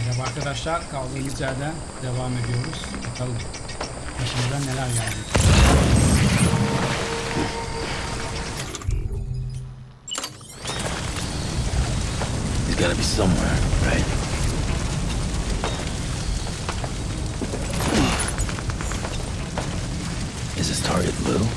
Merhaba arkadaşlar, kaldığımız yerden devam ediyoruz. Bakalım başımıza neler geldi. He's gotta be somewhere, right? Is his target blue?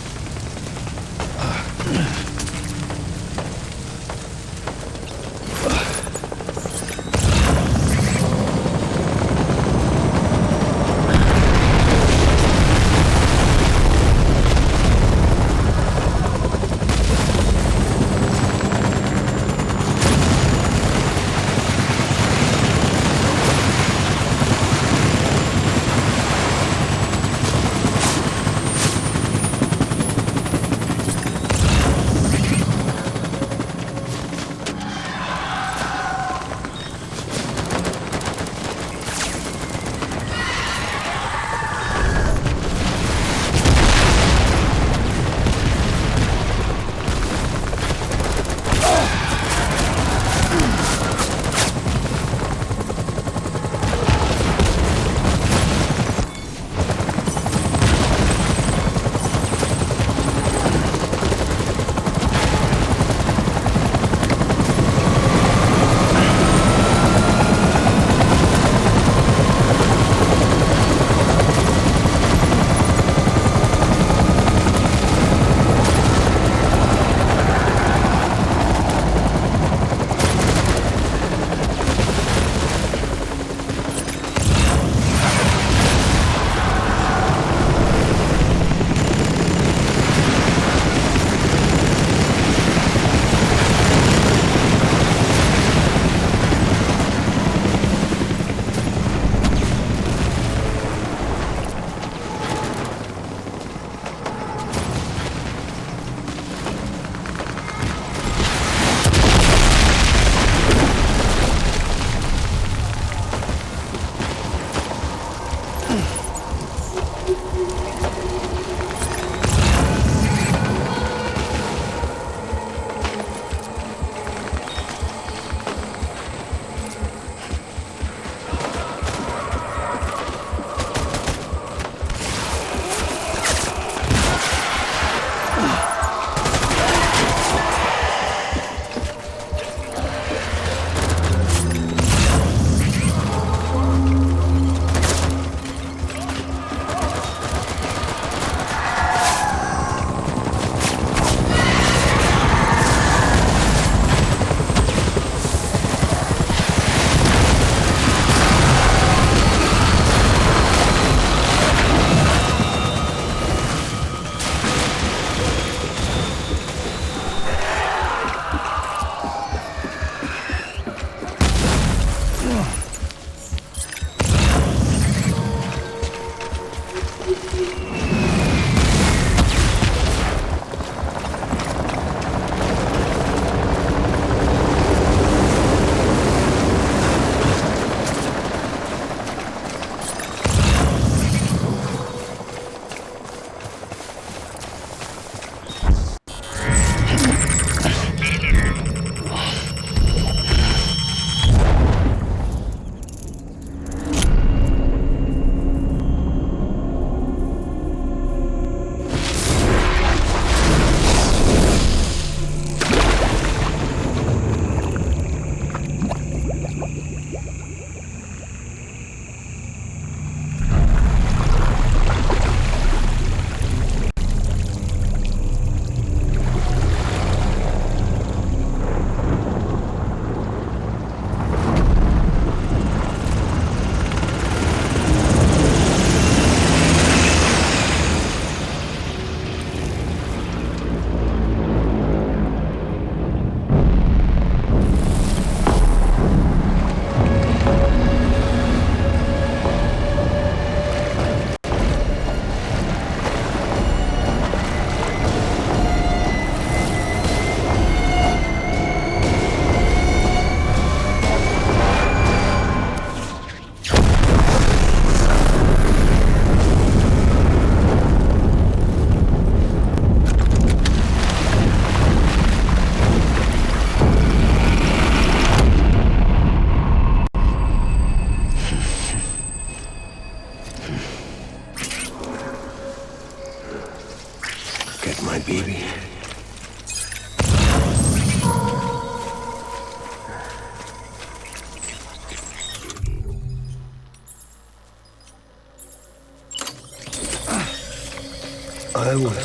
I was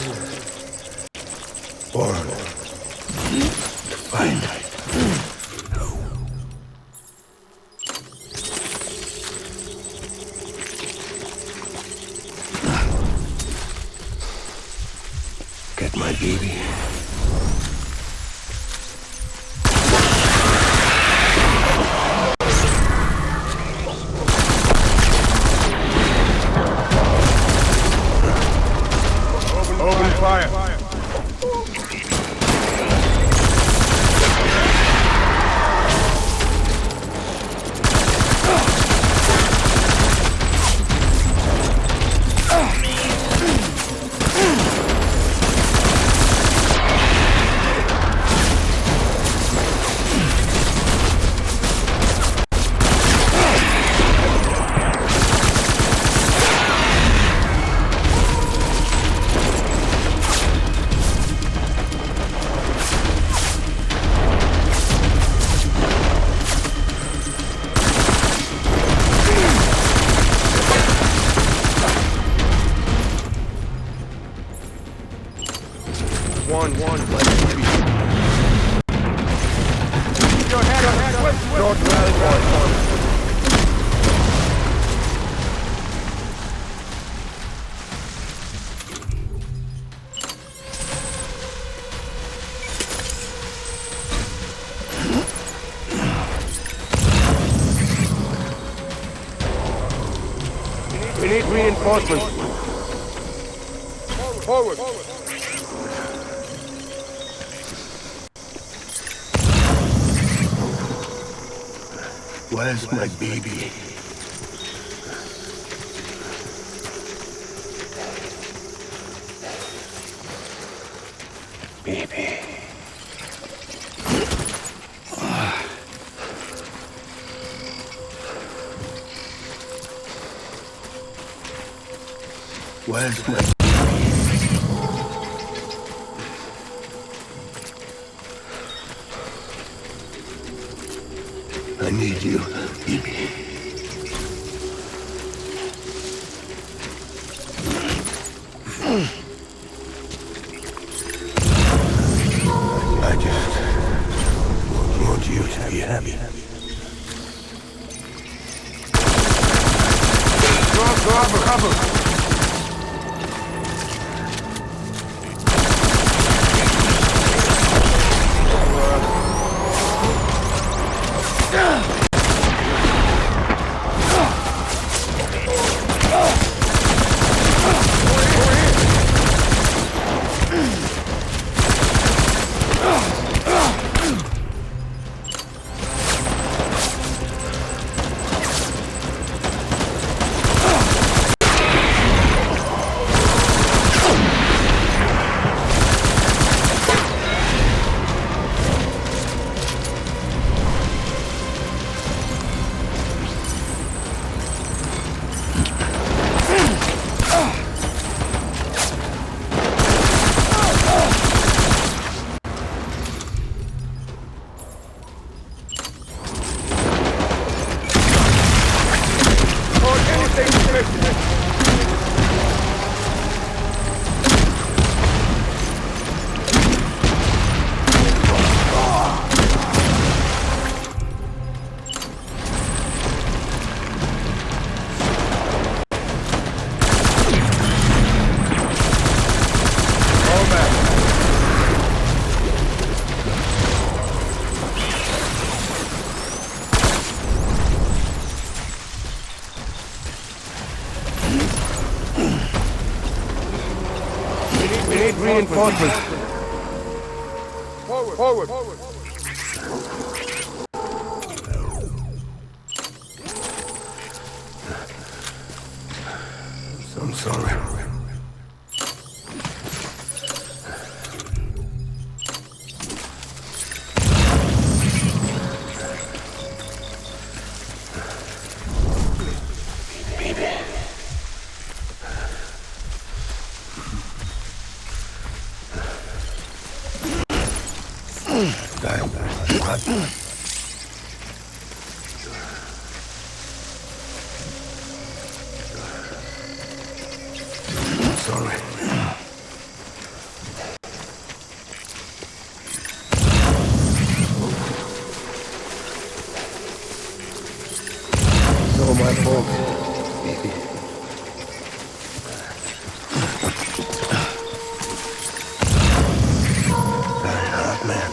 born to find. Get my baby. Open fire. One. Your head. Don't rally. We need reinforcements. Forward. Where's my baby? Baby. Where's my baby? I need you, baby. I just want you to be happy. Cover. We need reinforcements. Forward. I'm sorry. Sorry. all my folks. Hard man.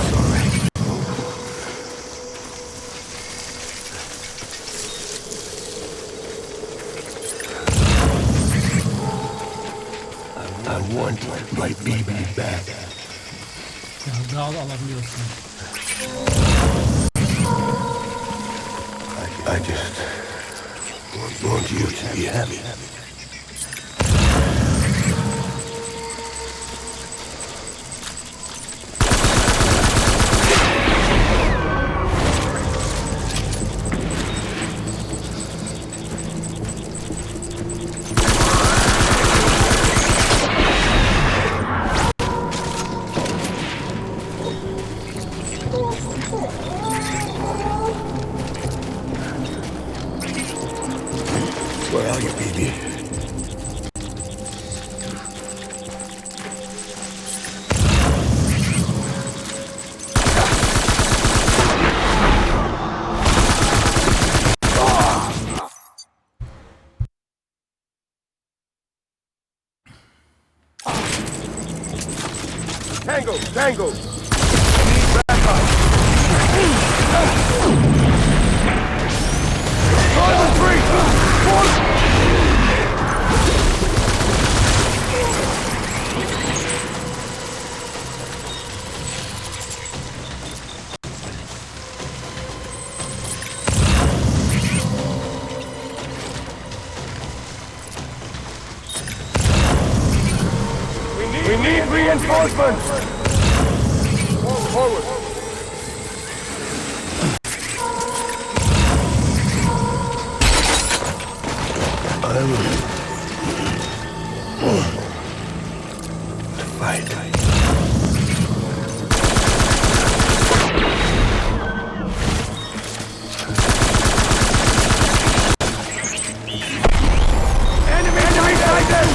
Sorry. I want my baby back. Biraz daha da alabiliyorsun. I just want you to be happy. Where are you, baby? Tango! Tango! Need backup! Driver 3! We need reinforcements! Forward! I will fight. Enemy Titan!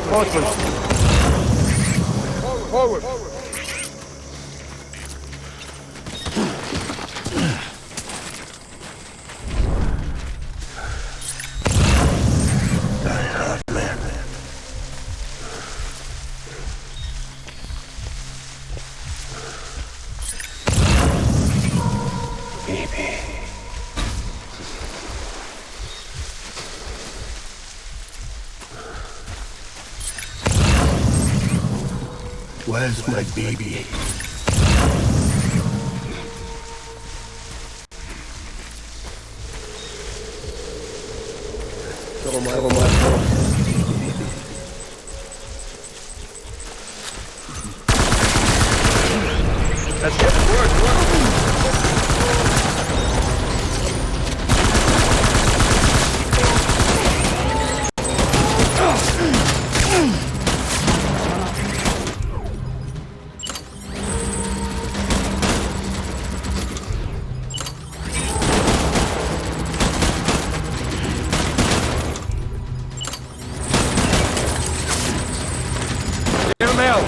reinforcements. Forward. Where's my baby? Let's get to work. Get him out.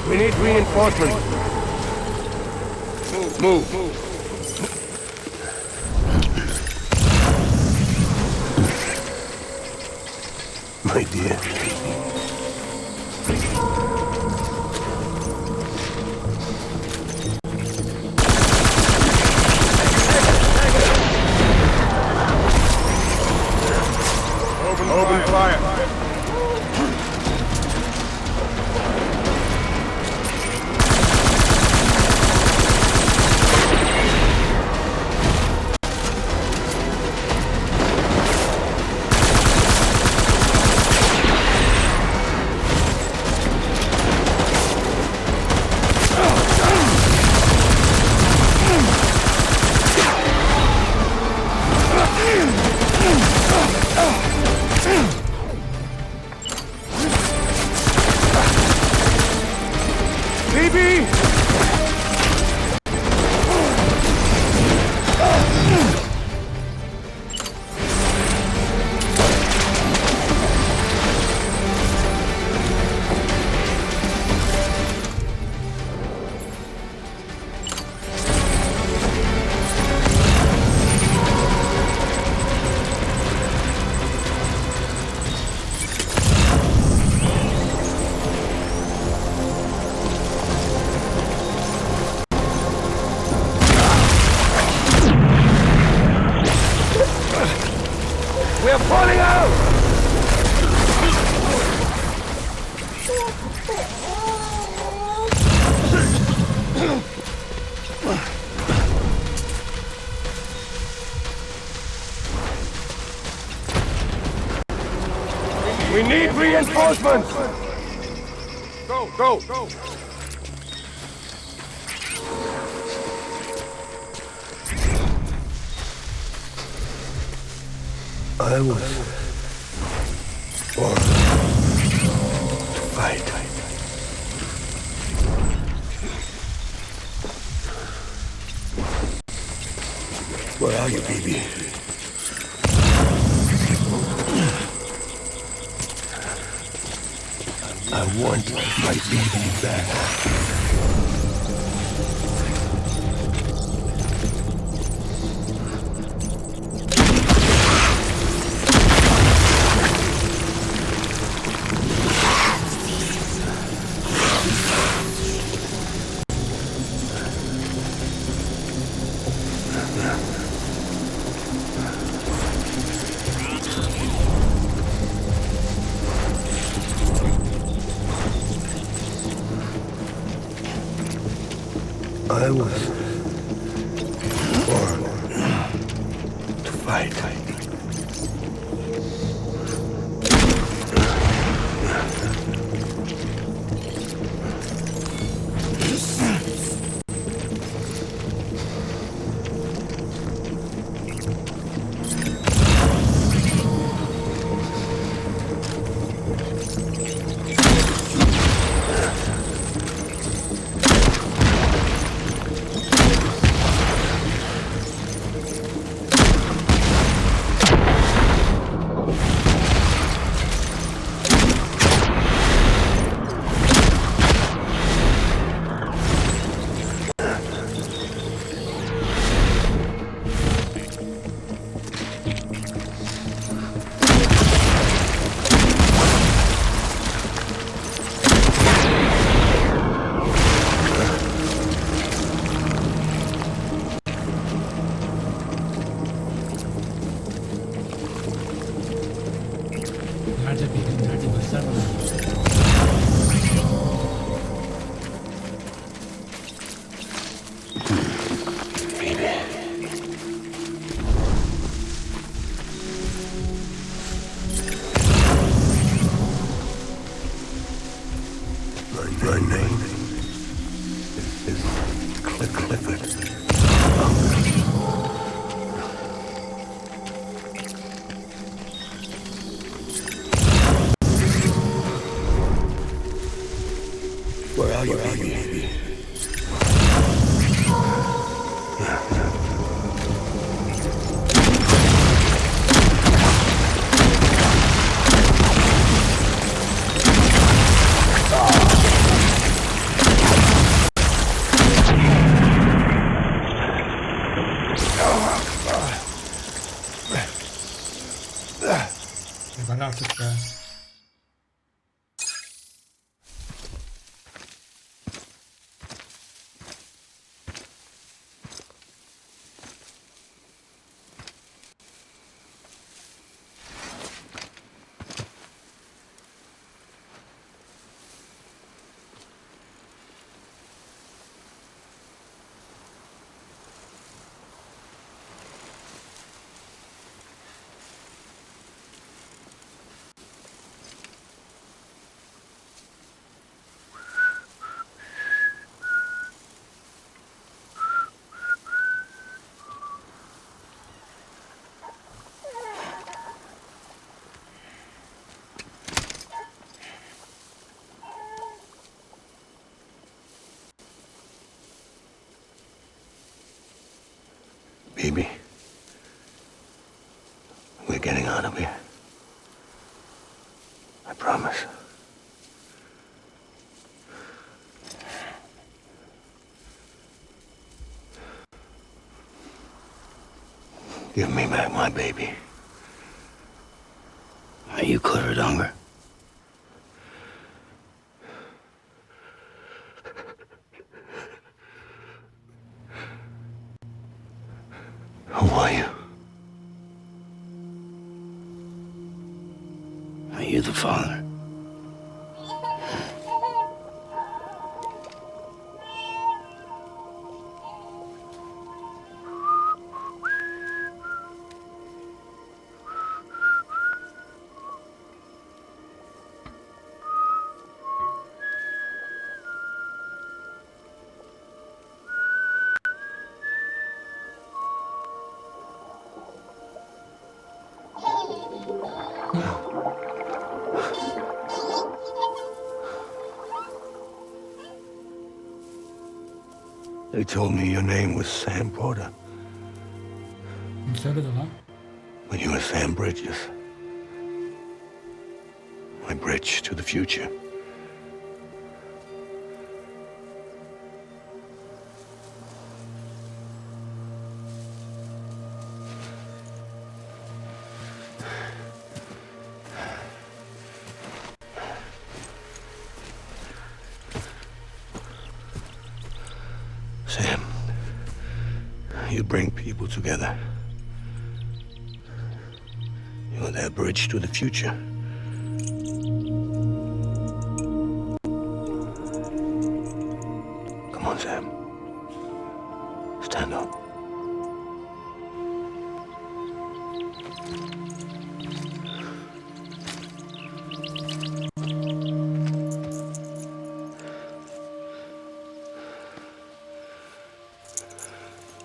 We need reinforcements. Move. My dear. Open fire. BB! We're falling out! We need reinforcements! Go! I was born to fight. Where are you, baby? I want my baby back. I was born to fight. Nerede benim? Nerede? Göster bana. My name is Clifford. Where are you, baby? Yeter artık be. Baby, we're getting out of here. I promise. Give me back my baby. Are you Clifford Unger? Who are you? Are you the father? They told me your name was Sam Porter, Bunu söyledi lan. but you were Sam Bridges. My bridge to the future. Sam, you bring people together. You're their bridge to the future. Come on, Sam. Stand up.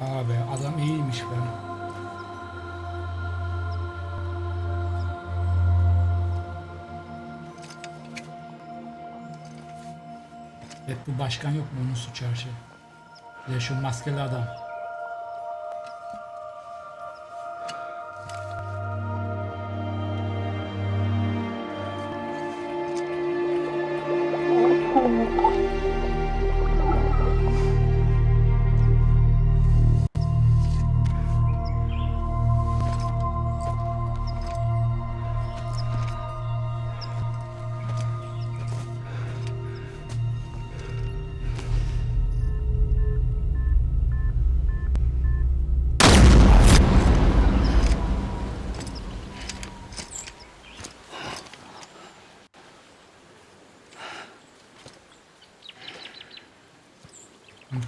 Abi adam iyiymiş be. Evet, bu başkan yok mu onun suçu her şey. Bir de şu maskeli adam.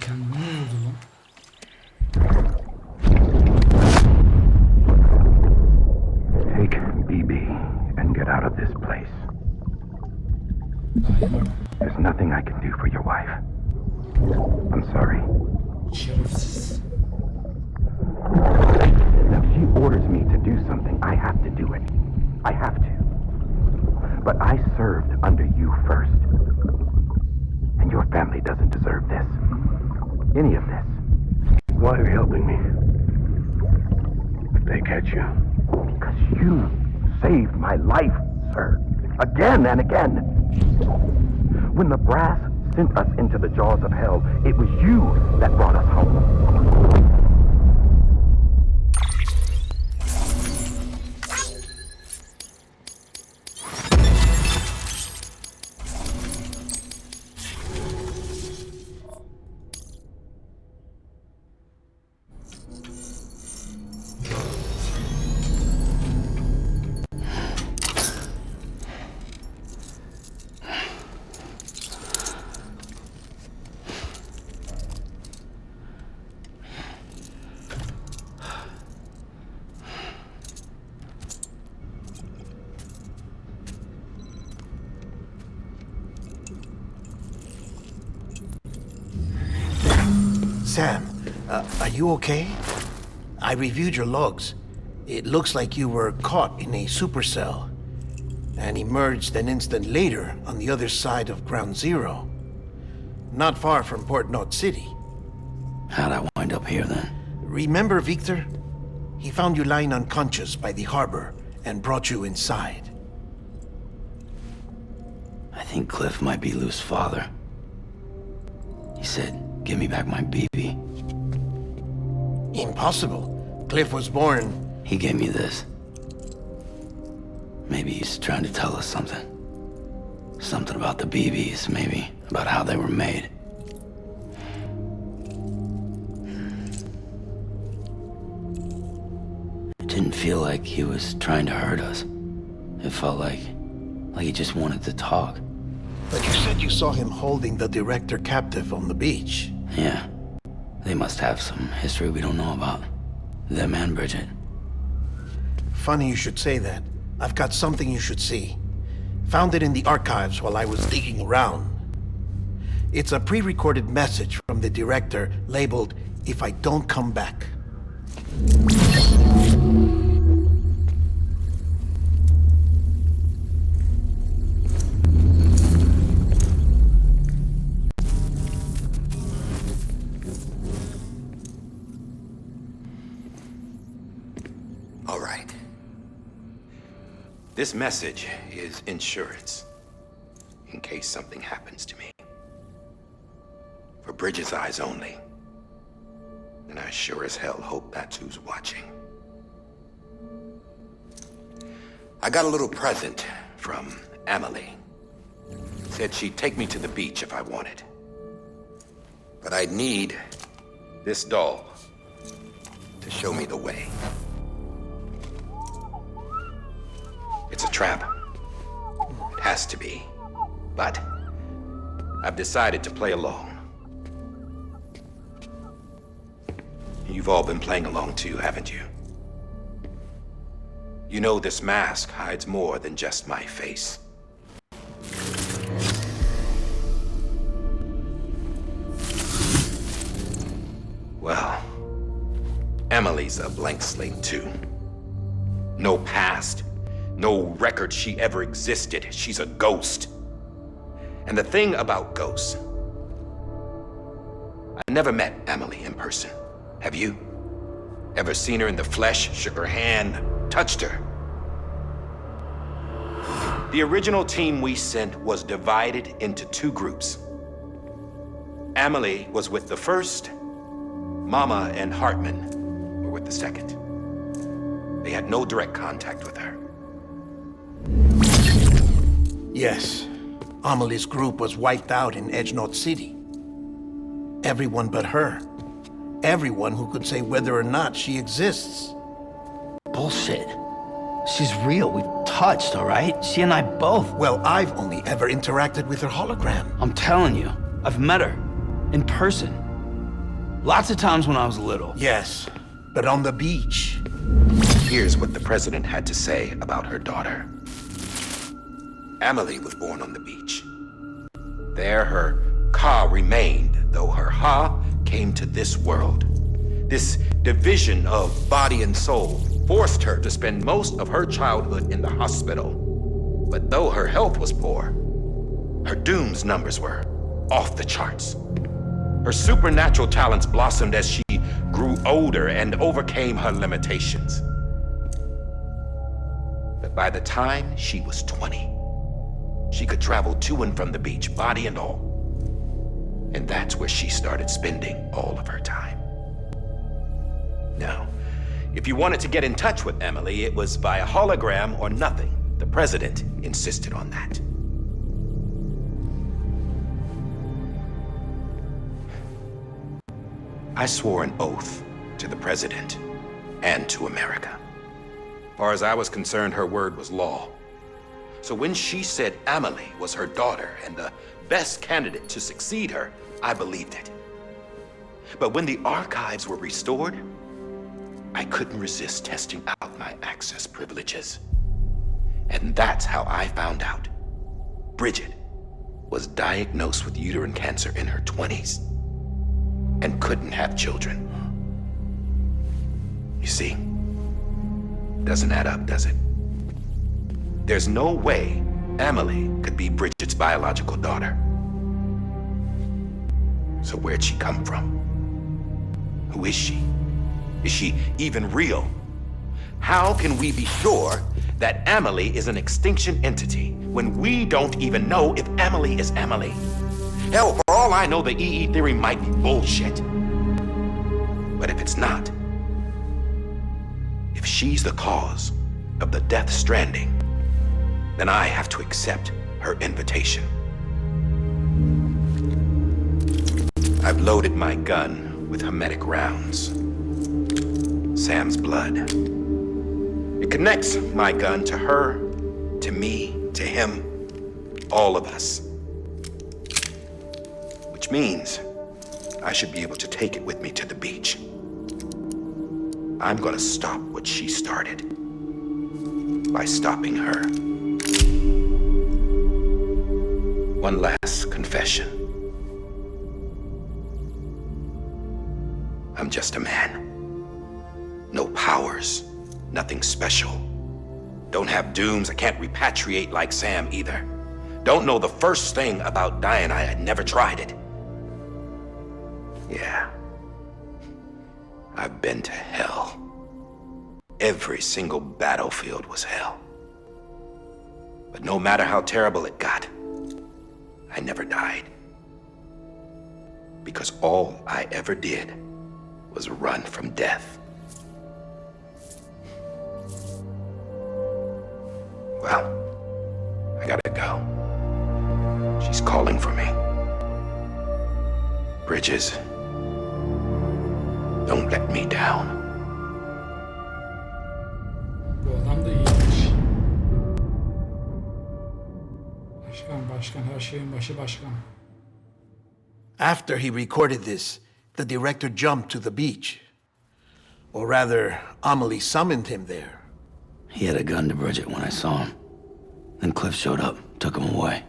Kendine ne oldu lan? Take BB and get out of this place. Hayır. There's nothing I can do for your wife. I'm sorry. Şerefsiz. If she orders me to do something, I have to do it. I have to. But I served under you first. And your family doesn't deserve this. Any of this. Why are you helping me? If they catch you. Because you saved my life, sir. Again and again. When the brass sent us into the jaws of hell, it was you that brought us home. Sam, are you okay? I reviewed your logs. It looks like you were caught in a supercell and emerged an instant later on the other side of Ground Zero. Not far from Port Knot City. How'd I wind up here then? Remember Victor? He found you lying unconscious by the harbor and brought you inside. I think Cliff might be Lou's father. He said, give me back my BB. Impossible. Cliff was born... He gave me this. Maybe he's trying to tell us something. Something about the BBs, maybe. About how they were made. It didn't feel like he was trying to hurt us. It felt like he just wanted to talk. But you said you saw him holding the director captive on the beach. Yeah. They must have some history we don't know about. Them and Bridget. Funny you should say that. I've got something you should see. Found it in the archives while I was digging around. It's a pre-recorded message from the director labeled, "If I don't come back." All right. This message is insurance, in case something happens to me. For Bridget's eyes only. And I sure as hell hope that's who's watching. I got a little present from Emily. Said she'd take me to the beach if I wanted. But I'd need this doll to show me the way. It's a trap. It has to be. But I've decided to play along. You've all been playing along too, haven't you? You know this mask hides more than just my face. Well, Emily's a blank slate too. No past, no record she ever existed. She's a ghost. And the thing about ghosts, I never met Emily in person. Have you? Ever seen her in the flesh, shook her hand, touched her? The original team we sent was divided into two groups. Emily was with the first, Mama and Hartman were with the second. They had no direct contact with her. Yes, Amelie's group was wiped out in Edgenorth City. Everyone but her. Everyone who could say whether or not she exists. Bullshit. She's real. We've touched, all right? She and I both. Well, I've only ever interacted with her hologram. I'm telling you, I've met her. In person. Lots of times when I was little. Yes, but on the beach. Here's what the president had to say about her daughter. Emily was born on the beach. There her ka remained, though her ha came to this world. This division of body and soul forced her to spend most of her childhood in the hospital. But though her health was poor, her doom's numbers were off the charts. Her supernatural talents blossomed as she grew older and overcame her limitations. But by the time she was 20, she could travel to and from the beach, body and all. And that's where she started spending all of her time. Now, if you wanted to get in touch with Emily, it was via hologram or nothing. The president insisted on that. I swore an oath to the president and to America. As far as I was concerned, her word was law. So when she said Emily was her daughter and the best candidate to succeed her, I believed it. But when the archives were restored, I couldn't resist testing out my access privileges. And that's how I found out Bridget was diagnosed with uterine cancer in her 20s and couldn't have children. You see, doesn't add up, does it? There's no way Emily could be Bridget's biological daughter. So where'd she come from? Who is she? Is she even real? How can we be sure that Emily is an extinction entity when we don't even know if Emily is Emily? Hell, for all I know, the EE theory might be bullshit. But if it's not, if she's the cause of the death stranding, then I have to accept her invitation. I've loaded my gun with hermetic rounds. Sam's blood. It connects my gun to her, to me, to him, all of us. Which means I should be able to take it with me to the beach. I'm gonna stop what she started by stopping her. One last confession. I'm just a man. No powers, nothing special. Don't have dooms, I can't repatriate like Sam either. Don't know the first thing about dying, I had never tried it. Yeah. I've been to hell. Every single battlefield was hell. But no matter how terrible it got, I never died. Because all I ever did was run from death. Well, I gotta go. She's calling for me. Bridges, don't let me down. Bu adam da iyiymiş. Başkan, her şeyin başı başkan. After he recorded this, the director jumped to the beach. Or rather, Amelie summoned him there. He had a gun to Bridget when I saw him. Then Cliff showed up, took him away.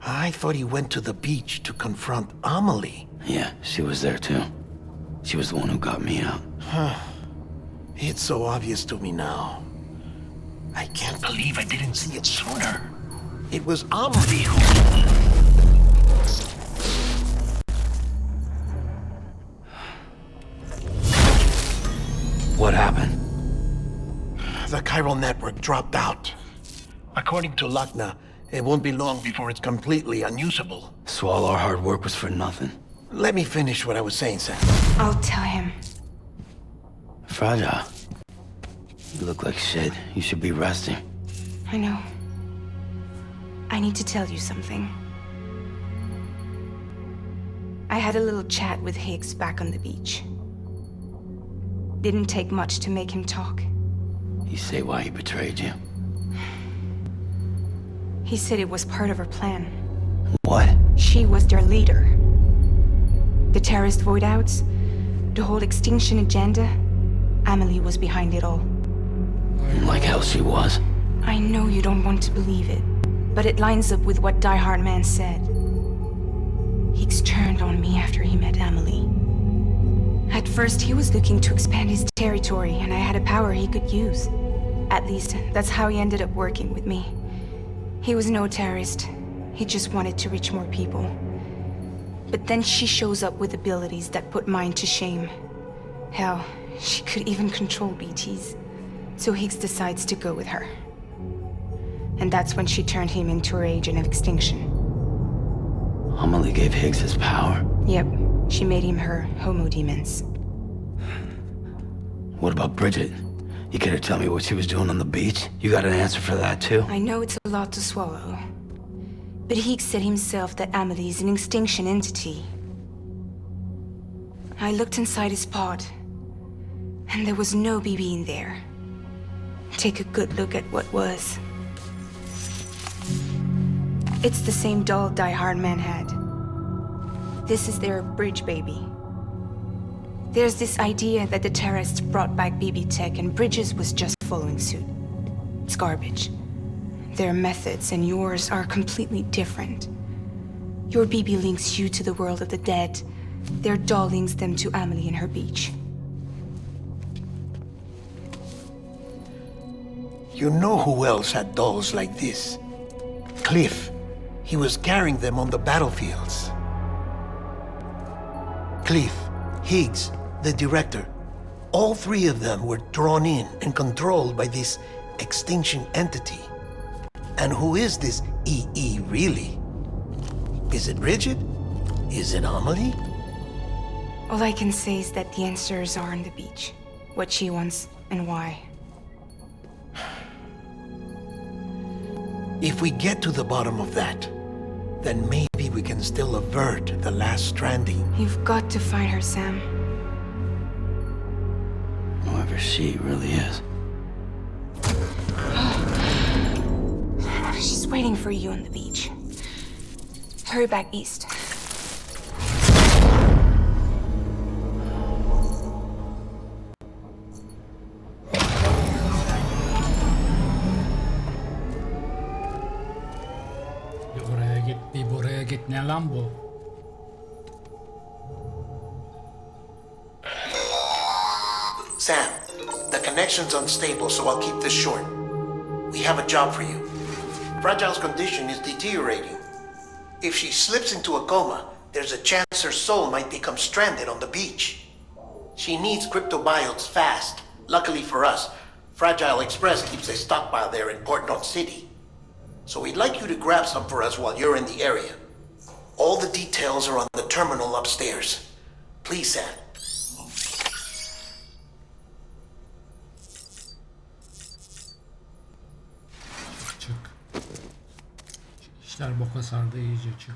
I thought he went to the beach to confront Amelie. Yeah, she was there too. She was the one who got me out. It's so obvious to me now. I can't believe I didn't see it sooner. It was Amelie who... What happened? The chiral network dropped out. According to Lakna, it won't be long before it's completely unusable. So all our hard work was for nothing. Let me finish what I was saying, Sam. I'll tell him. Fragile. You look like shit. You should be resting. I know. I need to tell you something. I had a little chat with Higgs back on the beach. Didn't take much to make him talk. You say why he betrayed you? He said it was part of her plan. What? She was their leader. The terrorist voidouts, the whole extinction agenda, Amelie was behind it all. Like hell she was. I know you don't want to believe it, but it lines up with what Die Hard Man said. Higgs turned on me after he met Amelie. At first, he was looking to expand his territory, and I had a power he could use. At least, that's how he ended up working with me. He was no terrorist. He just wanted to reach more people. But then she shows up with abilities that put mine to shame. Hell, she could even control BTs. So Higgs decides to go with her. And that's when she turned him into her agent of extinction. Amelie gave Higgs his power. Yep, she made him her homo demons. What about Bridget? You care to tell me what she was doing on the beach? You got an answer for that too? I know it's a lot to swallow. But Higgs said himself that Amelie is an extinction entity. I looked inside his pod, and there was no BB in there. Take a good look at what was. It's the same doll Die Hard Man had. This is their bridge baby. There's this idea that the terrorists brought back BB tech and Bridges was just following suit. It's garbage. Their methods and yours are completely different. Your BB links you to the world of the dead. Their doll links them to Amelie and her beach. You know who else had dolls like this? Cliff. He was carrying them on the battlefields. Cliff, Higgs, the director. All three of them were drawn in and controlled by this extinction entity. And who is this EE really? Is it Bridget? Is it Amelie? All I can say is that the answers are on the beach. What she wants and why. If we get to the bottom of that, then maybe we can still avert the last stranding. You've got to find her, Sam. Whoever she really is. She's waiting for you on the beach. Hurry back east. Bir buraya git ne lan bu? Sam, the connection's unstable, so I'll keep this short. We have a job for you. Fragile's condition is deteriorating. If she slips into a coma, there's a chance her soul might become stranded on the beach. She needs cryptobiotes fast. Luckily for us, Fragile Express keeps a stockpile there in Port North City. So we'd like you to grab some for us while you're in the area. All the details are on the terminal upstairs. Please, Sam. Çık. İşler boka sardı iyice çık.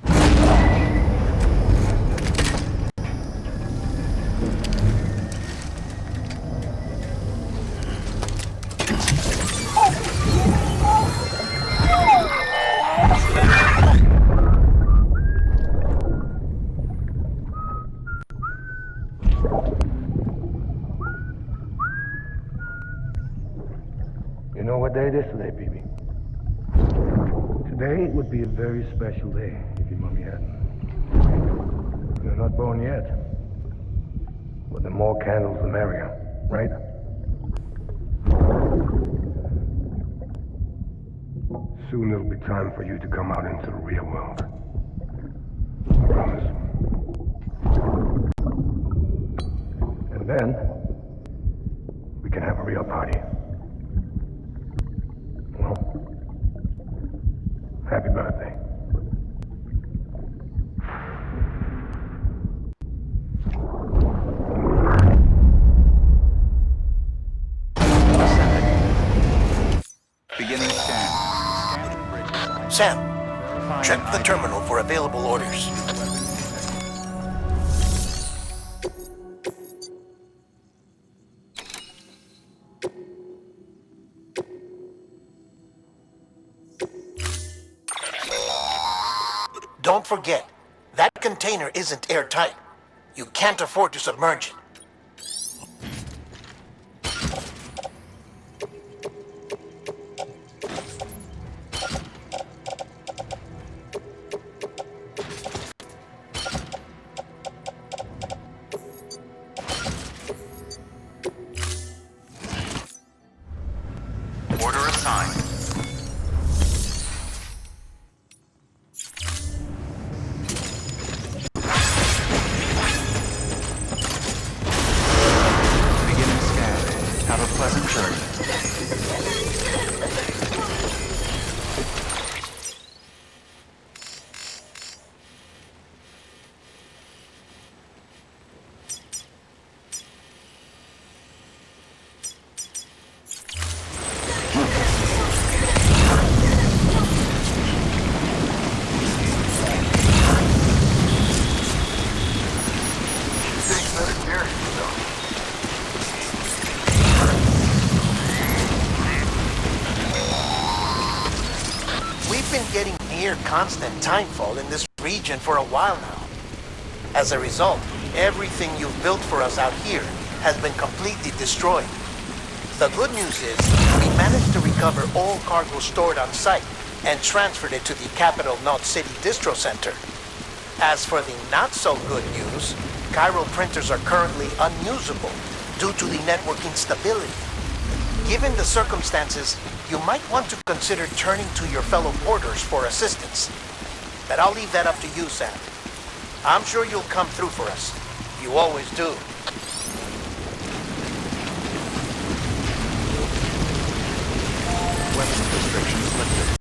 this today, Bibi? Today would be a very special day if your mommy hadn't. You're not born yet. But the more candles, the merrier, right? Soon it'll be time for you to come out into the real world. I promise. And then, we can have a real party. Well, happy birthday. Beginning scan. Sam, check the terminal for available orders. Don't forget, that container isn't airtight. You can't afford to submerge it. Order assigned. Beginning scan. Have a pleasant journey. We've been getting near constant timefall in this region for a while now. As a result, everything you've built for us out here has been completely destroyed. The good news is, we managed to recover all cargo stored on site and transferred it to the Capital Knot City Distro Center. As for the not-so-good news, Cairo printers are currently unusable due to the network instability. Given the circumstances, you might want to consider turning to your fellow porters for assistance. But I'll leave that up to you, Sam. I'm sure you'll come through for us. You always do. Weapons restrictions lifted.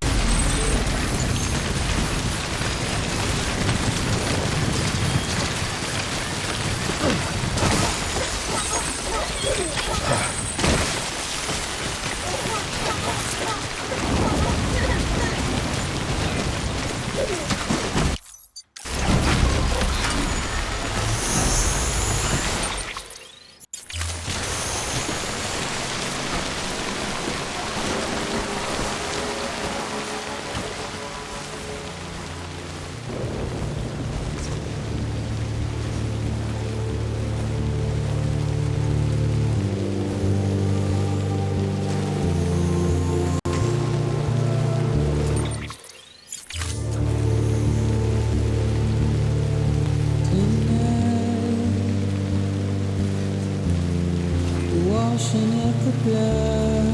Washing up the blood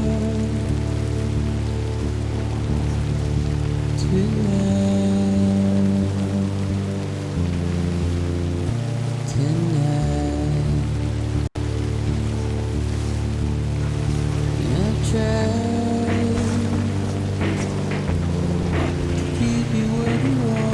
tonight, tonight. I tried to keep you where you are.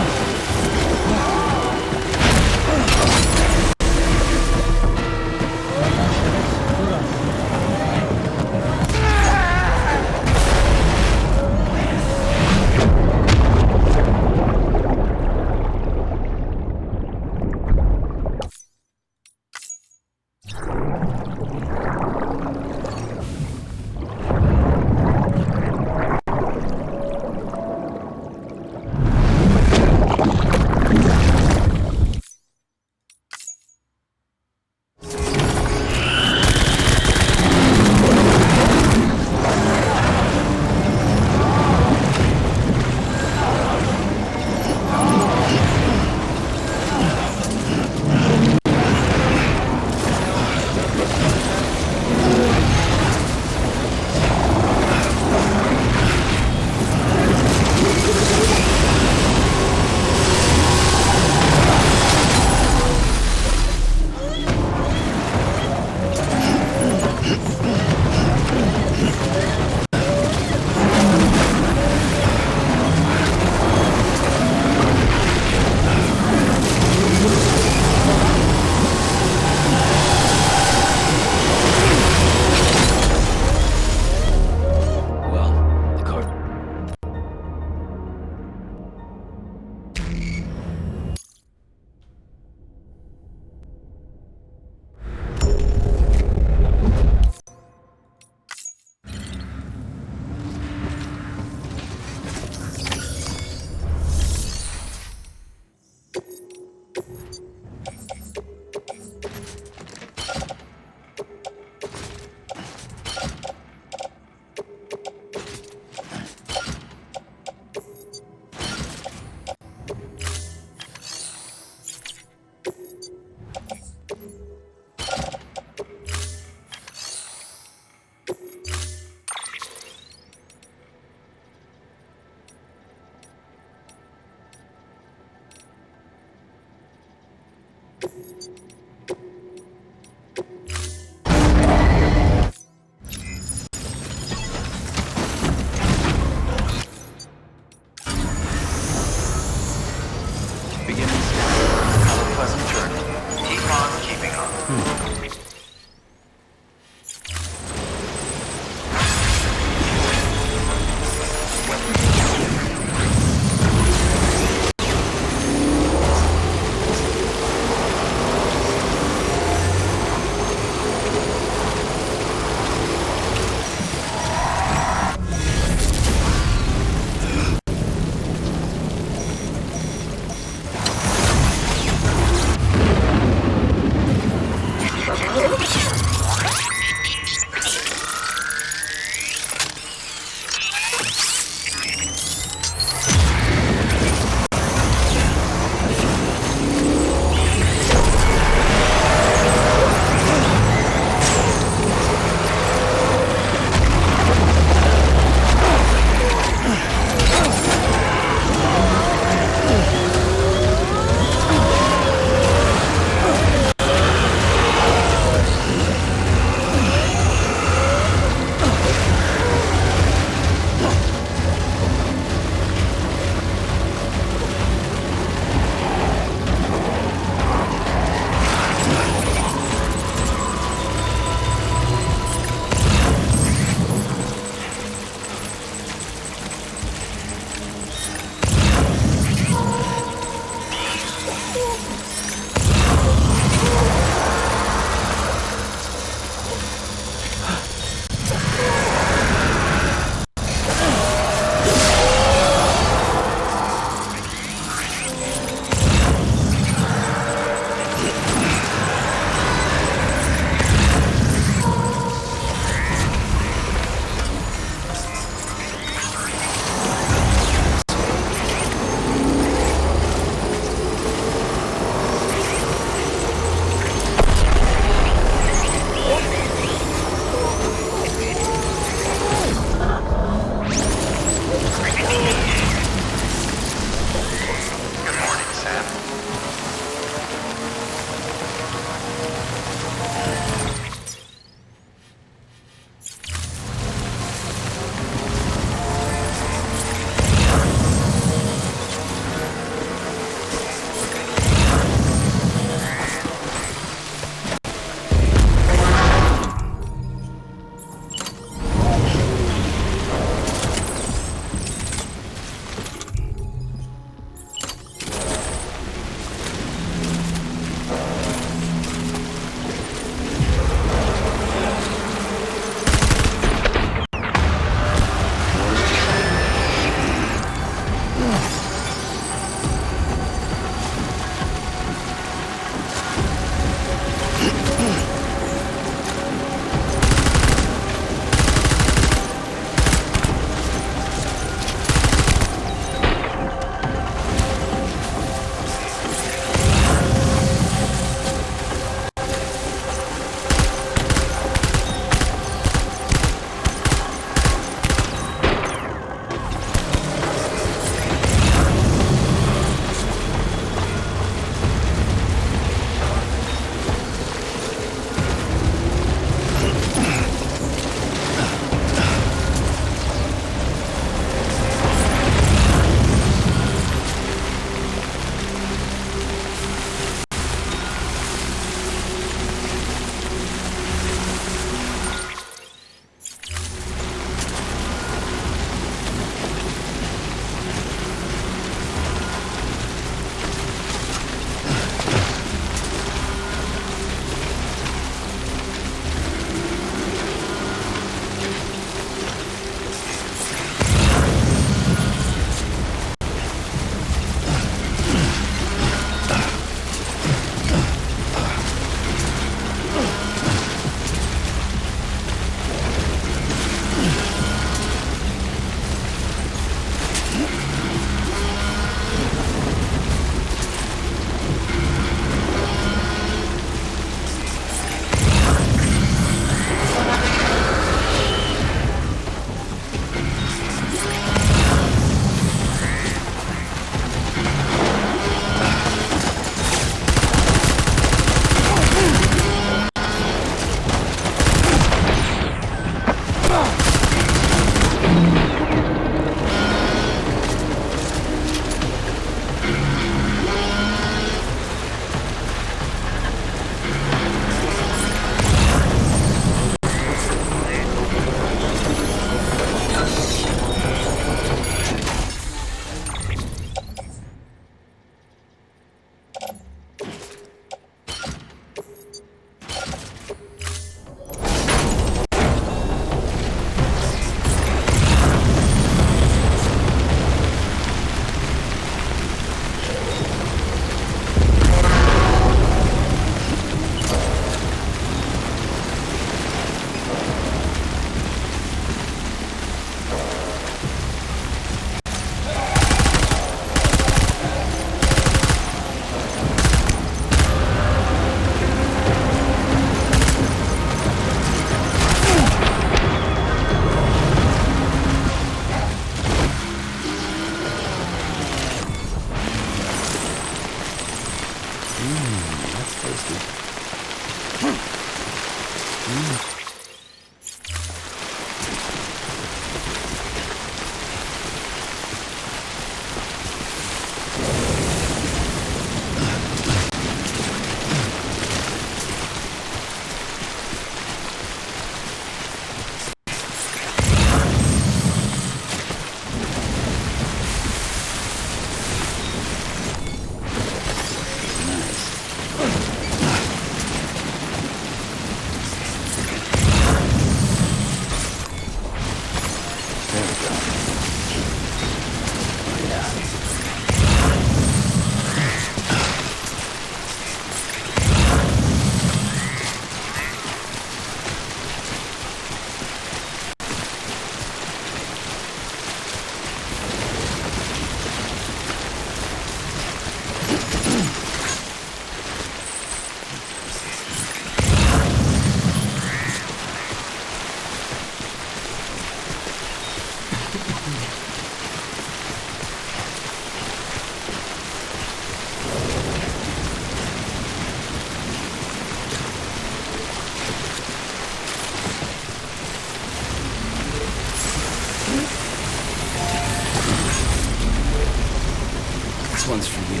one's for you.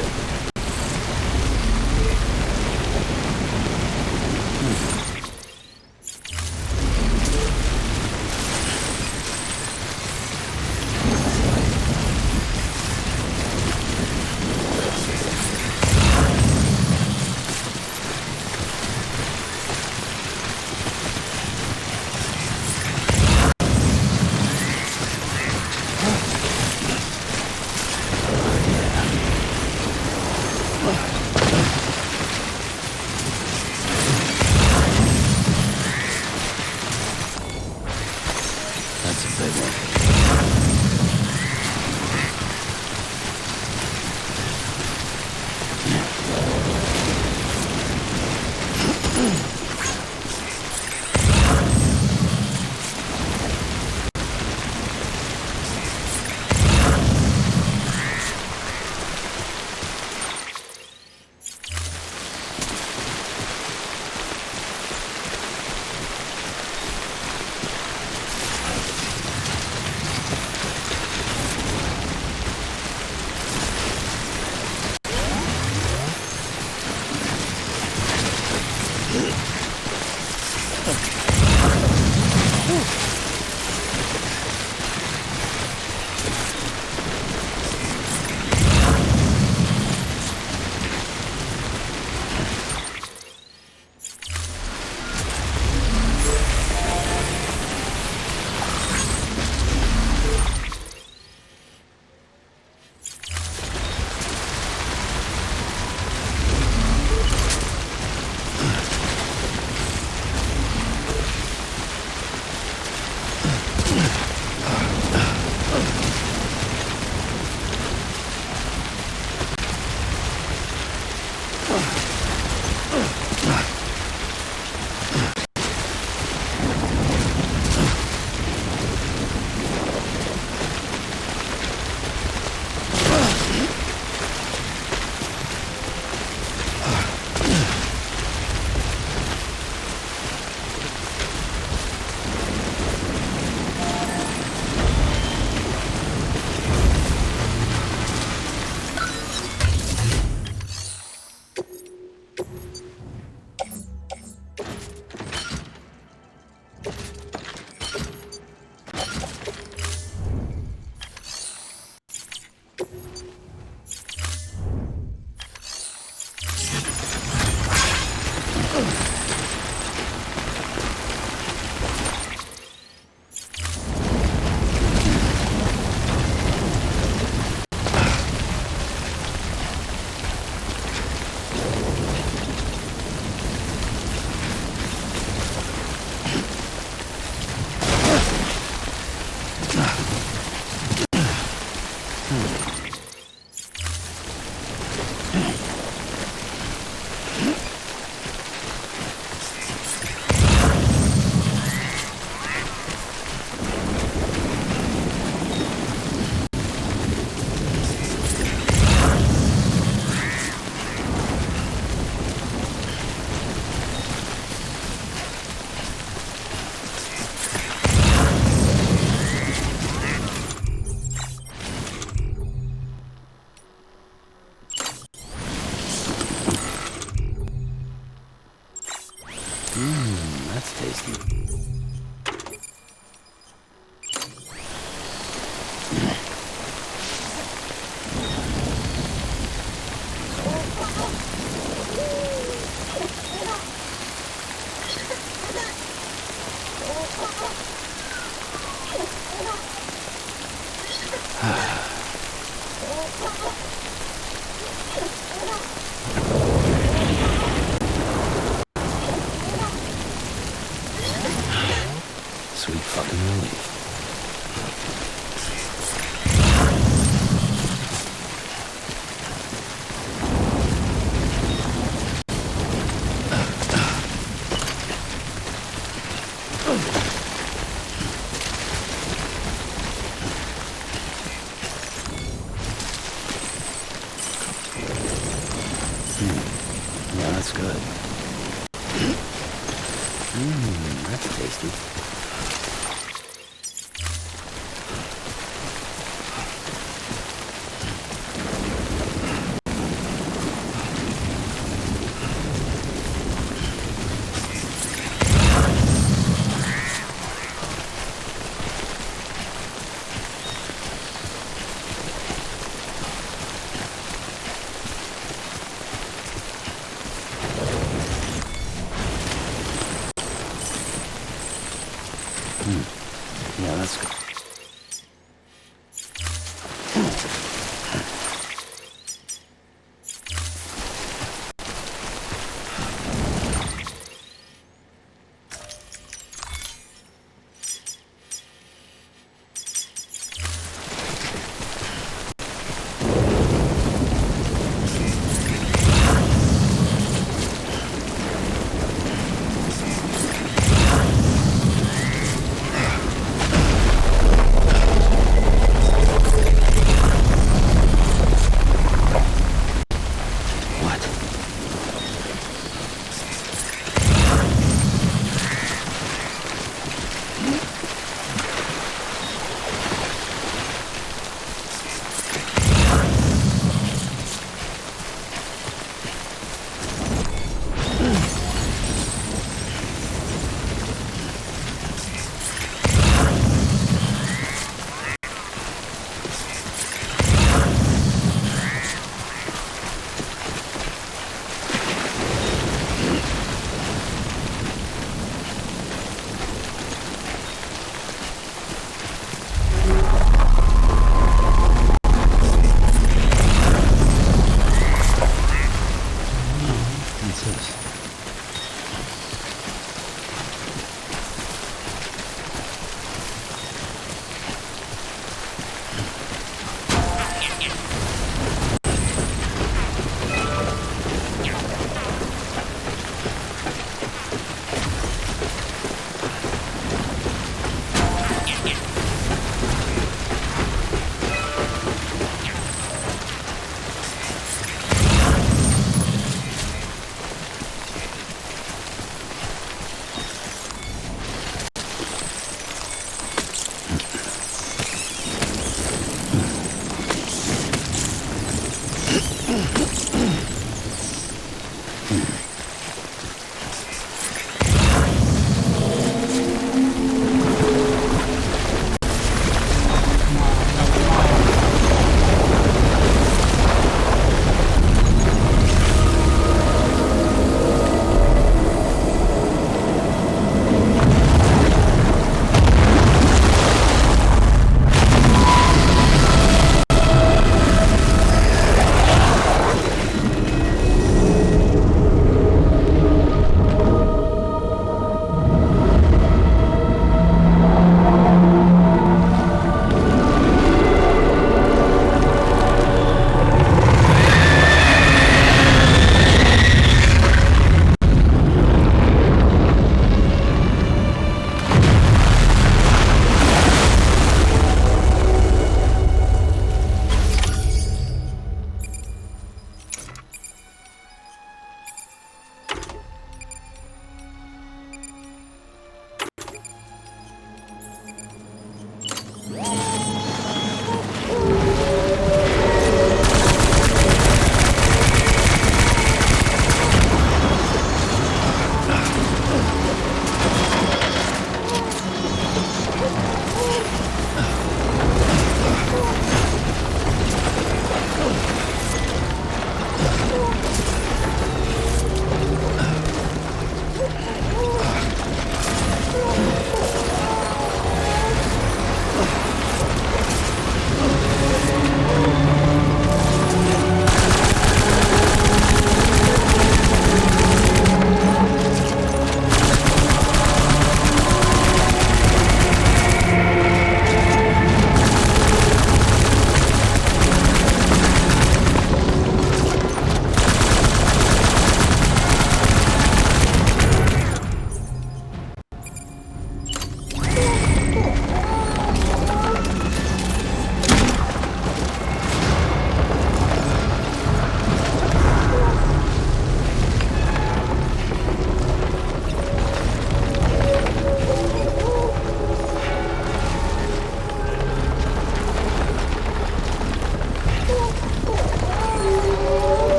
That's a big one. That's tasty. Sweet fucking relief. Yeah, that's good. That's tasty. Yeah, that's good.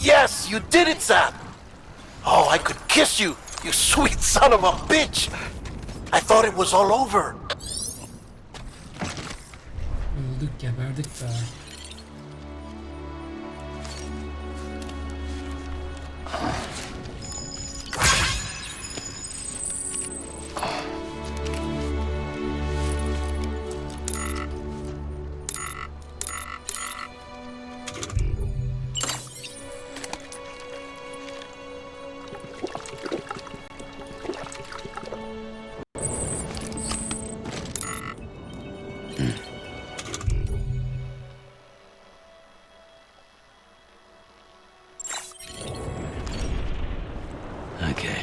Yes, you did it, Sam! Oh, I could kiss you, you sweet son of a bitch! I thought it was all over. Öldük, geberdik be. Okay.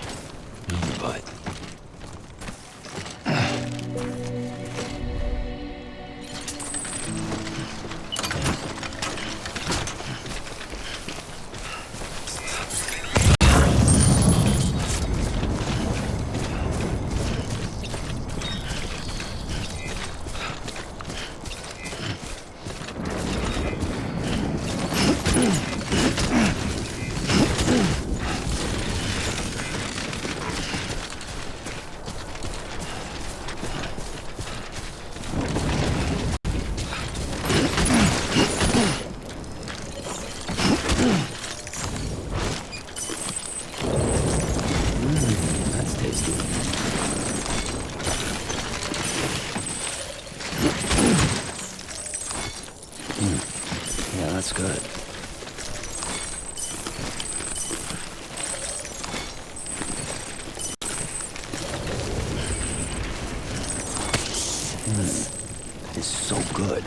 But that's tasty. Yeah, that's good. It's so good.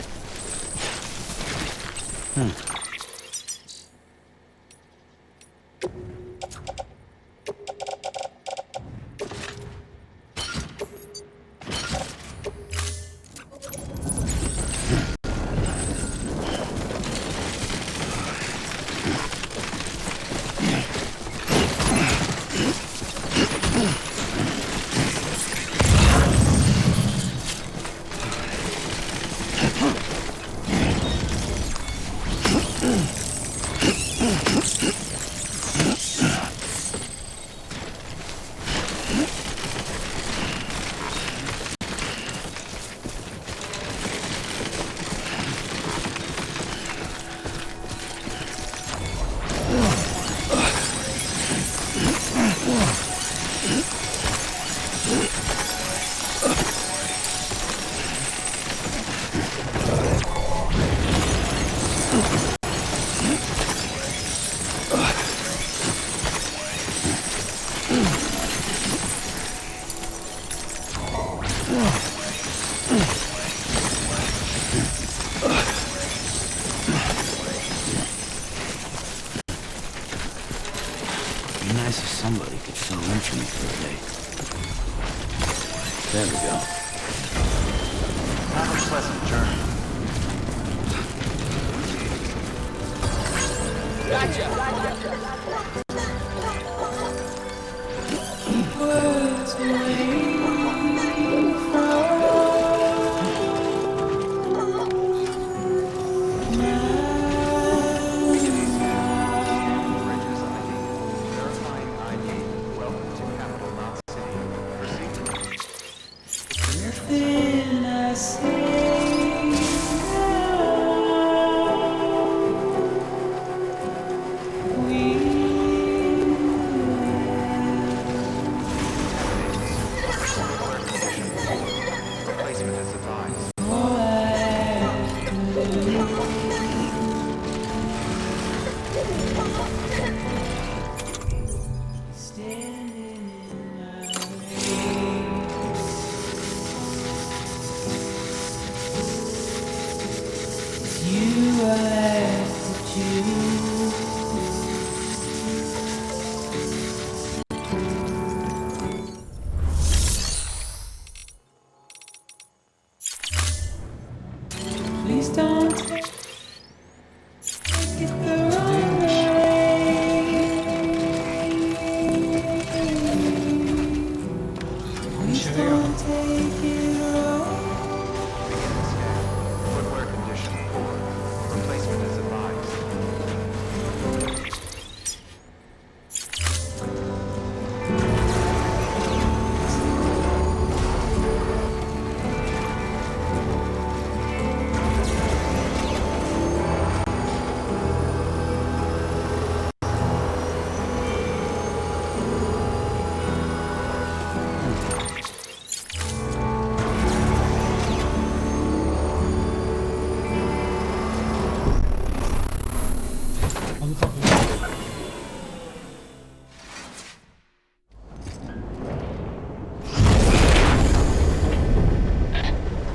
be nice if somebody could fill in for me for a day. There we go. Have a pleasant journey. Words away Verifying ID. Welcome to Capital Knot City. Proceed. Everything I say. Replacement as advised. Please don't take it the wrong İçeri alın. Footwear condition 4. Replacement as advised. Halı kapı.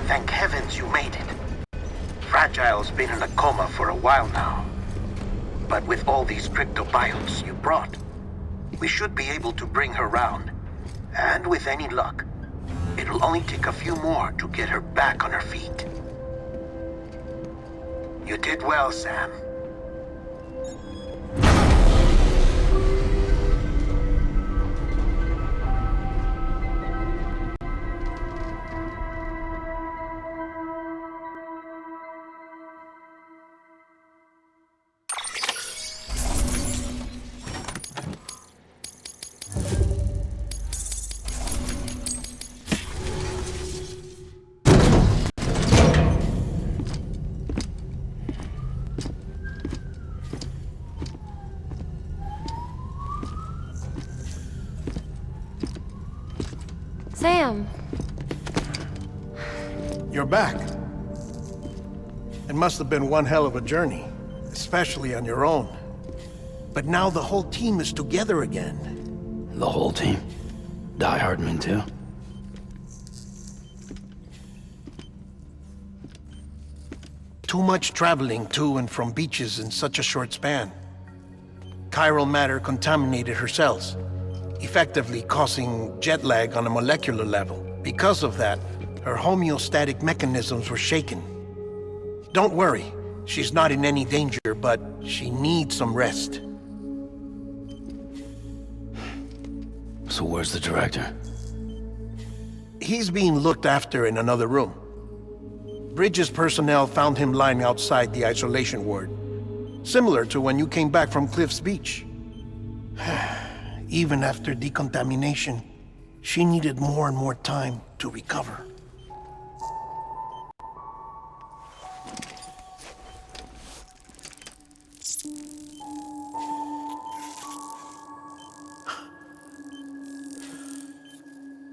Thank heavens you made it. Fragile's been in a coma for a while now. But with all these cryptobiotes you brought, we should be able to bring her round. And with any luck, it'll only take a few more to get her back on her feet. You did well, Sam. Sam, You're back. It must have been one hell of a journey, especially on your own. But now the whole team is together again. The whole team? Die Hardman too? Too much traveling to and from beaches in such a short span. Chiral matter contaminated her cells, effectively causing jet lag on a molecular level. Because of that, her homeostatic mechanisms were shaken. Don't worry, she's not in any danger, but she needs some rest. So where's the director? He's being looked after in another room. Bridges personnel found him lying outside the isolation ward, similar to when you came back from Cliff's Beach. Even after decontamination, she needed more and more time to recover.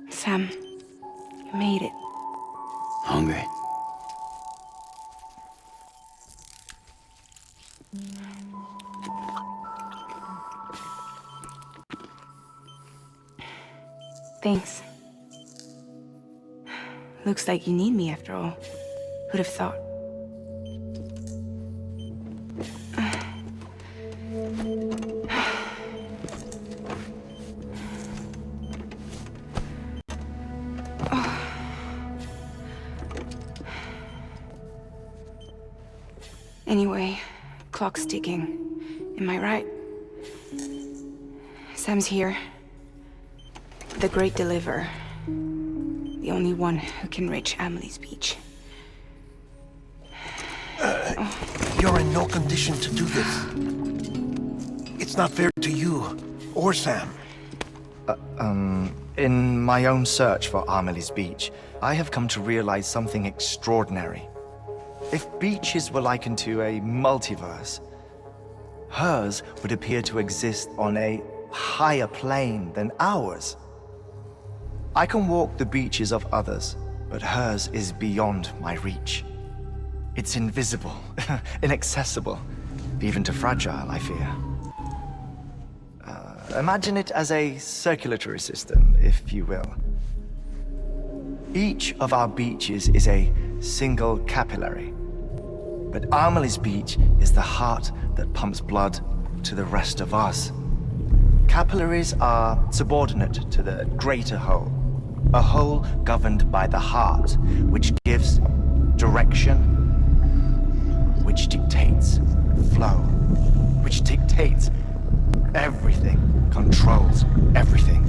Sam, you made it. Hungry? Thanks. Looks like you need me after all. Who'd have thought? Anyway, clock's ticking. Am I right? Sam's here. The great deliverer. The only one who can reach Amelie's beach. You're in no condition to do this. It's not fair to you or Sam. In my own search for Amelie's beach, I have come to realize something extraordinary. If beaches were likened to a multiverse, hers would appear to exist on a higher plane than ours. I can walk the beaches of others, but hers is beyond my reach. It's invisible, inaccessible, even to fragile, I fear. Imagine it as a circulatory system, if you will. Each of our beaches is a single capillary, but Amelie's beach is the heart that pumps blood to the rest of us. Capillaries are subordinate to the greater whole, a whole governed by the heart, which gives direction, which dictates flow, which dictates everything, controls everything.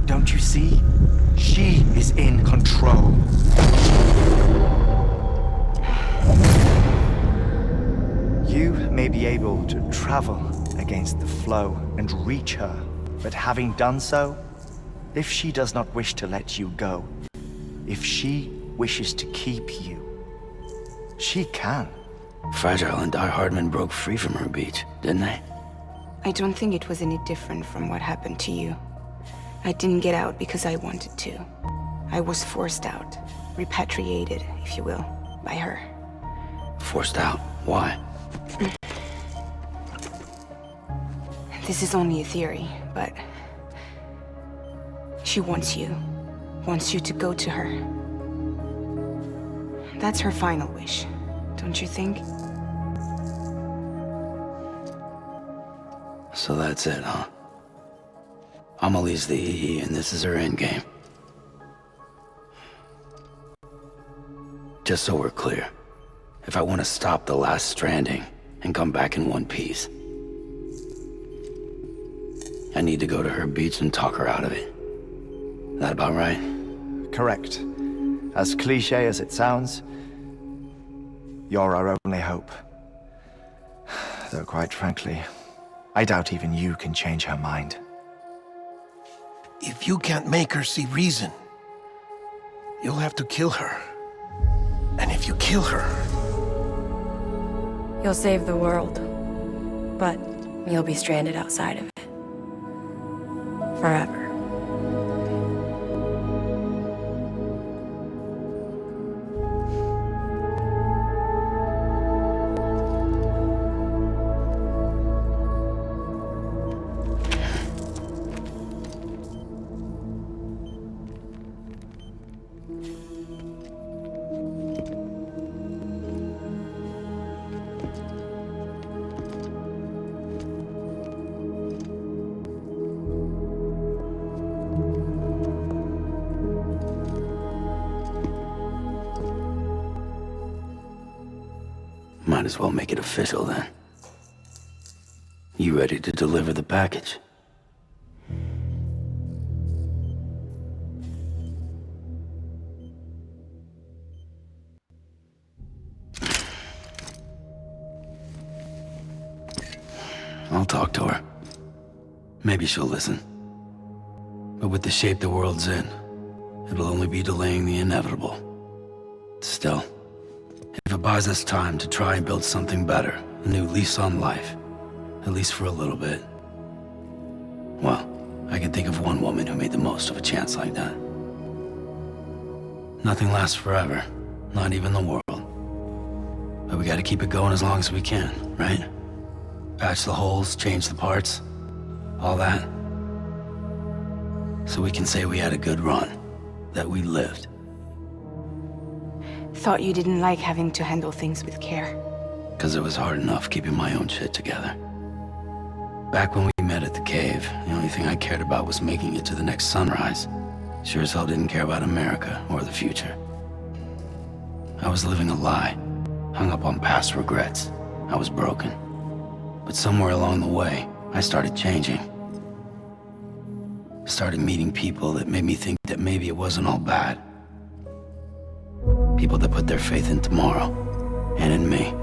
Don't you see? She is in control. You may be able to travel against the flow and reach her, but having done so, if she does not wish to let you go, if she wishes to keep you, she can. Fragile and Die Hardman broke free from her beach, didn't they? I don't think it was any different from what happened to you. I didn't get out because I wanted to. I was forced out, repatriated, if you will, by her. Forced out? Why? This is only a theory, but she wants you to go to her. That's her final wish, don't you think? So that's it, huh? Amelie's the EE and this is her endgame. Just so we're clear, if I want to stop the last Stranding and come back in one piece, I need to go to her beach and talk her out of it. That about right? Correct. As cliche as it sounds, you're our only hope. Though quite frankly, I doubt even you can change her mind. If you can't make her see reason, you'll have to kill her. And if you kill her... You'll save the world, but you'll be stranded outside of it. Forever. Might as well make it official then. You ready to deliver the package? I'll talk to her. Maybe she'll listen. But with the shape the world's in, it'll only be delaying the inevitable. Still, if it buys us time to try and build something better, a new lease on life, at least for a little bit, well, I can think of one woman who made the most of a chance like that. Nothing lasts forever, not even the world. But we gotta keep it going as long as we can, right? Patch the holes, change the parts, all that. So we can say we had a good run, that we lived. Thought you didn't like having to handle things with care. 'Cause it was hard enough keeping my own shit together. Back when we met at the cave, the only thing I cared about was making it to the next sunrise. Sure as hell didn't care about America or the future. I was living a lie, hung up on past regrets. I was broken. But somewhere along the way, I started changing. Started meeting people that made me think that maybe it wasn't all bad. People that put their faith in tomorrow, and in me.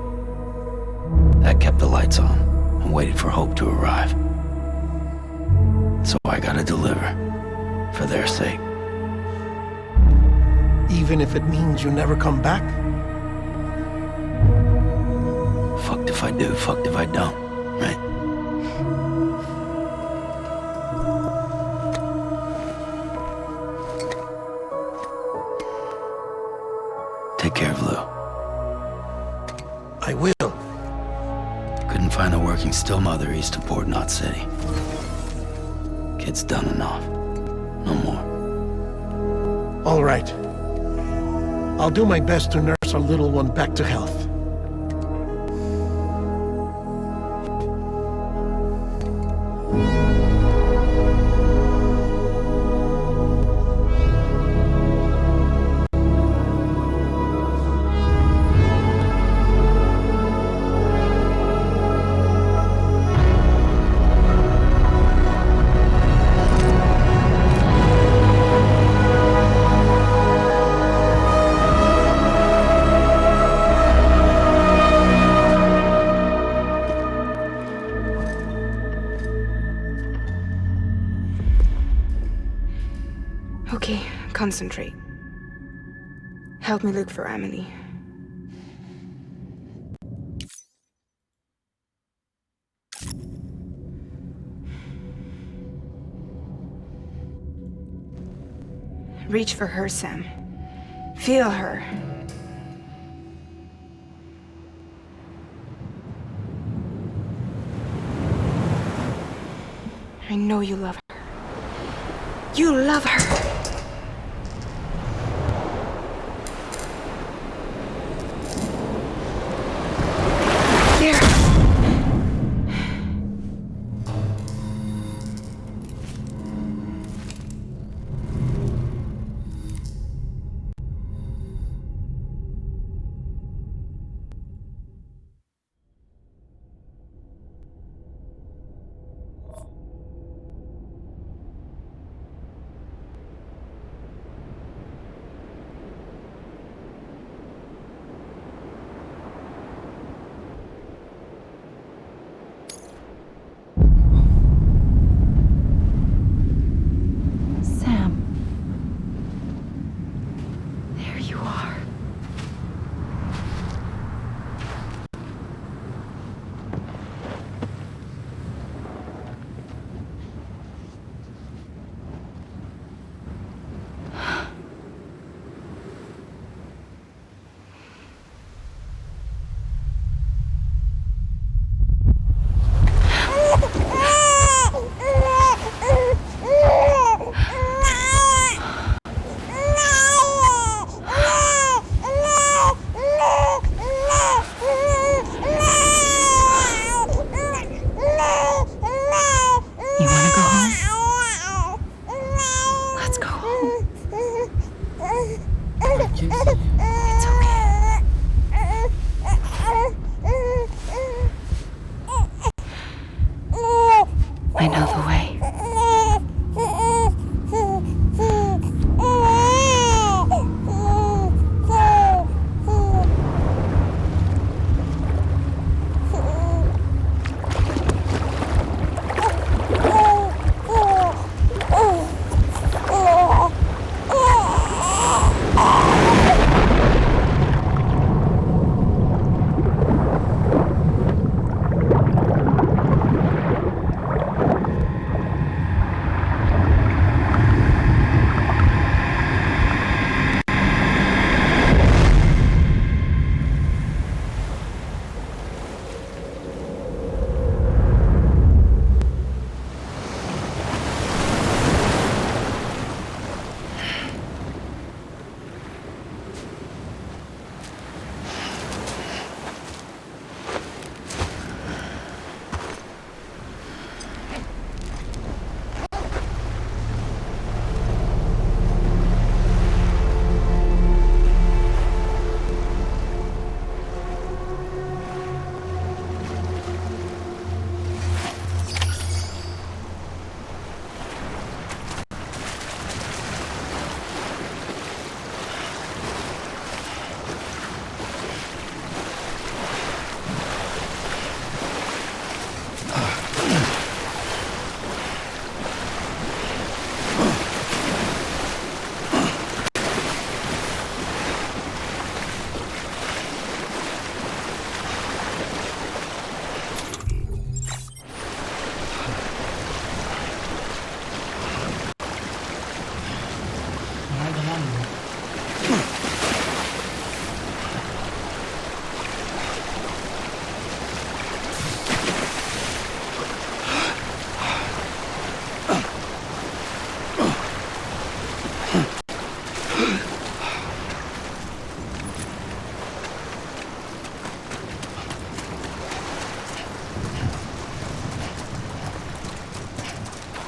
That kept the lights on and waited for hope to arrive. So I gotta deliver, for their sake. Even if it means you never come back? Fucked if I do, fucked if I don't, right? Take care of Lou. I will. Couldn't find a working still mother east of Port Knot City. Kid's done enough. No more. All right. I'll do my best to nurse our little one back to health. Okay, concentrate. Help me look for Emily. Reach for her, Sam. Feel her. I know you love her. You love her. There. I know the way.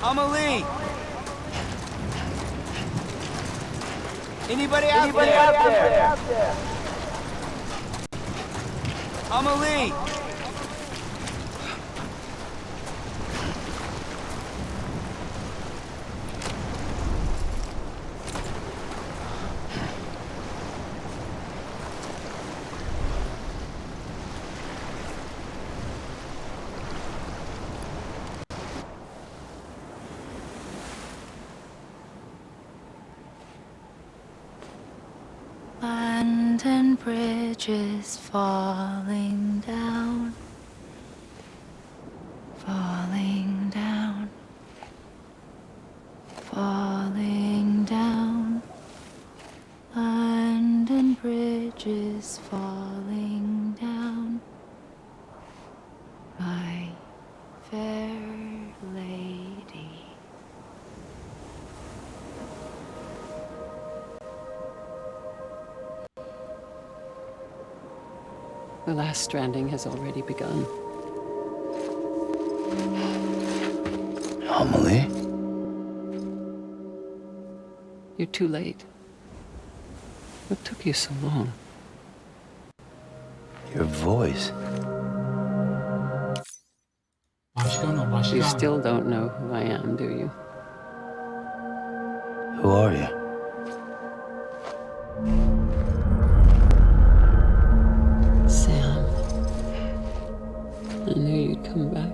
Amelie! Anybody out there? Amelie! Land and bridges falling down, falling down, falling down. Land and bridges falling down, my fair lady. The last stranding has already begun. Amelie? You're too late. What took you so long? Your voice. Başkan o, başkan. You still don't know who I am, do you? Who are you? Sam. I knew you'd come back.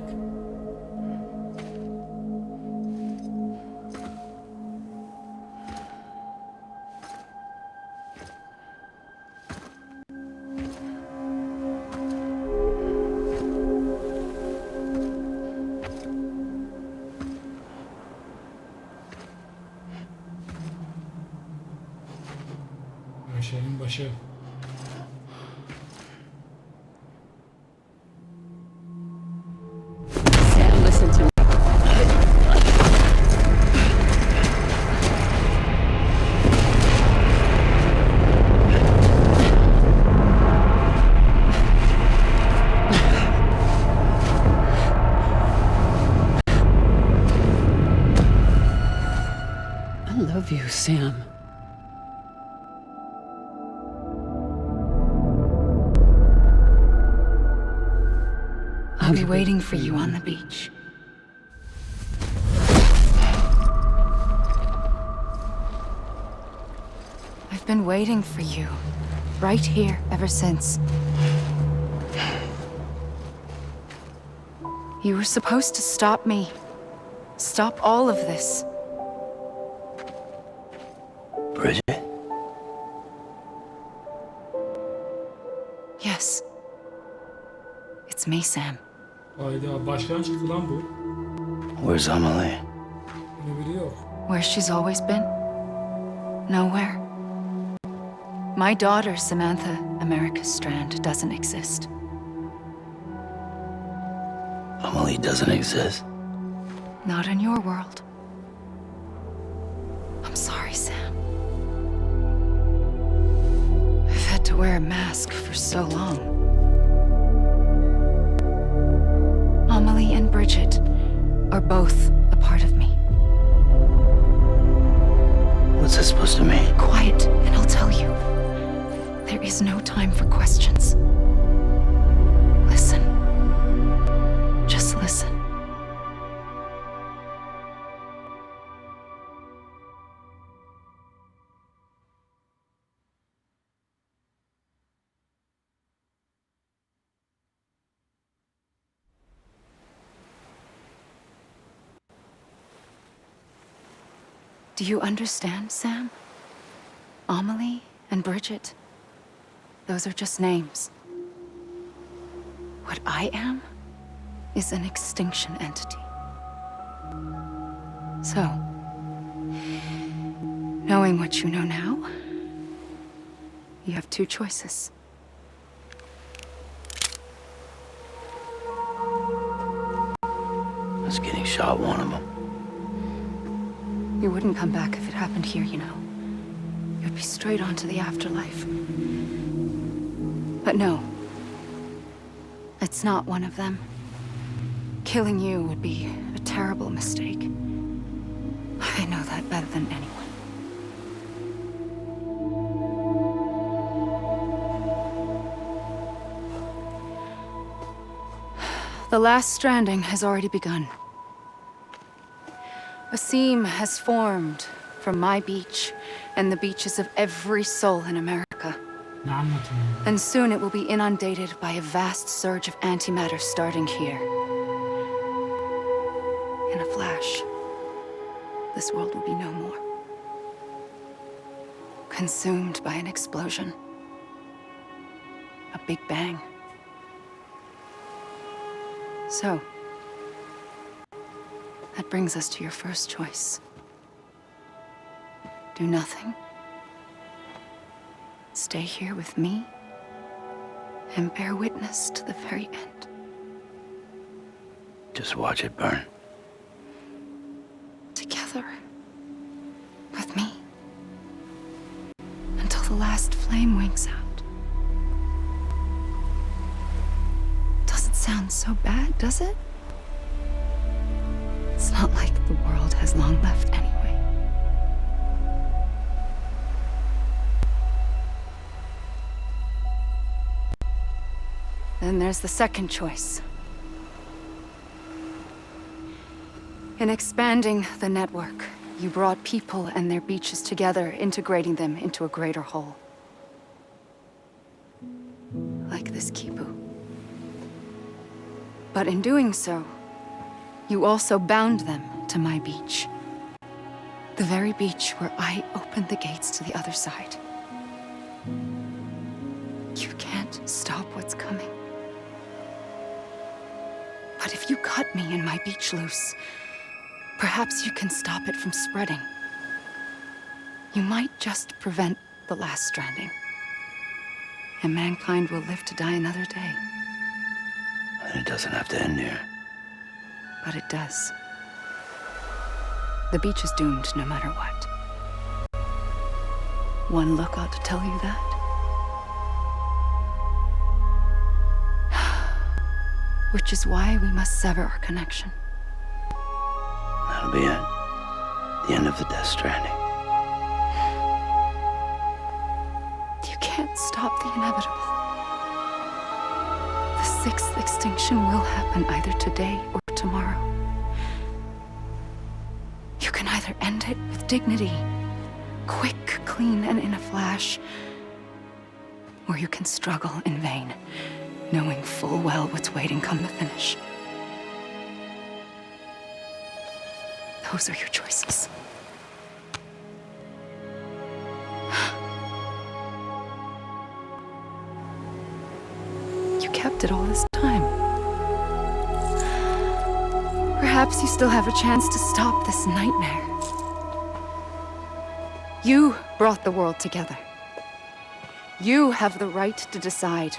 Her şeyin başı. Sam, listen to me. I love you, Sam. I'll be waiting for you on the beach. I've been waiting for you, right here, ever since. You were supposed to stop me. Stop all of this. Bridget? Yes. It's me, Sam. Hayda, başkan çıktı lan bu. Where's Amelie? Bunu biliyor. Where she's always been? Nowhere. My daughter, Samantha America Strand, doesn't exist. Amelie doesn't exist. Not in your world. I'm sorry, Sam. I've had to wear a mask for so long. Amelie and Bridget are both a part of me. What's this supposed to mean? Quiet, and I'll tell you. There is no time for questions. Listen. Just listen. Do you understand, Sam? Amelie and Bridget, those are just names. What I am is an extinction entity. So, knowing what you know now, you have two choices. Is getting shot one of them? You wouldn't come back if it happened here, you know. You'd be straight on to the afterlife. But no. It's not one of them. Killing you would be a terrible mistake. I know that better than anyone. The last stranding has already begun. A seam has formed from my beach and the beaches of every soul in America. Ne anlatıyorsun? And soon it will be inundated by a vast surge of antimatter starting here. In a flash, this world will be no more. Consumed by an explosion. A big bang. So, that brings us to your first choice. Do nothing. Stay here with me and bear witness to the very end. Just watch it burn. Together. With me. Until the last flame winks out. Doesn't sound so bad, does it? It's not like the world has long left anyway. Then there's the second choice. In expanding the network, you brought people and their beaches together, integrating them into a greater whole. Like this kipu. But in doing so, you also bound them to my beach. The very beach where I opened the gates to the other side. You can't stop what's coming. But if you cut me and my beach loose, perhaps you can stop it from spreading. You might just prevent the last stranding. And mankind will live to die another day. And it doesn't have to end here. But it does. The beach is doomed no matter what. One look ought to tell you that. Which is why we must sever our connection. That'll be it. The end of the Death Stranding. You can't stop the inevitable. The sixth extinction will happen either today or tomorrow. You can either end it with dignity, quick, clean, and in a flash, or you can struggle in vain, knowing full well what's waiting come the finish. Those are your choices. You kept it all this time. Perhaps you still have a chance to stop this nightmare. You brought the world together. You have the right to decide.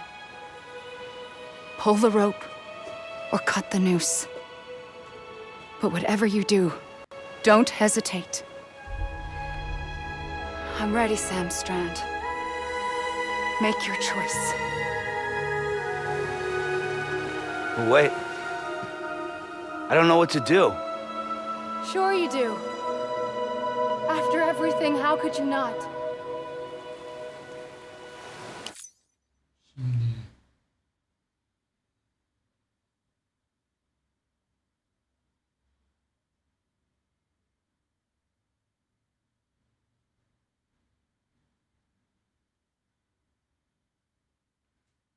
Pull the rope or cut the noose. But whatever you do, don't hesitate. I'm ready, Sam Strand. Make your choice. But wait. I don't know what to do. Sure you do. After everything, how could you not?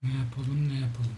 Ne yapalım, ne yapalım?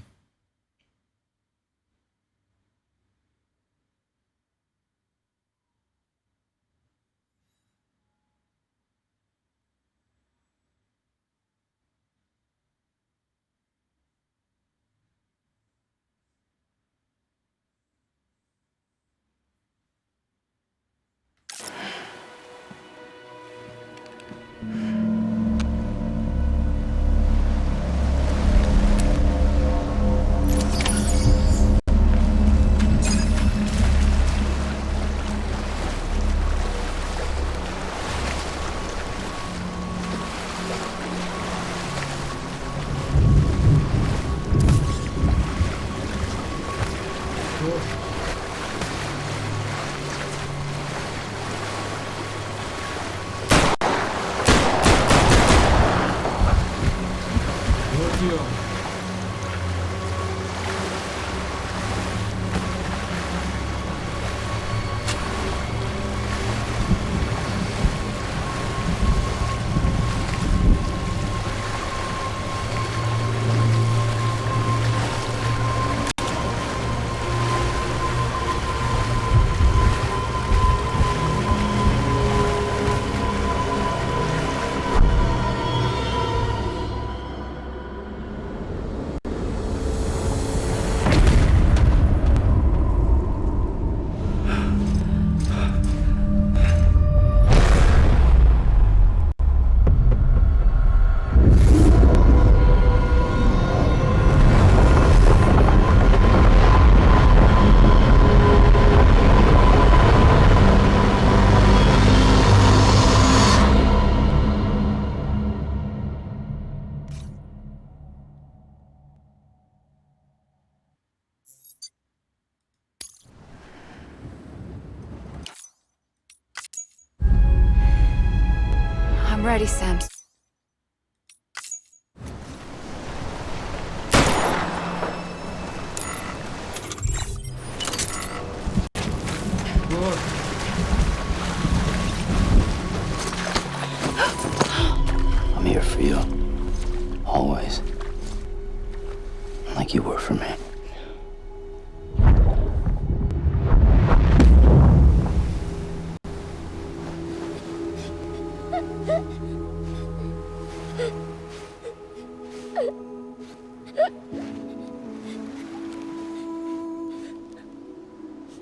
I'm ready, Sam. I'm here for you. Always. Like you were for me.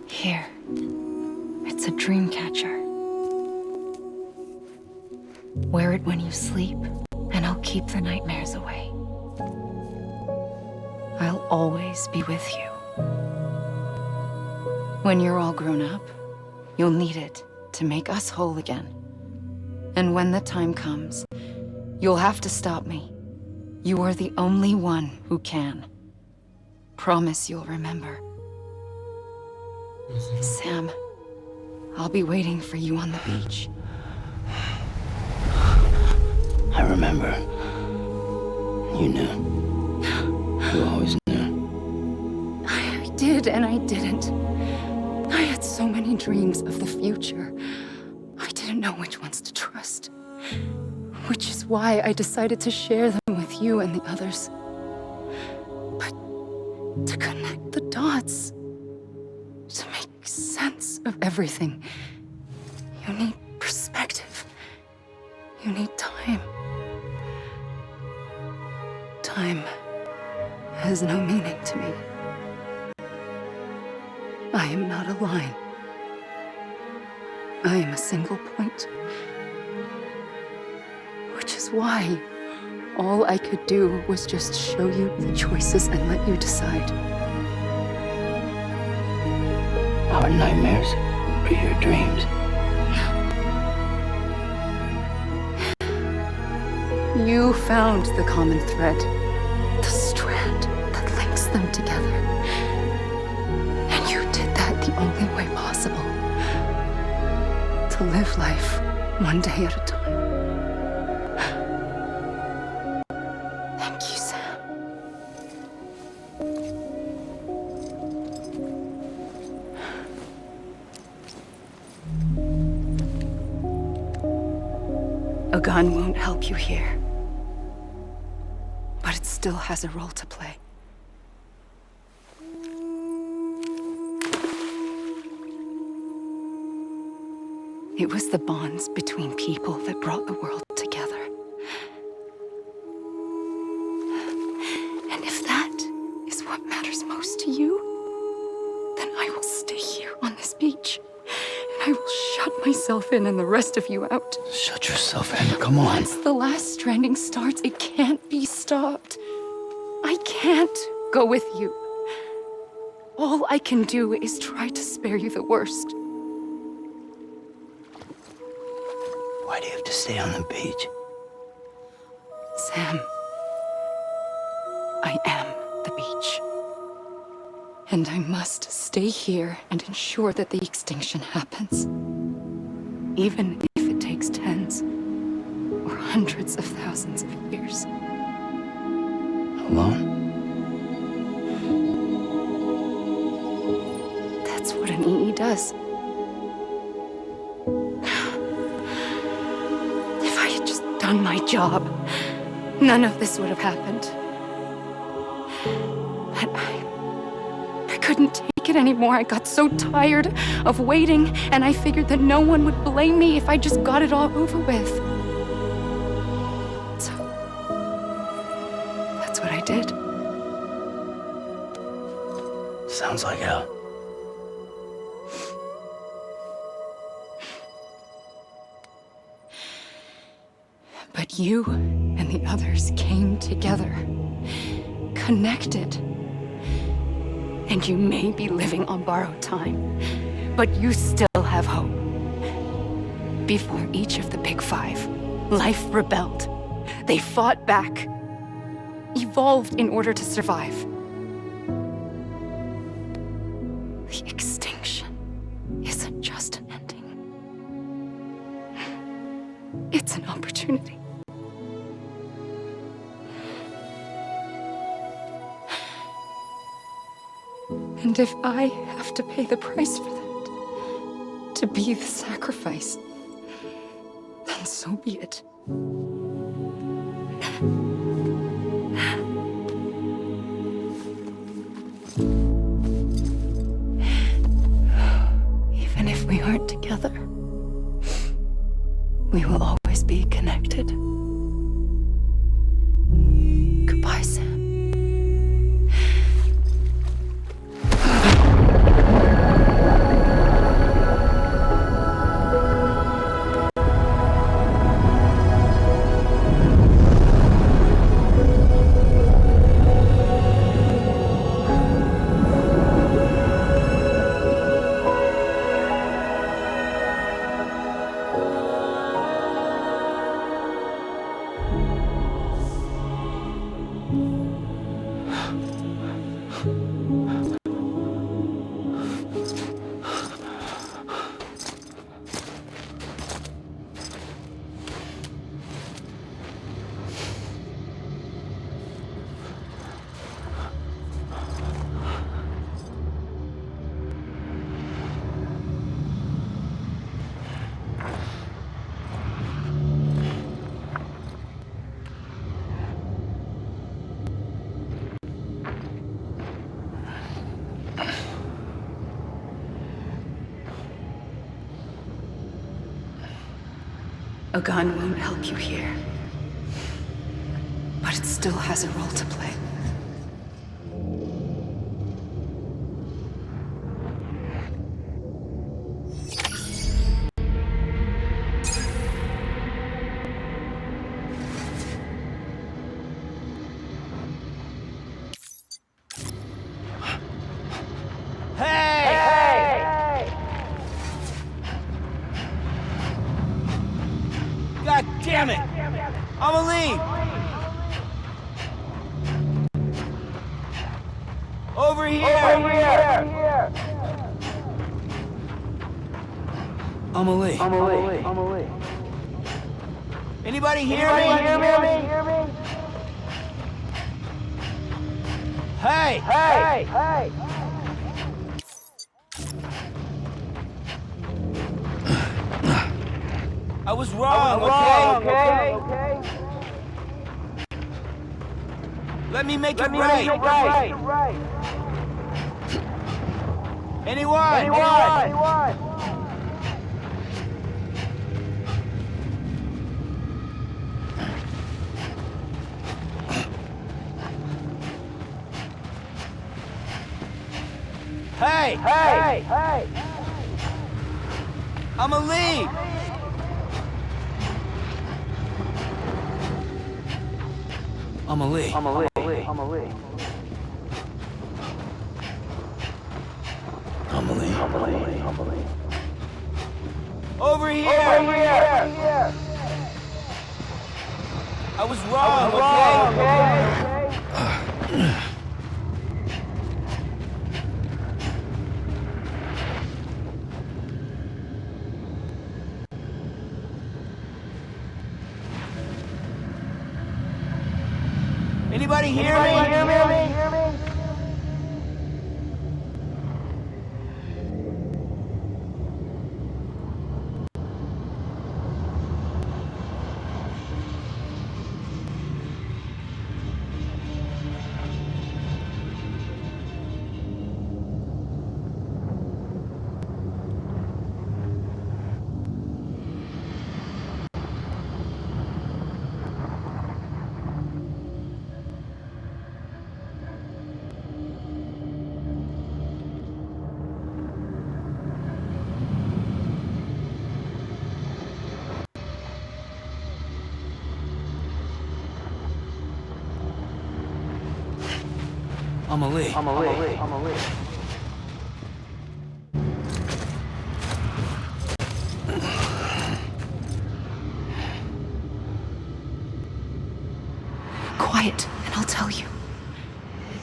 Here. It's a dream catcher. Wear it when you sleep, and I'll keep the nightmares away. I'll always be with you. When you're all grown up, you'll need it to make us whole again. And when the time comes, you'll have to stop me. You are the only one who can. Promise you'll remember. Sam, I'll be waiting for you on the beach. I remember. You knew. You always knew. I did and I didn't. I had so many dreams of the future. I didn't know which ones to trust. Which is why I decided to share them with you and the others. But to connect the dots, to make sense of everything, you need perspective. You need time. Time has no meaning to me. I am not a line. I am a single point. Which is why all I could do was just show you the choices and let you decide. Our nightmares are your dreams. You found the common thread, the strand that links them together. And you did that the only way possible. To live life one day at a time. Thank you, Sam. A gun won't help you here. But it still has a role to play. It was the bonds between people that brought the world together. And if that is what matters most to you, then I will stay here on this beach. And I will shut myself in and the rest of you out. Shut yourself in, come on. Once the last stranding starts, it can't be stopped. I can't go with you. All I can do is try to spare you the worst. Why do you have to stay on the beach? Sam, I am the beach. And I must stay here and ensure that the extinction happens. Even if it takes tens or hundreds of thousands of years. Alone? That's what an EE does. If I had just done my job, none of this would have happened. But I couldn't take it anymore. I got so tired of waiting, and I figured that no one would blame me if I just got it all over with. So, that's what I did. Sounds like hell. But you and the others came together, connected. And you may be living on borrowed time, but you still have hope. Before each of the Big Five, life rebelled. They fought back, evolved in order to survive. The extinction isn't just an ending. It's an opportunity. And if I have to pay the price for that, to be the sacrifice, then so be it. Even if we aren't together, we will always be connected. Goodbye, Sam. A gun won't help you here, but it still has a role to play. God damn it! Amelie! Over here! Over here! Amelie. Amelie. Anybody hear me? Hey! Hey! I was wrong, okay? Let me make it right. Anyone? Hey! Amelie! Amelie. Over here! I was wrong, okay? Anybody hear me? Amelie. Quiet, and I'll tell you.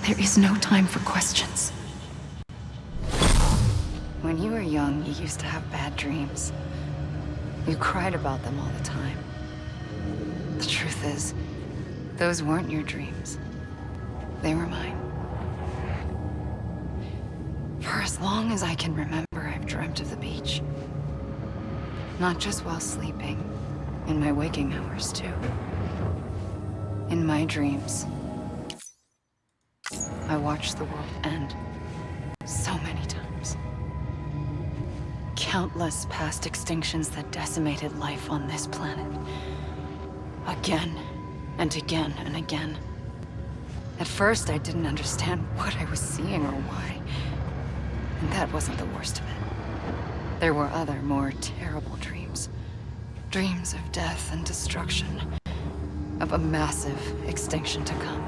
There is no time for questions. When you were young, you used to have bad dreams. You cried about them all the time. The truth is, those weren't your dreams. They were mine. For as long as I can remember, I've dreamt of the beach. Not just while sleeping, in my waking hours too. In my dreams, I watched the world end so many times. Countless past extinctions that decimated life on this planet. Again and again and again. At first, I didn't understand what I was seeing or why. And that wasn't the worst of it. There were other, more terrible dreams. Dreams of death and destruction. Of a massive extinction to come.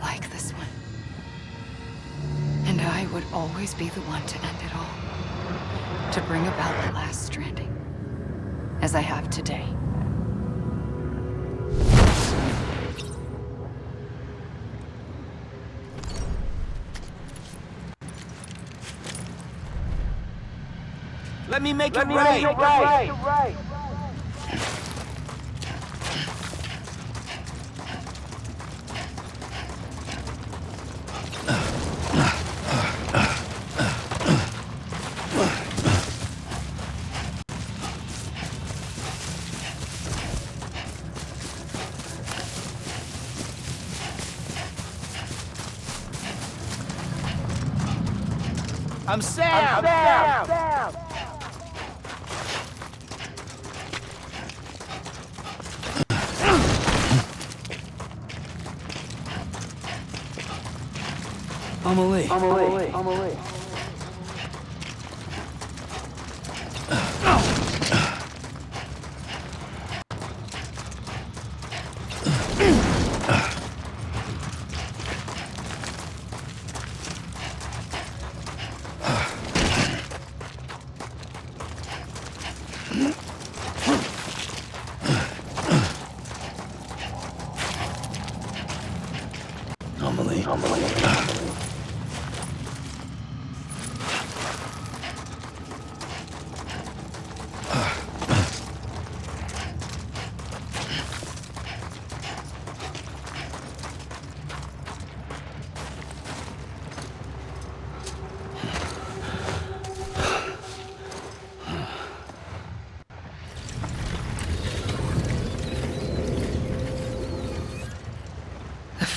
Like this one. And I would always be the one to end it all. To bring about the last stranding. As I have today. Let me make it right. I'm Sam. Amelie.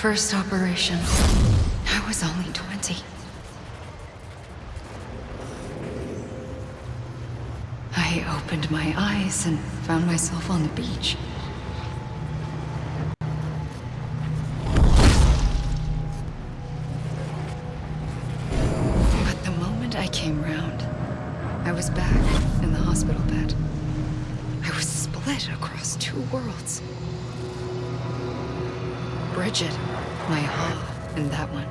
First operation, I was only 20. I opened my eyes and found myself on the beach. But the moment I came round, I was back in the hospital bed. I was split across two worlds. Bridget, my ha in that one.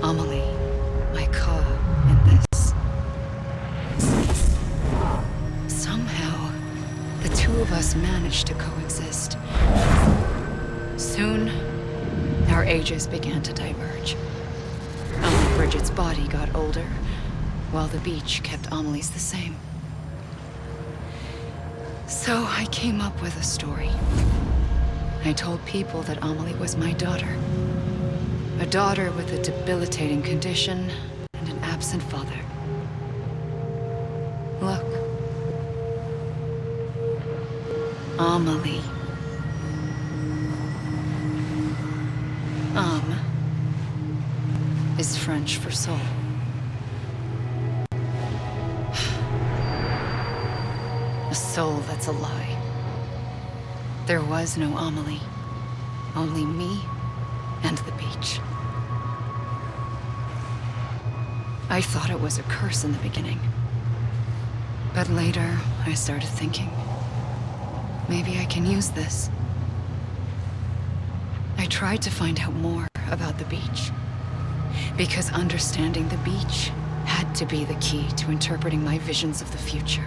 Amelie, my ka in this. Somehow, the two of us managed to coexist. Soon, our ages began to diverge. Only Bridget's body got older, while the beach kept Amelie's the same. So I came up with a story. I told people that Amelie was my daughter. A daughter with a debilitating condition and an absent father. Look. Amelie. Is French for soul. A soul that's a lie. There was no Amelie. Only me and the beach. I thought it was a curse in the beginning. But later, I started thinking, maybe I can use this. I tried to find out more about the beach. Because understanding the beach had to be the key to interpreting my visions of the future.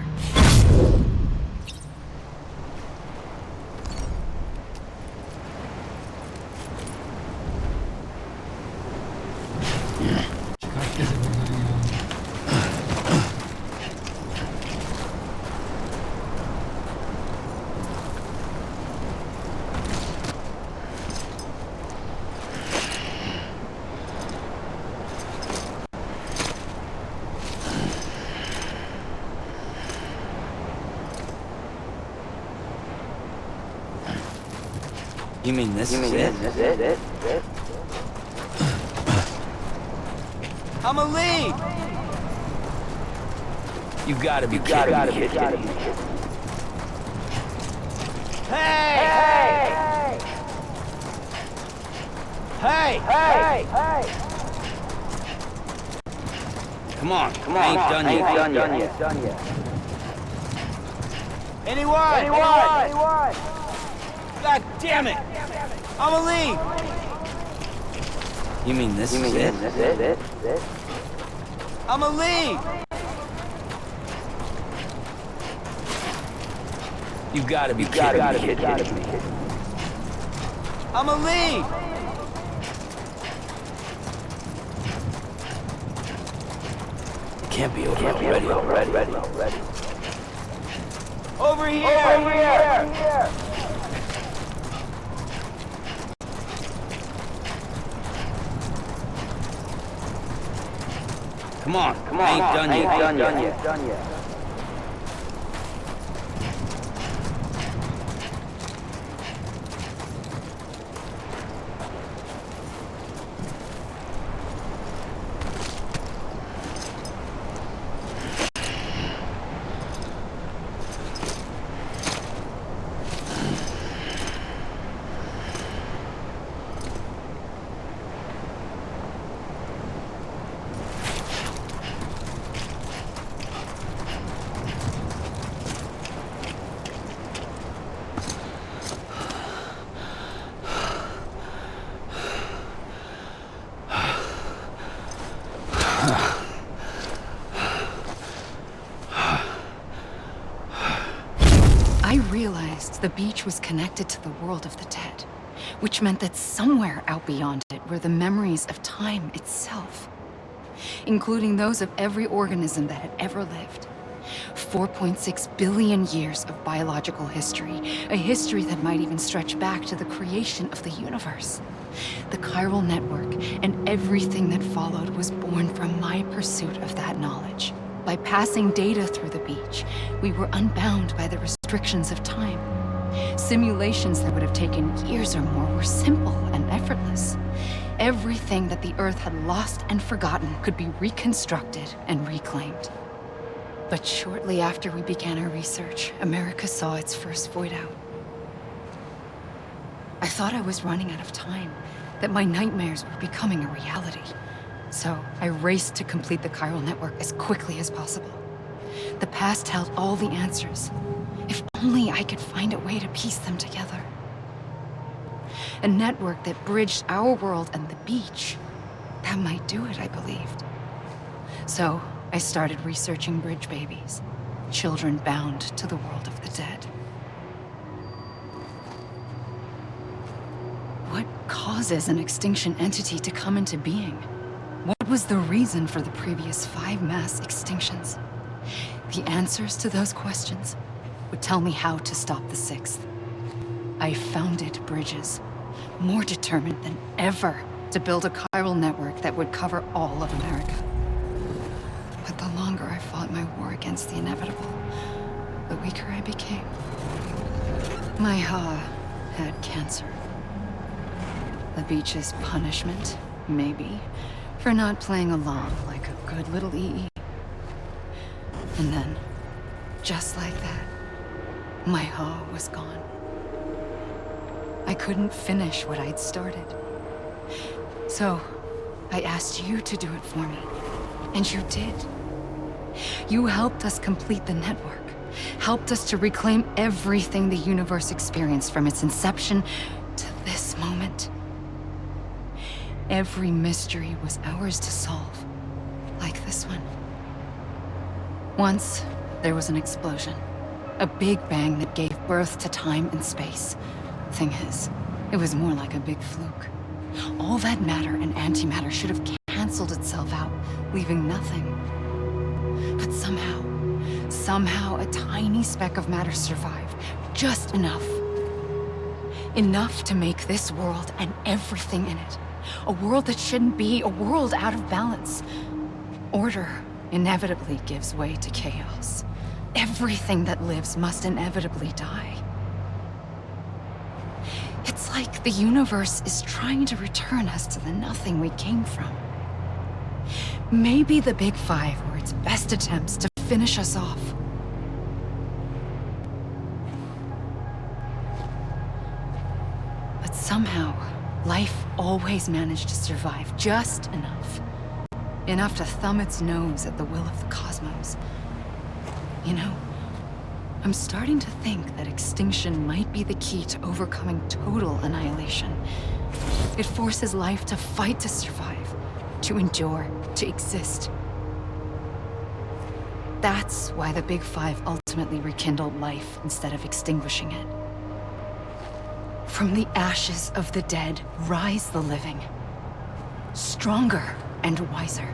You mean this is it? I'm a lead! You gotta be kidding me. Hey! Come on, I ain't done yet. Anyone? God damn it! I'm a lead! You mean this is it? I'm a lead! You gotta be kidding me. I'm a lead! Can't be over already. Over here! Come on, I ain't done yet. I realized the beach was connected to the world of the dead, which meant that somewhere out beyond it were the memories of time itself, including those of every organism that had ever lived. 4.6 billion years of biological history, a history that might even stretch back to the creation of the universe. The chiral network and everything that followed was born from my pursuit of that knowledge. By passing data through the beach, we were unbound by the restrictions of time. Simulations that would have taken years or more were simple and effortless. Everything that the Earth had lost and forgotten could be reconstructed and reclaimed. But shortly after we began our research, America saw its first void out. I thought I was running out of time, that my nightmares were becoming a reality. So I raced to complete the chiral network as quickly as possible. The past held all the answers. If only I could find a way to piece them together. A network that bridged our world and the beach. That might do it, I believed. So I started researching bridge babies, children bound to the world of the dead. What causes an extinction entity to come into being? What was the reason for the previous 5 mass extinctions? The answers to those questions would tell me how to stop the 6th. I founded bridges, more determined than ever to build a chiral network that would cover all of America. But the longer I fought my war against the inevitable, the weaker I became. My Ha had cancer. The beach's punishment, maybe, for not playing along like a good little EE. And then, just like that, my Ha was gone. I couldn't finish what I'd started. So, I asked you to do it for me, and you did. You helped us complete the network, helped us to reclaim everything the universe experienced from its inception to this moment. Every mystery was ours to solve, like this one. Once, there was an explosion. A big bang that gave birth to time and space. Thing is, it was more like a big fluke. All that matter and antimatter should have canceled itself out, leaving nothing. But somehow a tiny speck of matter survived. Just enough. Enough to make this world and everything in it. A world that shouldn't be, a world out of balance. Order inevitably gives way to chaos. Everything that lives must inevitably die. It's like the universe is trying to return us to the nothing we came from. Maybe the Big Five were its best attempts to finish us off. But somehow, life always managed to survive just enough. Enough to thumb its nose at the will of the cosmos. You know, I'm starting to think that extinction might be the key to overcoming total annihilation. It forces life to fight to survive, to endure, to exist. That's why the Big Five ultimately rekindled life instead of extinguishing it. From the ashes of the dead rise the living. Stronger and wiser.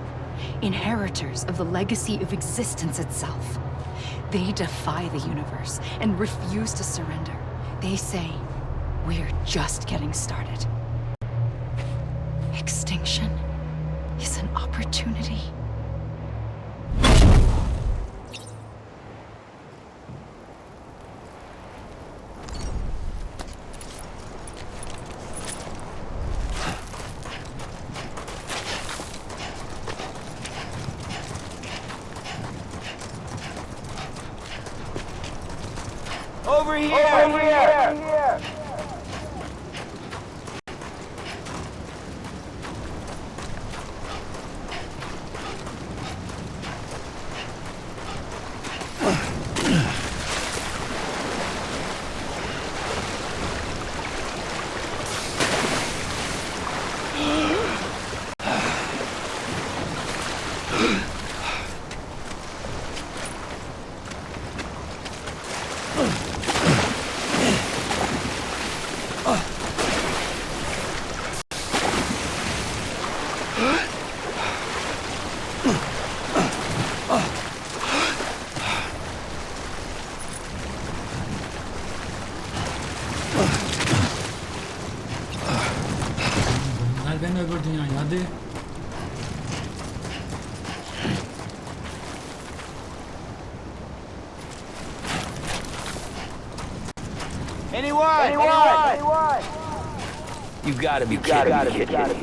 Inheritors of the legacy of existence itself. They defy the universe and refuse to surrender. They say, we're just getting started. Extinction is an opportunity. Over here! Over here! Ben öbür dünyaya hadi. Anyone? You gotta be kidding me.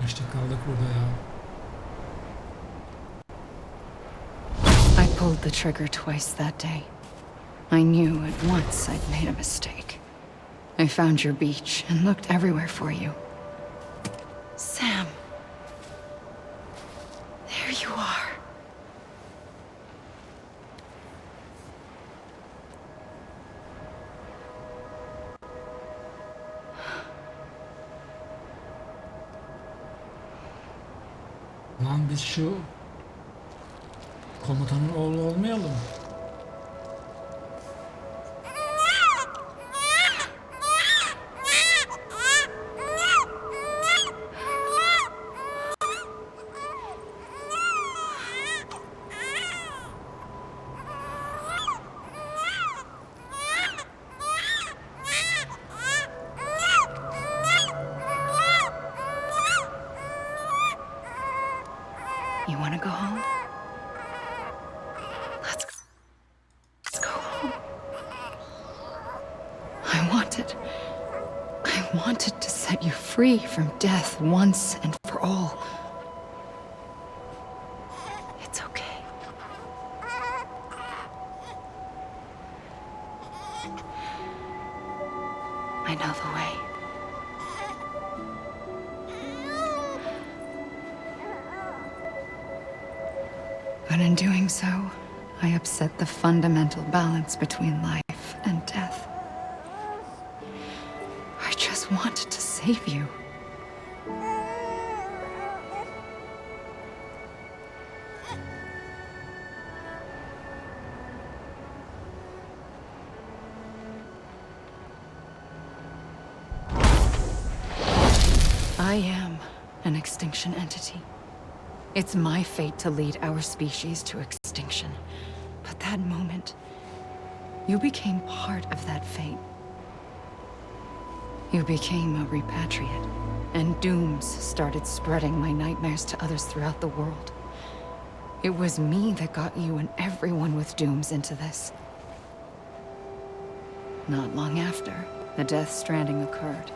İşte kaldık burada ya. I pulled the trigger twice that day. I knew at once I'd made a mistake. I found your beach and looked everywhere for you. Sam. There you are. Lan biz şu komutanın oğlu olmayalım. You want to go home? Let's go home. I wanted to set you free from death once and for all. It's okay. I know the way. But in doing so, I upset the fundamental balance between life and death. I just wanted to save you. I am an extinction entity. It's my fate to lead our species to extinction. But that moment, you became part of that fate. You became a repatriate, and dooms started spreading my nightmares to others throughout the world. It was me that got you and everyone with dooms into this. Not long after, the Death Stranding occurred.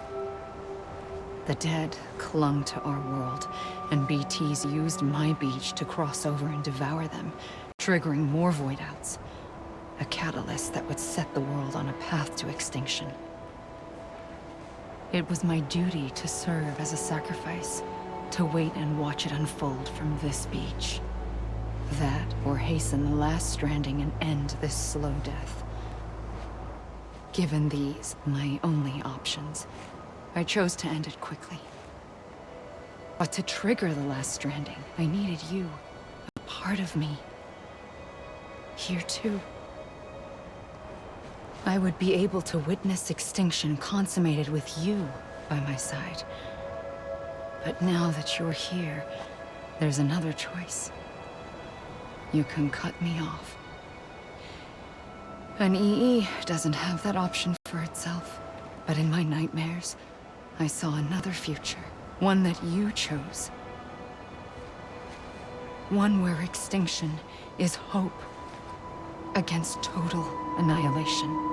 The dead clung to our world, and BTs used my beach to cross over and devour them, triggering more void outs. A catalyst that would set the world on a path to extinction. It was my duty to serve as a sacrifice, to wait and watch it unfold from this beach. That, or hasten the last stranding and end this slow death. Given these, my only options, I chose to end it quickly. But to trigger the last stranding, I needed you, a part of me. Here too. I would be able to witness extinction consummated with you by my side. But now that you're here, there's another choice. You can cut me off. An EE doesn't have that option for itself. But in my nightmares, I saw another future. One that you chose. One where extinction is hope against total annihilation.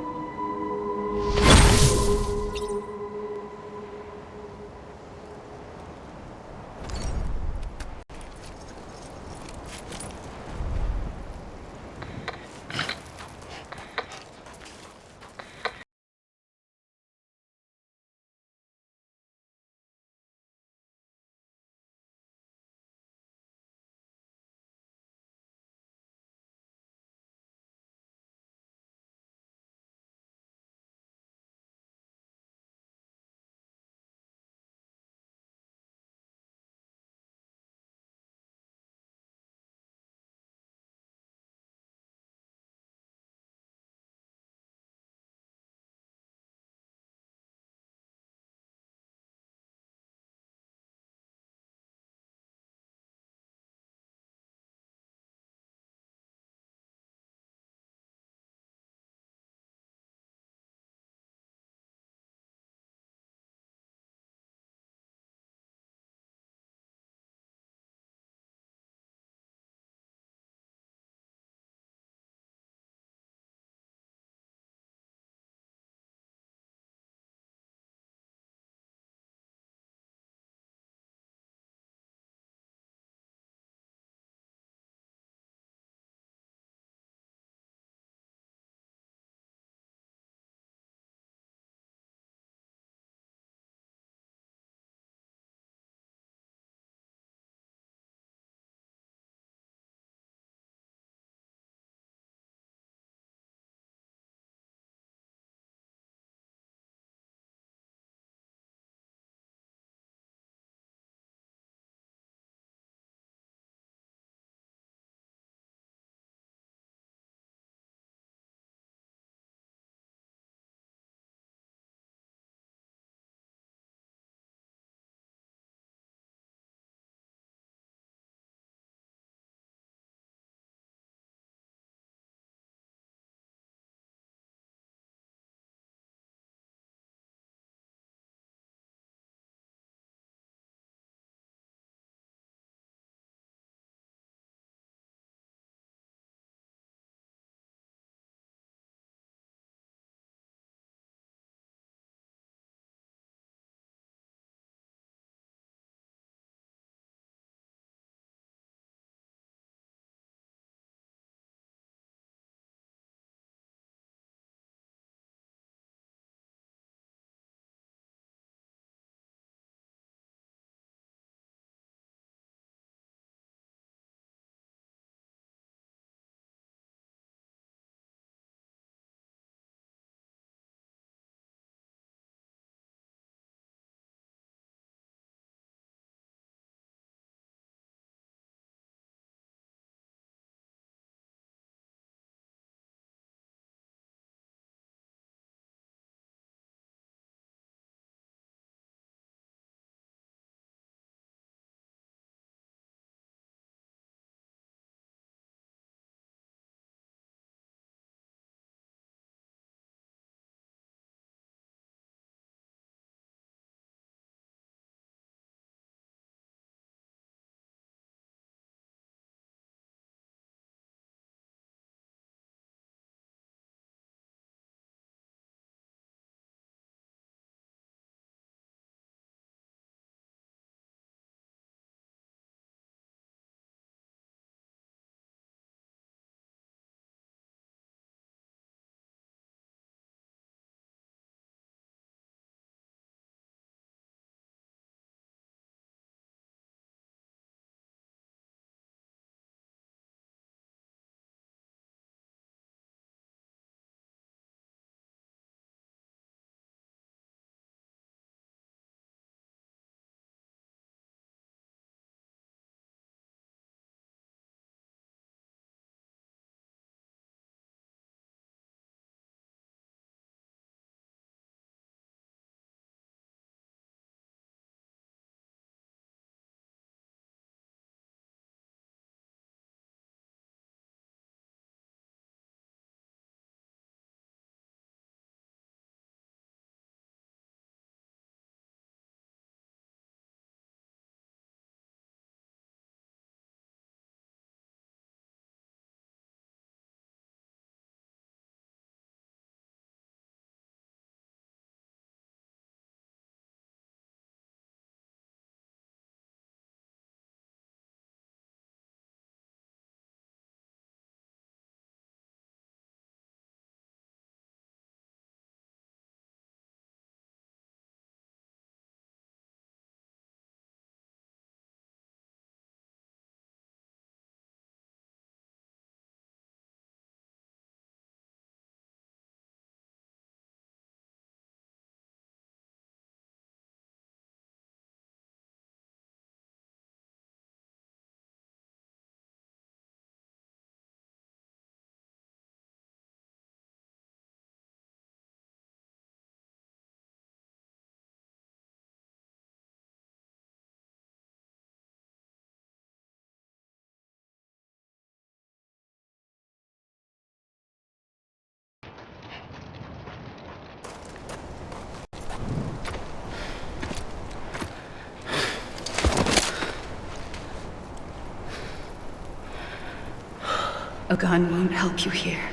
A gun won't help you here.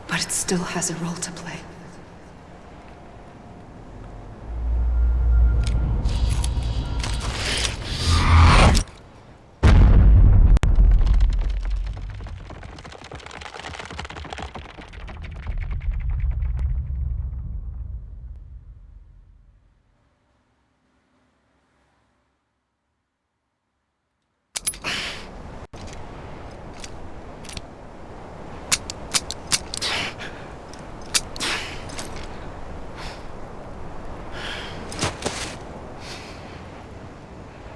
But it still has a role to play.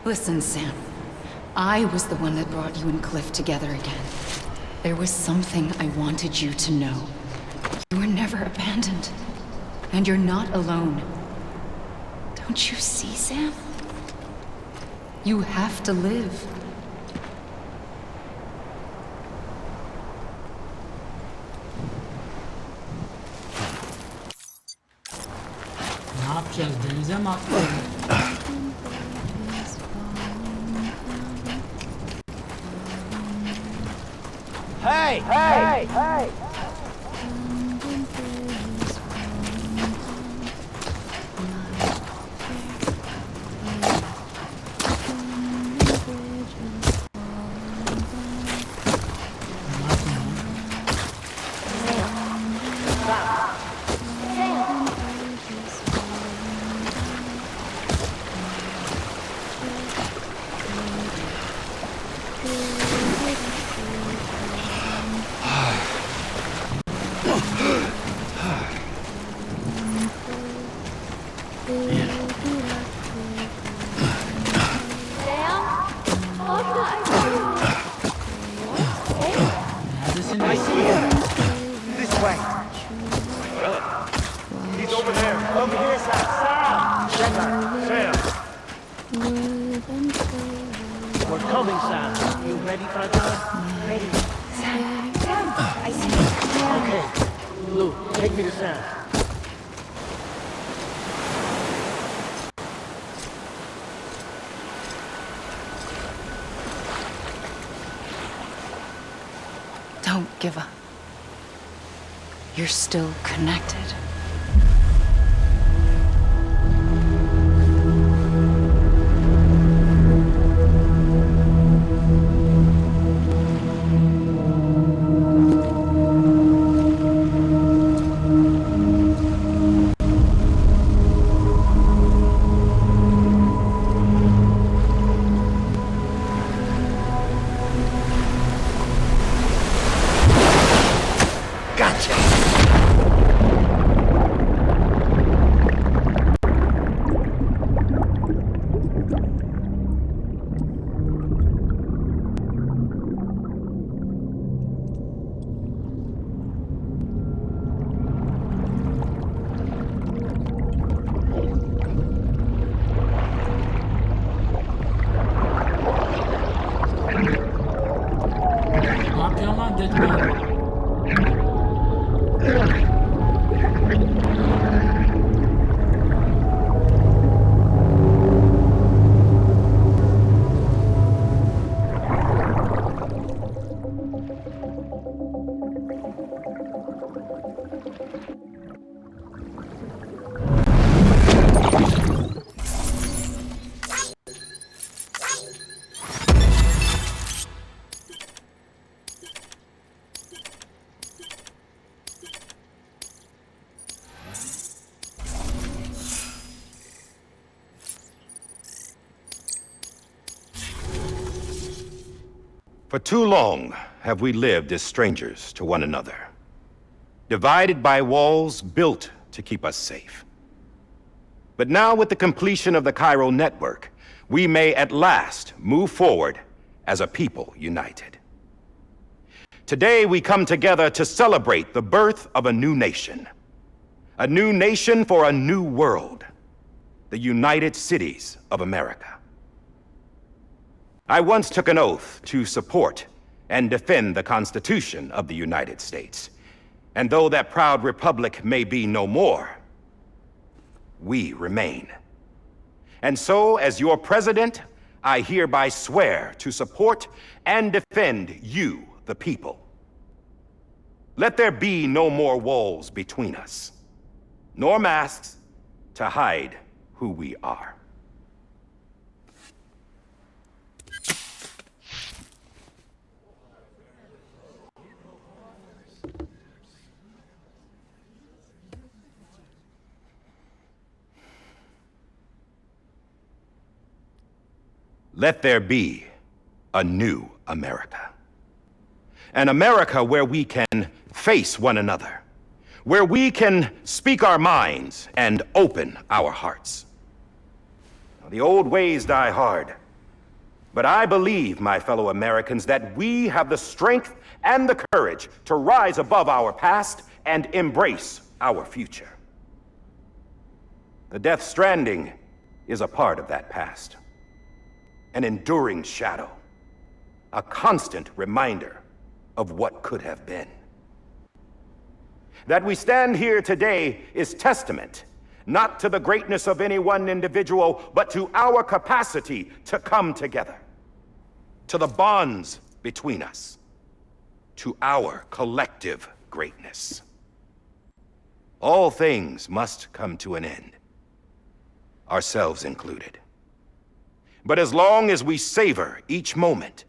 Listen, Sam. I was the one that brought you and Cliff together again. There was something I wanted you to know. You were never abandoned. And you're not alone. Don't you see, Sam? You have to live. Ne yapacağız? Denize mi atlayalım? Hey! Hey! Hey! Don't give up. You're still connected. For too long have we lived as strangers to one another, divided by walls built to keep us safe. But now, with the completion of the Chiral network, we may at last move forward as a people united. Today we come together to celebrate the birth of a new nation for a new world, the United Cities of America. I once took an oath to support and defend the Constitution of the United States. And though that proud republic may be no more, we remain. And so, as your president, I hereby swear to support and defend you, the people. Let there be no more walls between us, nor masks to hide who we are. Let there be a new America. An America where we can face one another, where we can speak our minds and open our hearts. Now, the old ways die hard, but I believe, my fellow Americans, that we have the strength and the courage to rise above our past and embrace our future. The Death Stranding is a part of that past. An enduring shadow, a constant reminder of what could have been. That we stand here today is testament, not to the greatness of any one individual, but to our capacity to come together, to the bonds between us, to our collective greatness. All things must come to an end, ourselves included. But as long as we savor each moment,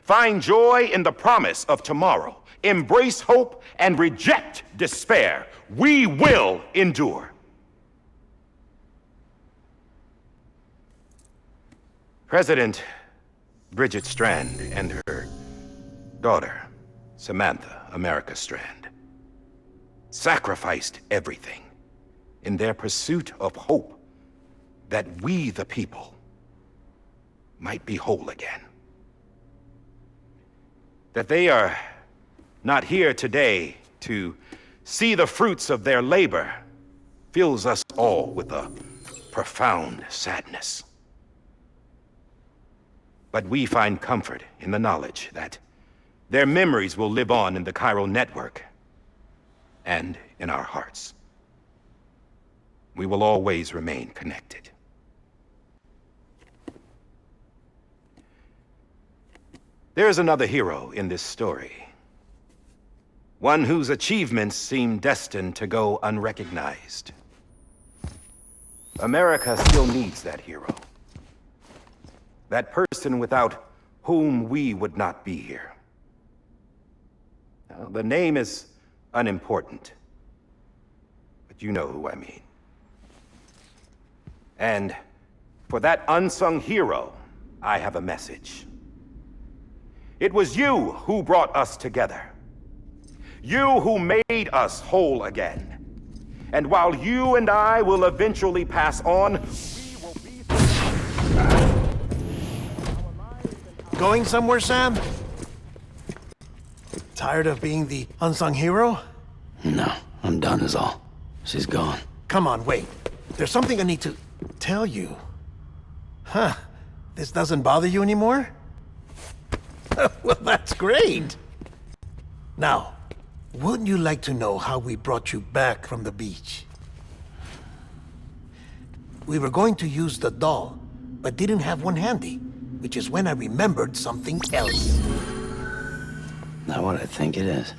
find joy in the promise of tomorrow, embrace hope, and reject despair, we will endure. President Bridget Strand and her daughter, Samantha America Strand, sacrificed everything in their pursuit of hope that we, the people, might be whole again. That they are not here today to see the fruits of their labor fills us all with a profound sadness. But we find comfort in the knowledge that their memories will live on in the chiral network and in our hearts. We will always remain connected. There is another hero in this story. One whose achievements seem destined to go unrecognized. America still needs that hero. That person without whom we would not be here. Now, the name is unimportant, but you know who I mean. And for that unsung hero, I have a message. It was you who brought us together. You who made us whole again. And while you and I will eventually pass on, we will be... Going somewhere, Sam? Tired of being the unsung hero? No, I'm done is all. She's gone. Come on, wait. There's something I need to tell you. Huh. This doesn't bother you anymore? Well, that's great. Now, wouldn't you like to know how we brought you back from the beach? We were going to use the doll, but didn't have one handy, which is when I remembered something else. Not what I think it is.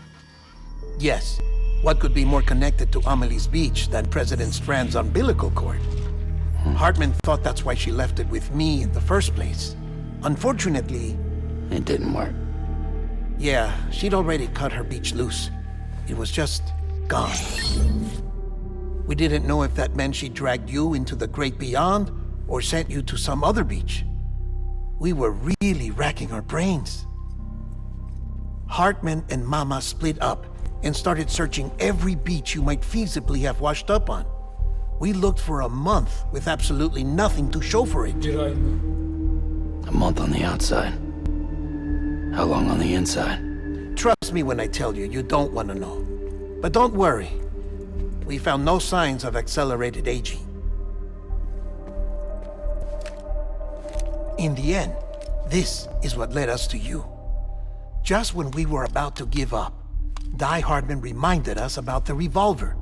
Yes. What could be more connected to Amelie's beach than President Strand's umbilical cord? Hartman thought that's why she left it with me in the first place. Unfortunately... It didn't work. Yeah, she'd already cut her beach loose. It was just gone. We didn't know if that meant she dragged you into the great beyond or sent you to some other beach. We were really racking our brains. Hartman and Mama split up and started searching every beach you might feasibly have washed up on. We looked for a month with absolutely nothing to show for it. A month on the outside. How long on the inside? Trust me when I tell you, you don't want to know. But don't worry. We found no signs of accelerated aging. In the end, this is what led us to you. Just when we were about to give up, Die Hardman reminded us about the revolver.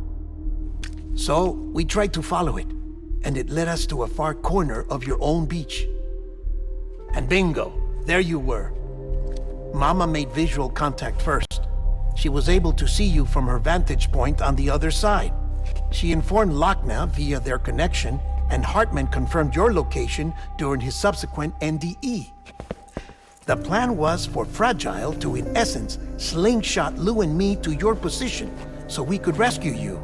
So, we tried to follow it, and it led us to a far corner of your own beach. And bingo, there you were. Mama made visual contact first. She was able to see you from her vantage point on the other side. She informed Lochna via their connection, and Hartman confirmed your location during his subsequent NDE. The plan was for Fragile to, in essence, slingshot Lou and me to your position so we could rescue you.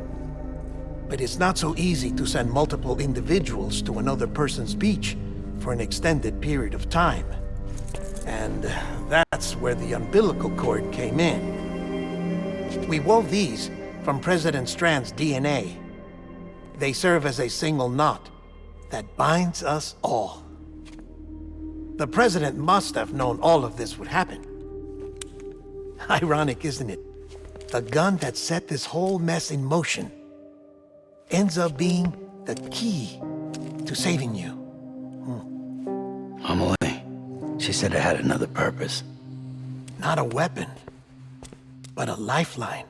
But it's not so easy to send multiple individuals to another person's beach for an extended period of time. And that's where the umbilical cord came in. We wove these from President Strand's DNA. They serve as a single knot that binds us all. The President must have known all of this would happen. Ironic, isn't it? The gun that set this whole mess in motion ends up being the key to saving you. Amelie, she said it had another purpose. Not a weapon, but a lifeline.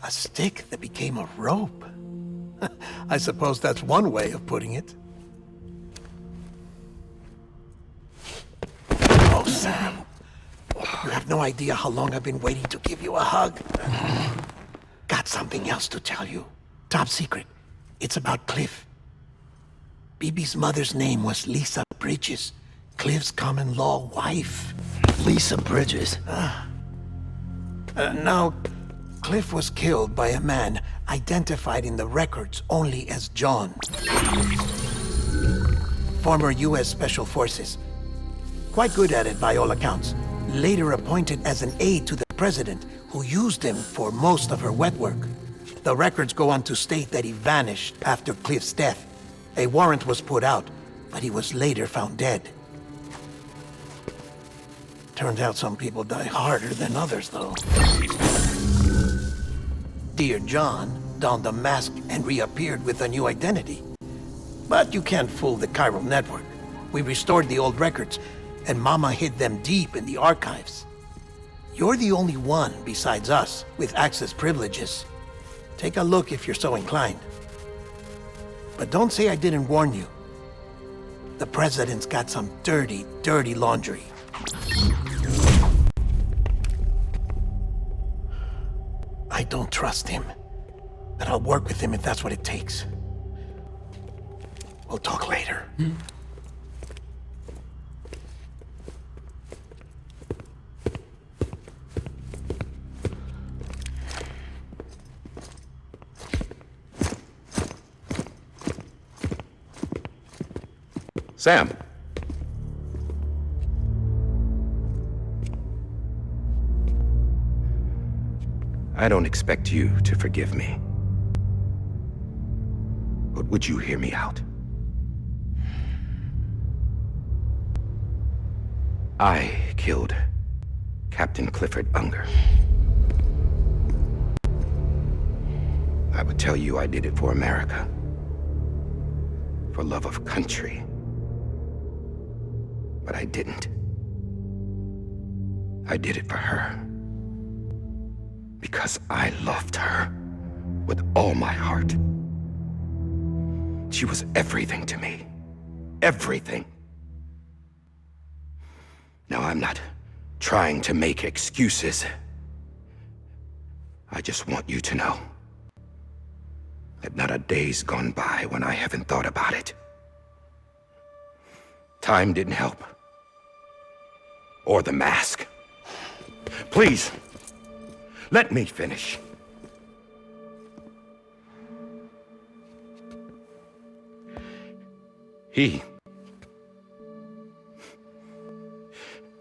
A stick that became a rope. I suppose that's one way of putting it. Oh, Sam. You have no idea how long I've been waiting to give you a hug. Got something else to tell you. Top secret. It's about Cliff. Bibi's mother's name was Lisa Bridges, Cliff's common-law wife. Lisa Bridges? Now, Cliff was killed by a man identified in the records only as John. Former U.S. Special Forces. Quite good at it by all accounts. Later appointed as an aide to the president, who used him for most of her wet work. The records go on to state that he vanished after Cliff's death. A warrant was put out, but he was later found dead. Turns out some people die harder than others, though. Dear John donned a mask and reappeared with a new identity. But you can't fool the chiral network. We restored the old records, and Mama hid them deep in the archives. You're the only one besides us with access privileges. Take a look if you're so inclined. But don't say I didn't warn you. The president's got some dirty, dirty laundry. I don't trust him, but I'll work with him if that's what it takes. We'll talk later. Sam. I don't expect you to forgive me. But would you hear me out? I killed Captain Clifford Unger. I would tell you I did it for America. For love of country. But I didn't. I did it for her. Because I loved her with all my heart. She was everything to me. Everything. Now, I'm not trying to make excuses. I just want you to know that not a day's gone by when I haven't thought about it. Time didn't help. Or the mask. Please, let me finish.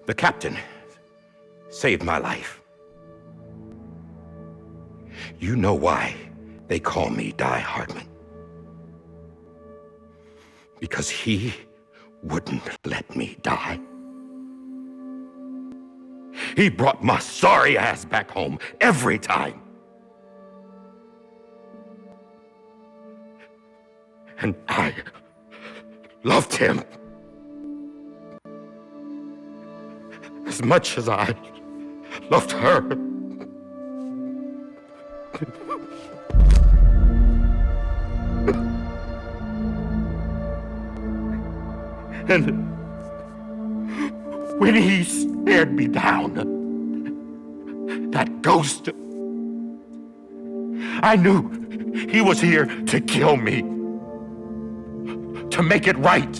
The captain, saved my life. You know why they call me Die Hartman. Because he wouldn't let me die. He brought my sorry ass back home every time. And I loved him as much as I loved her. when he stared me down, that ghost, I knew he was here to kill me, to make it right.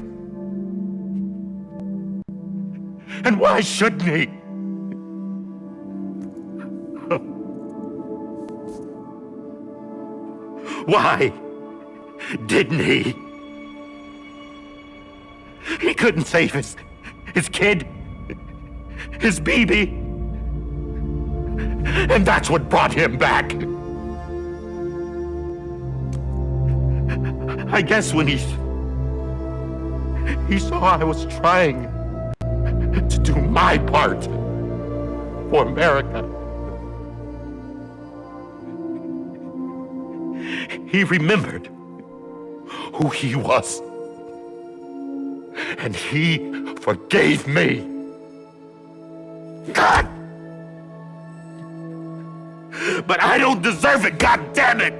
And why shouldn't he? Why didn't he? He couldn't save his kid, his baby. And that's what brought him back. I guess when he saw I was trying to do my part for America, he remembered who he was. And he forgave me. God! But I don't deserve it, God damn it!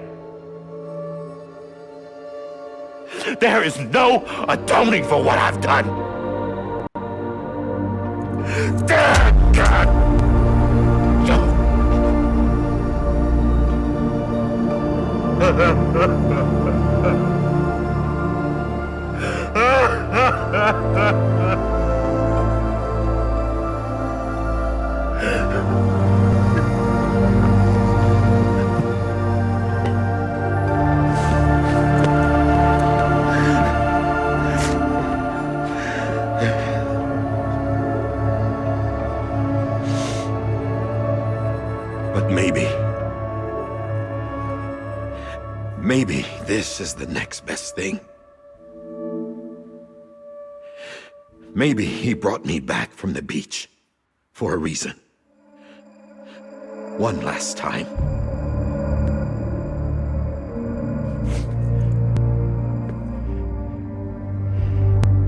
There is no atoning for what I've done. Damn, God! But maybe this is the next best thing. Maybe he brought me back from the beach for a reason. One last time.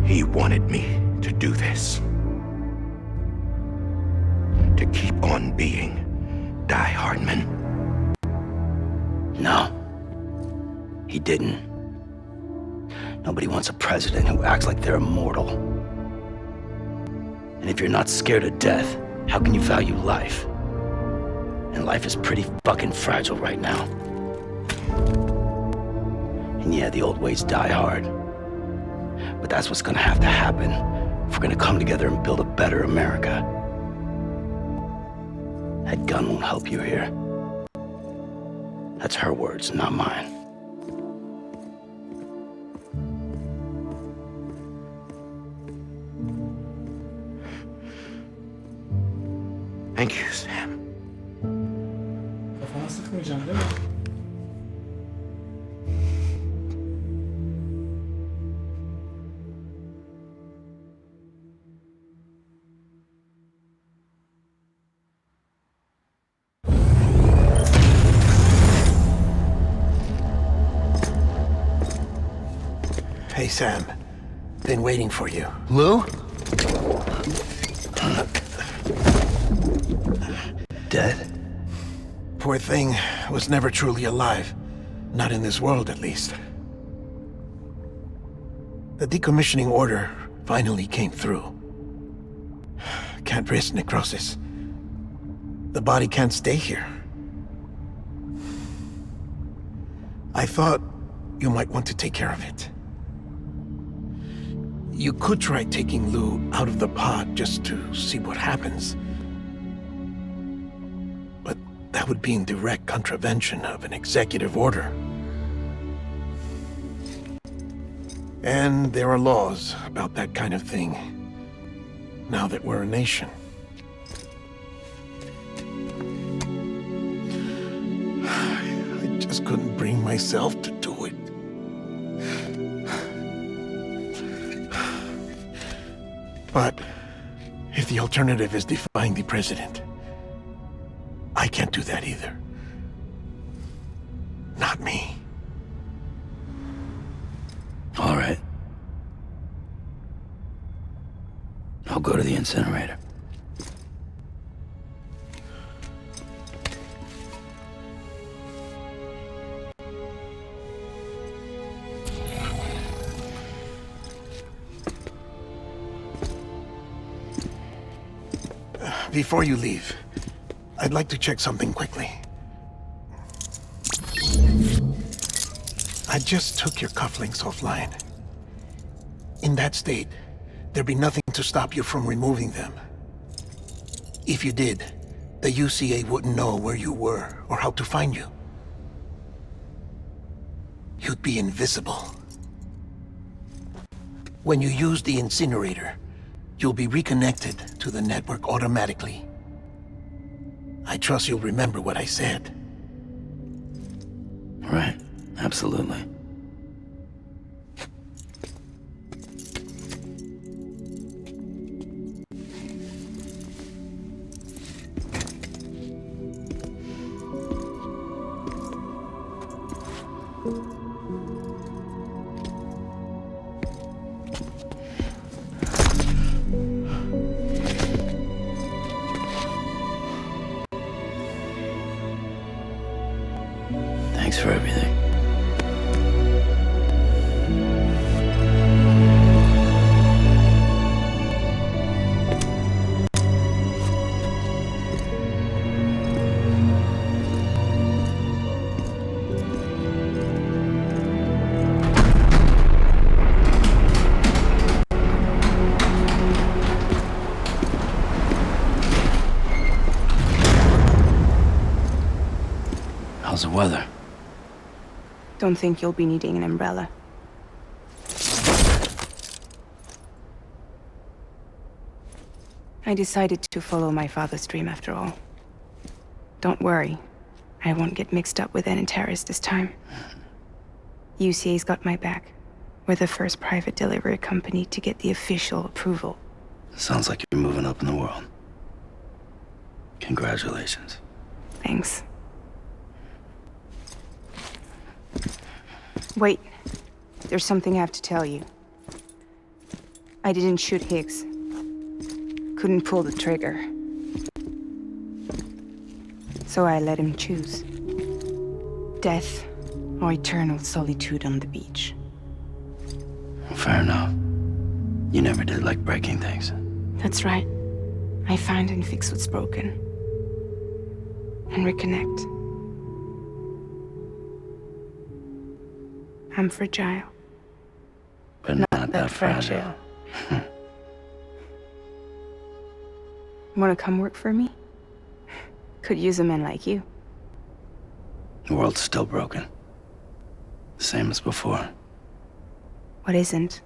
He wanted me to do this. To keep on being Die Hardman. No, he didn't. Nobody wants a president who acts like they're immortal. And if you're not scared of death, how can you value life? And life is pretty fucking fragile right now. And yeah, the old ways die hard. But that's what's gonna have to happen if we're gonna come together and build a better America. That gun won't help you here. That's her words, not mine. Thank you, Sam. Kafana sıkmayacaksın değil mi? Hey, Sam. Been waiting for you. Lou? Dead? Poor thing was never truly alive. Not in this world, at least. The decommissioning order finally came through. Can't risk necrosis. The body can't stay here. I thought you might want to take care of it. You could try taking Lou out of the pod just to see what happens. But that would be in direct contravention of an executive order. And there are laws about that kind of thing, now that we're a nation. I just couldn't bring myself to do it. But if the alternative is defying the president, I can't do that either. Not me. All right. I'll go to the incinerator. Before you leave, I'd like to check something quickly. I just took your cufflinks offline. In that state, there'd be nothing to stop you from removing them. If you did, the UCA wouldn't know where you were or how to find you. You'd be invisible. When you use the incinerator, you'll be reconnected to the network automatically. I trust you'll remember what I said. Right, absolutely. Thanks for everything. How's the weather? Don't think you'll be needing an umbrella. I decided to follow my father's dream after all. Don't worry, I won't get mixed up with any terrorists this time. UCA's got my back. We're the first private delivery company to get the official approval. Sounds like you're moving up in the world. Congratulations. Thanks. Wait, there's something I have to tell you. I didn't shoot Higgs. Couldn't pull the trigger. So I let him choose. Death or eternal solitude on the beach. Fair enough. You never did like breaking things. That's right. I find and fix what's broken. And reconnect. I'm fragile. But not that fragile. Wanna come work for me? Could use a man like you. The world's still broken. Same as before. What isn't?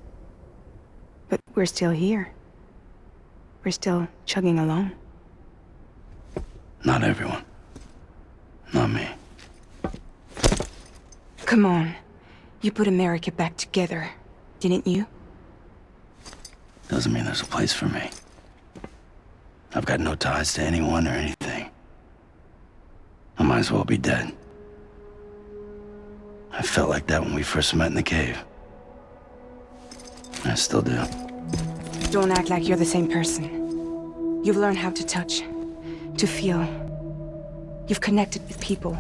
But we're still here. We're still chugging along. Not everyone. Not me. Come on. You put America back together, didn't you? Doesn't mean there's a place for me. I've got no ties to anyone or anything. I might as well be dead. I felt like that when we first met in the cave. I still do. Don't act like you're the same person. You've learned how to touch, to feel. You've connected with people.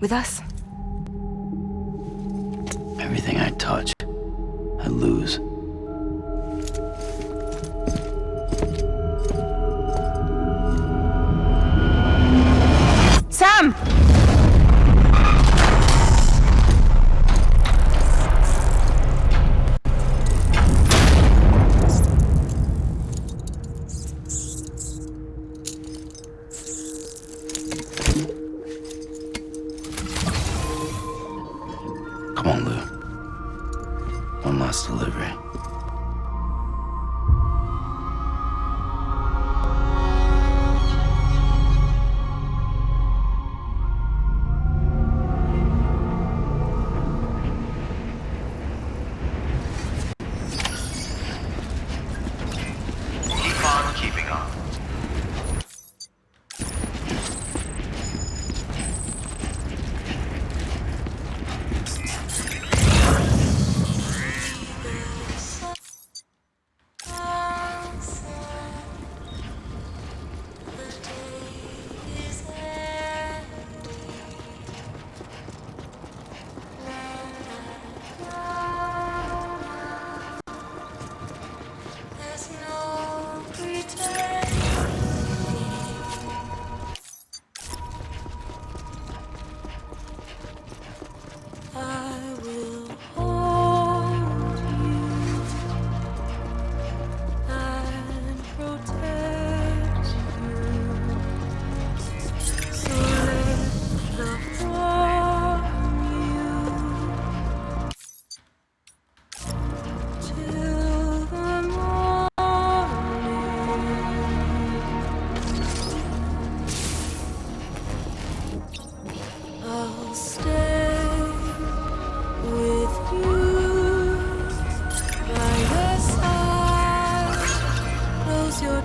With us. Everything I touch, I lose. Sam! Come on, Lou. One last delivery.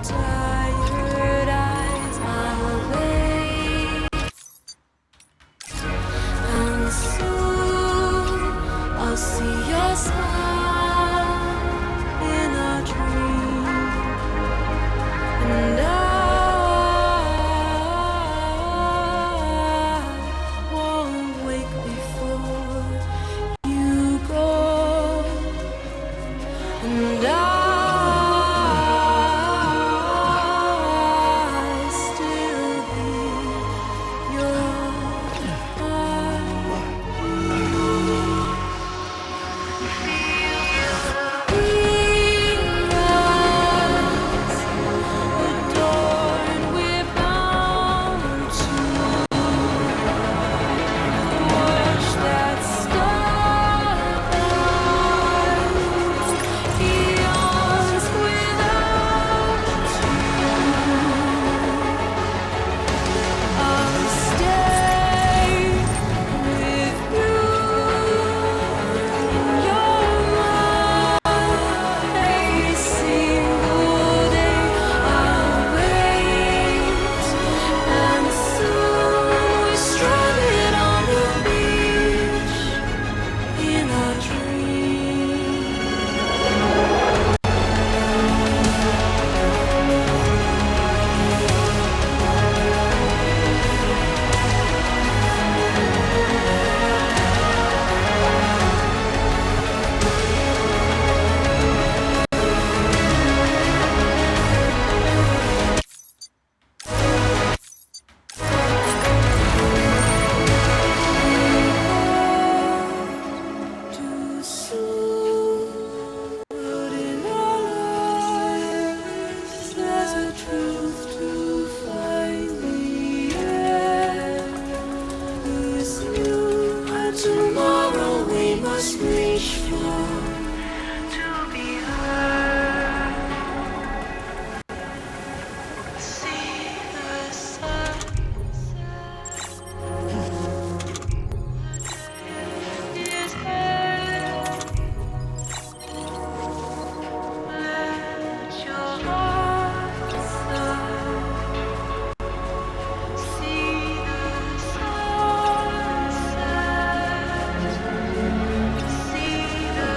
tired eyes away, and soon I'll see your smile in a dream, and I won't wake before you go, and I still hear your heart. Adored, we're bound to watch that starlight, eons without you. I'll stay with you in your mind. A single day I'll wait, and soon we're stranded on the beach in a dream. Too soon, but in our lives there's a truth to find the end. This new and tomorrow we must reach for to be heard. See the sunset. Is here. Let your heart see the sunset. See the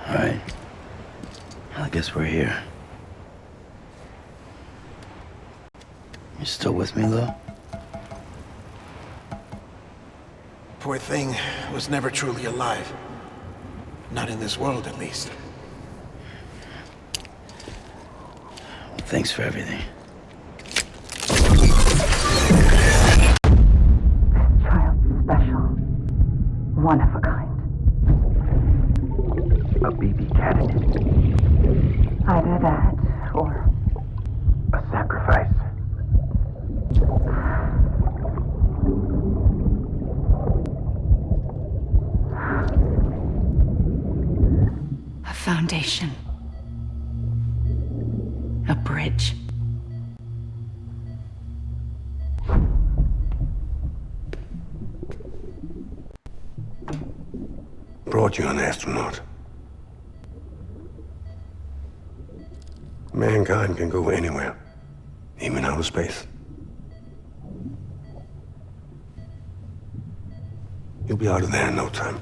All right. I guess we're here. You still with me, though? Poor thing was never truly alive. Not in this world, at least. Thanks for everything. Child's special. One of a kind. A baby candidate. Either that, or a sacrifice. A foundation. A bridge. Brought you an astronaut. Mankind can go anywhere, even outer space. You'll be out of there in no time.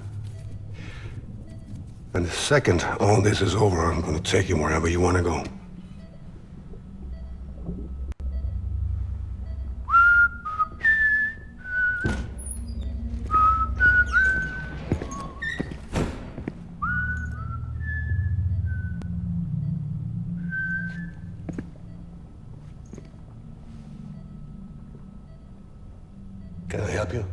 And the second all this is over, I'm gonna take you wherever you wanna go. Can I help you?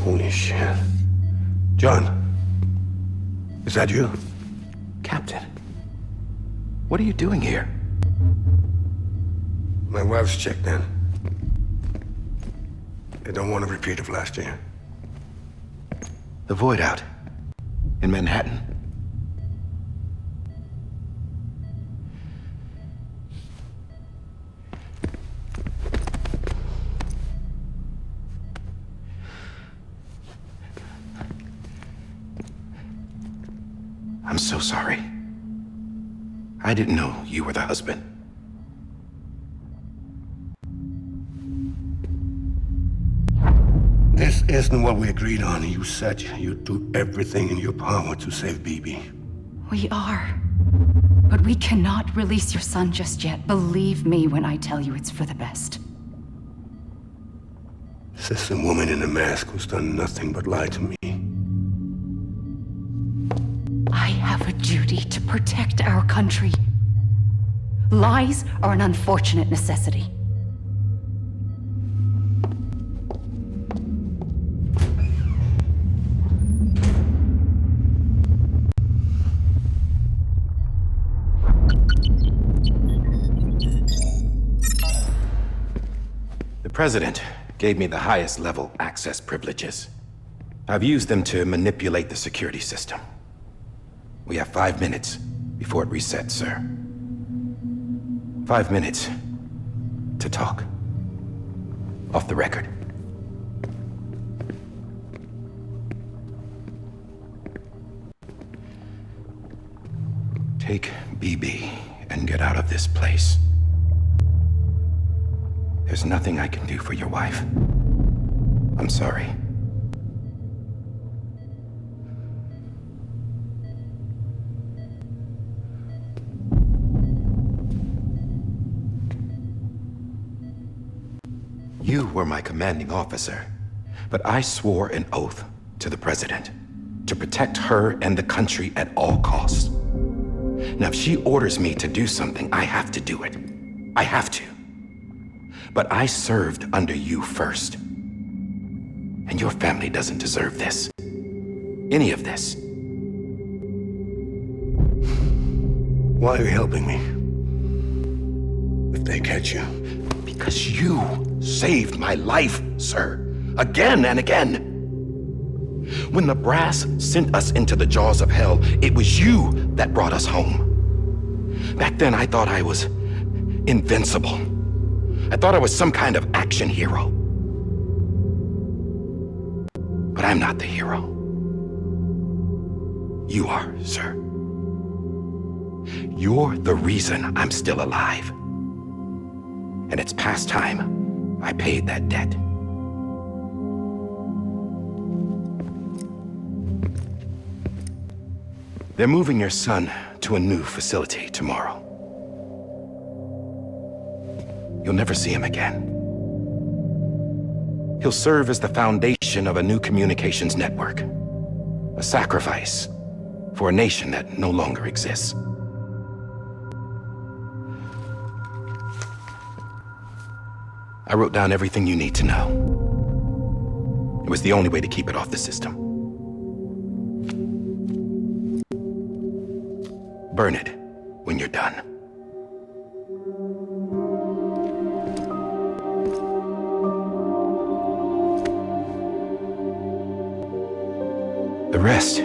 Holy shit. John, is that you? Captain, what are you doing here? My wife's checked in. They don't want a repeat of last year. The void out in Manhattan. I'm so sorry. I didn't know you were the husband. This isn't what we agreed on. You said you'd do everything in your power to save BB. We are. But we cannot release your son just yet. Believe me when I tell you it's for the best. This is a woman in a mask who's done nothing but lie to me. I have a duty to protect our country. Lies are an unfortunate necessity. The President gave me the highest level access privileges. I've used them to manipulate the security system. We have 5 minutes before it resets, sir. 5 minutes to talk. Off the record. Take BB and get out of this place. There's nothing I can do for your wife. I'm sorry. You were my commanding officer, but I swore an oath to the President to protect her and the country at all costs. Now, if she orders me to do something, I have to do it. I have to. But I served under you first. And your family doesn't deserve this. Any of this. Why are you helping me? If they catch you. Because you saved my life, sir. Again and again. When the brass sent us into the jaws of hell, it was you that brought us home. Back then, I thought I was invincible. I thought I was some kind of action hero. But I'm not the hero. You are, sir. You're the reason I'm still alive. And it's past time I paid that debt. They're moving your son to a new facility tomorrow. You'll never see him again. He'll serve as the foundation of a new communications network. A sacrifice for a nation that no longer exists. I wrote down everything you need to know. It was the only way to keep it off the system. Burn it when you're done. The rest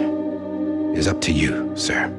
is up to you, sir.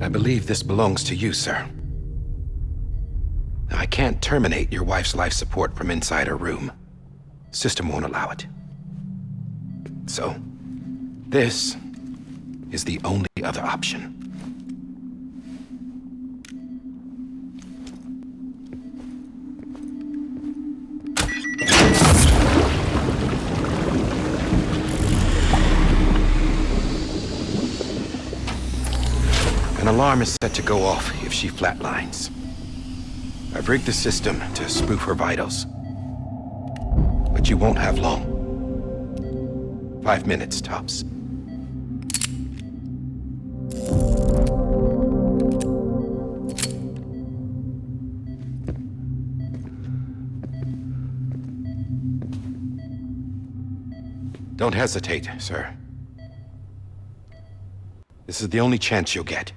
I believe this belongs to you, sir. I can't terminate your wife's life support from inside her room. System won't allow it. So, this is the only other option. An alarm is set to go off if she flatlines. I've rigged the system to spoof her vitals. But you won't have long. 5 minutes, tops. Don't hesitate, sir. This is the only chance you'll get.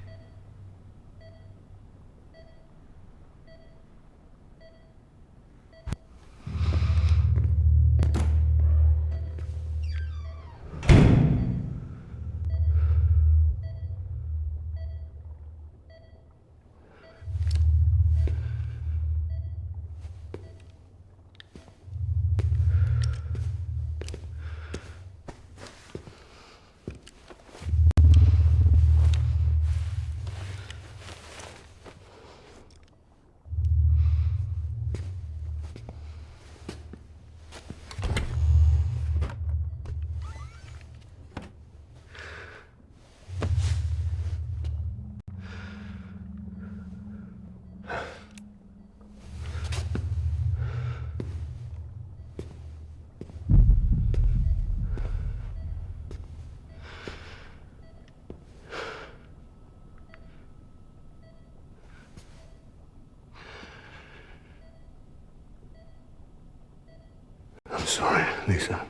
I'm sorry, Lisa.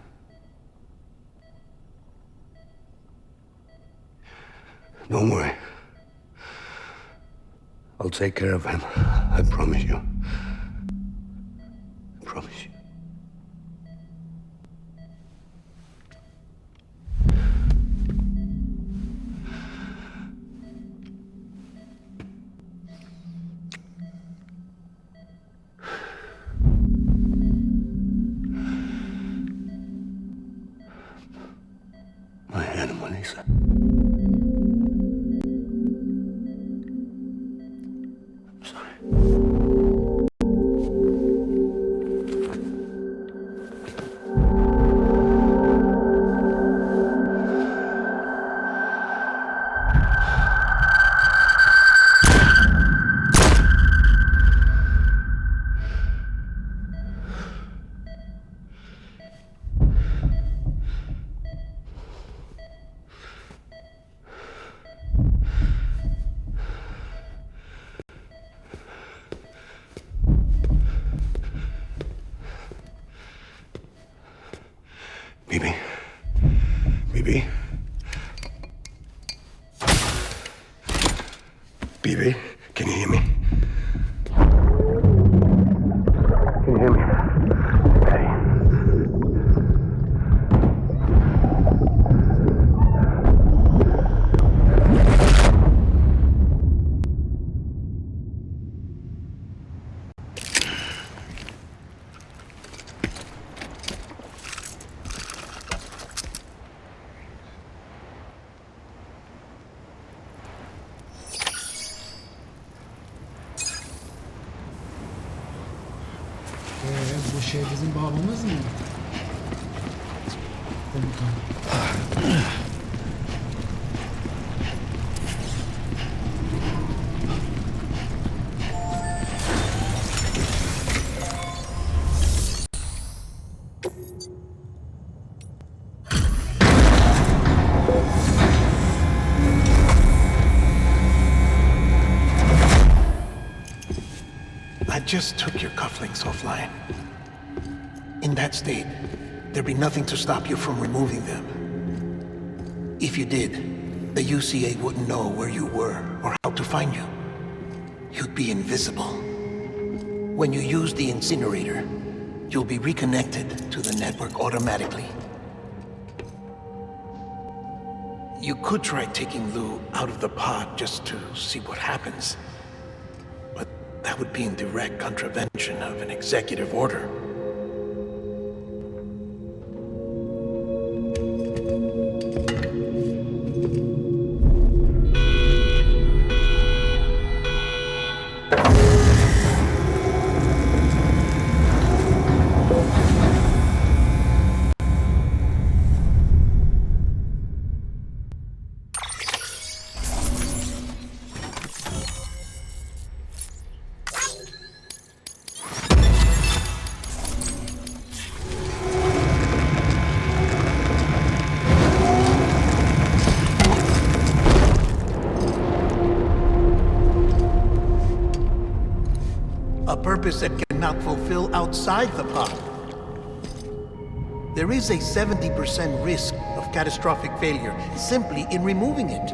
Don't worry. I'll take care of him. I promise you. I promise you. My animal, Lisa. I'm sorry. Bu şey bizim babamız mı? Komutan. I just took your cufflinks offline. In that state, there'd be nothing to stop you from removing them. If you did, the UCA wouldn't know where you were or how to find you. You'd be invisible. When you use the incinerator, you'll be reconnected to the network automatically. You could try taking Lou out of the pod just to see what happens. But that would be in direct contravention of an executive order. A purpose that cannot fulfill outside the pod. There is a 70% risk of catastrophic failure simply in removing it.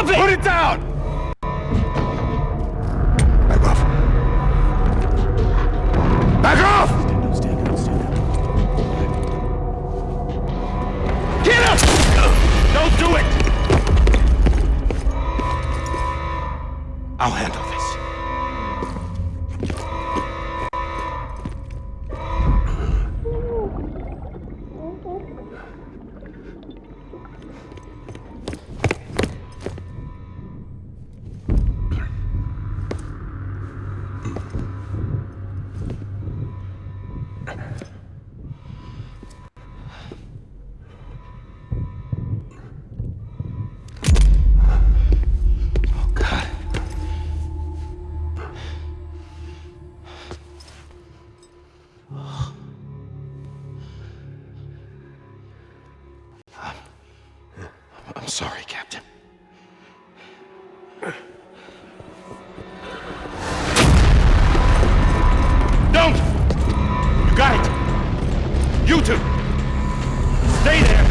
Drop it! Put it down! Back off. Back off! Get him! Don't do it! I'll handle this. I'm sorry, Captain. Don't! You got it! You two! Stay there!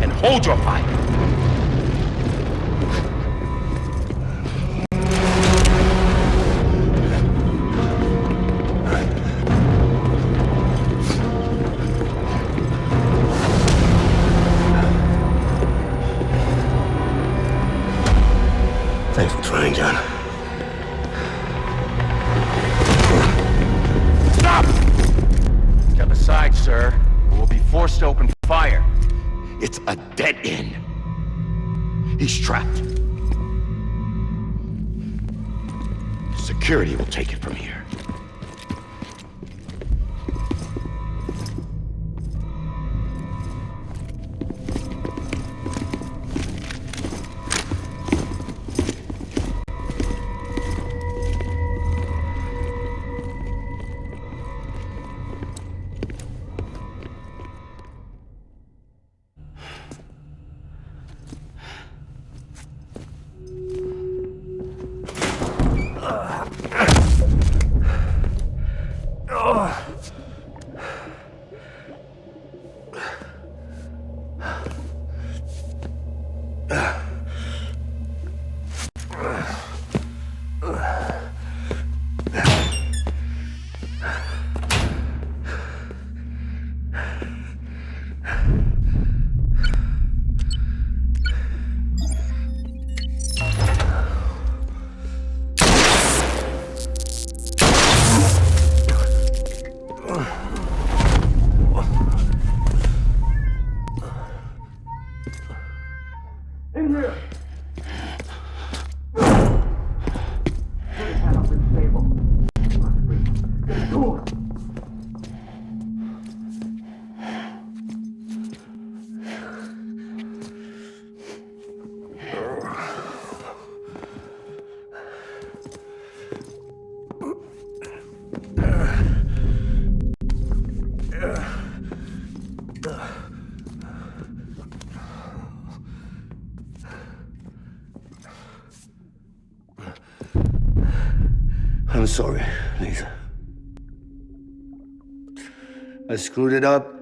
And hold your fire! Thanks for trying, John. Stop! Step aside, sir, or we'll be forced to open fire. It's a dead end. He's trapped. Security will take it from here. I'm sorry, Lisa. I screwed it up.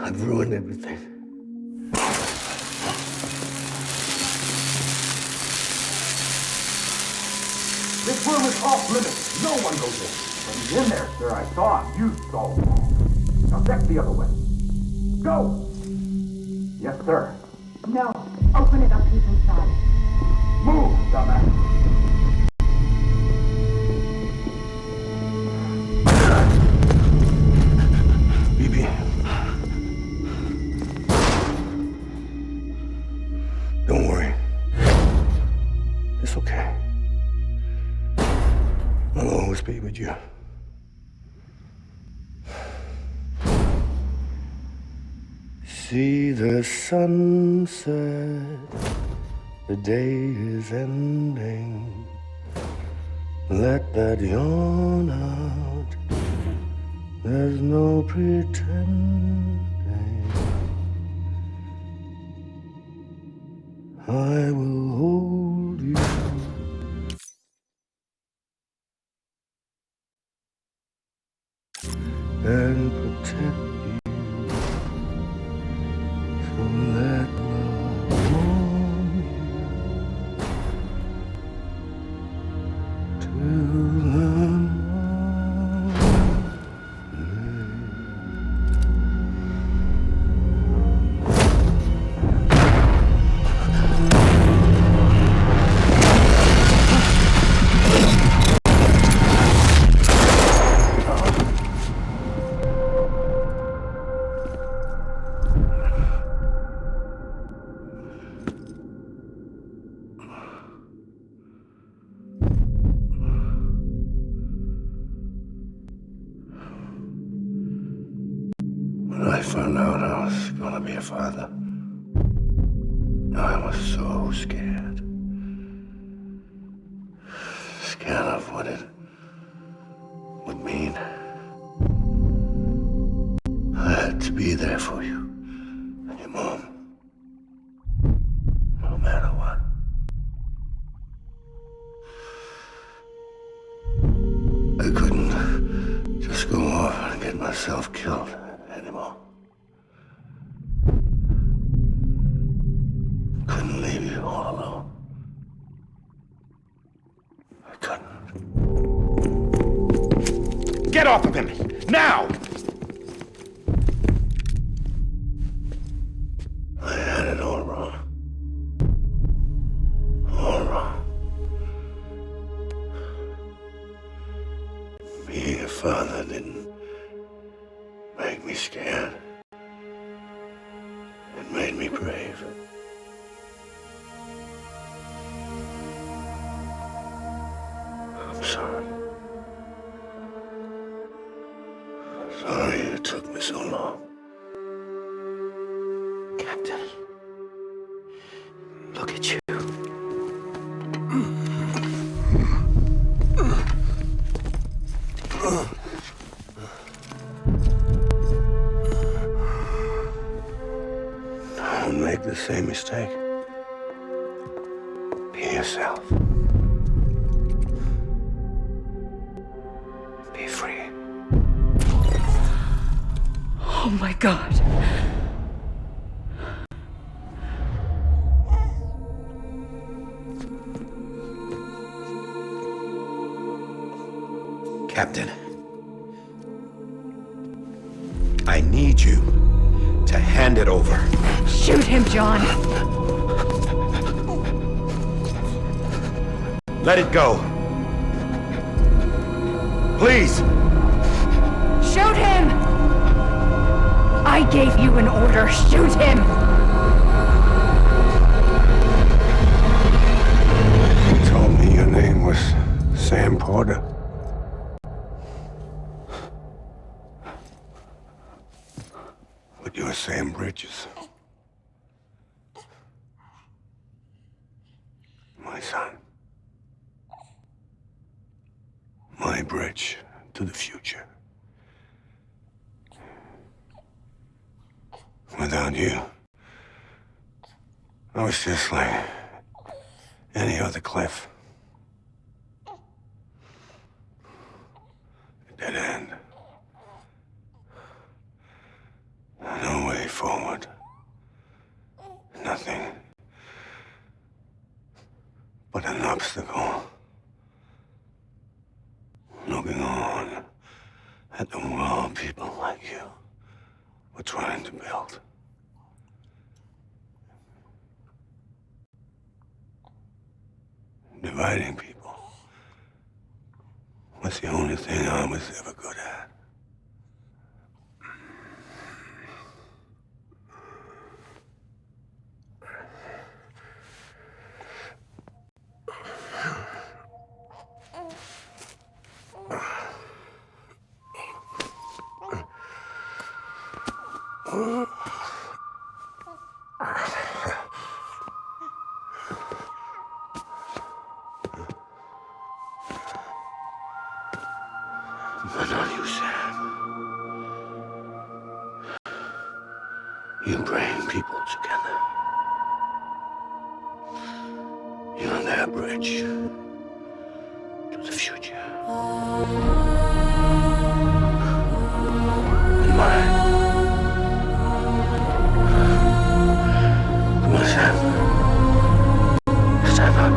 I've ruined everything. This room is off limits. No one goes in. But he's in there, sir. I saw him. You saw him. Now check the other way. Go! Yes, sir. No. Open it up. He's inside. Move, dumbass. BB. Don't worry. It's okay. I'll always be with you. See the sunset, the day is ending. Let that yawn out, there's no pretending. I will hold you. And protect you was gonna be a father. I was so scared. Scared of what it would mean. I had to be there for you and your mom. No matter what. I couldn't just go off and get myself killed anymore. Couldn't leave you all alone. I couldn't. Get off of him! Now! I had it all wrong. All wrong. Being a father didn't make me scared. It made me brave. I'm sorry. Sorry it took me so long. Captain, look at you. Don't make the same mistake. Be yourself. Be free. Oh my God. Captain, I need you to hand it over. Shoot him, John. Let it go. Please! Shoot him! I gave you an order. Shoot him! You told me your name was Sam Porter. But you're Sam Bridges. My son. My bridge to the future. Without you, I was just like any other Cliff. A dead end. No way forward. Nothing but an obstacle. Looking on at the world people like you were trying to build. Dividing people was the only thing I was ever good at. But not you, Sam. You bring people together. You're their bridge to the future. And mine. Come on, Sam. Stand up.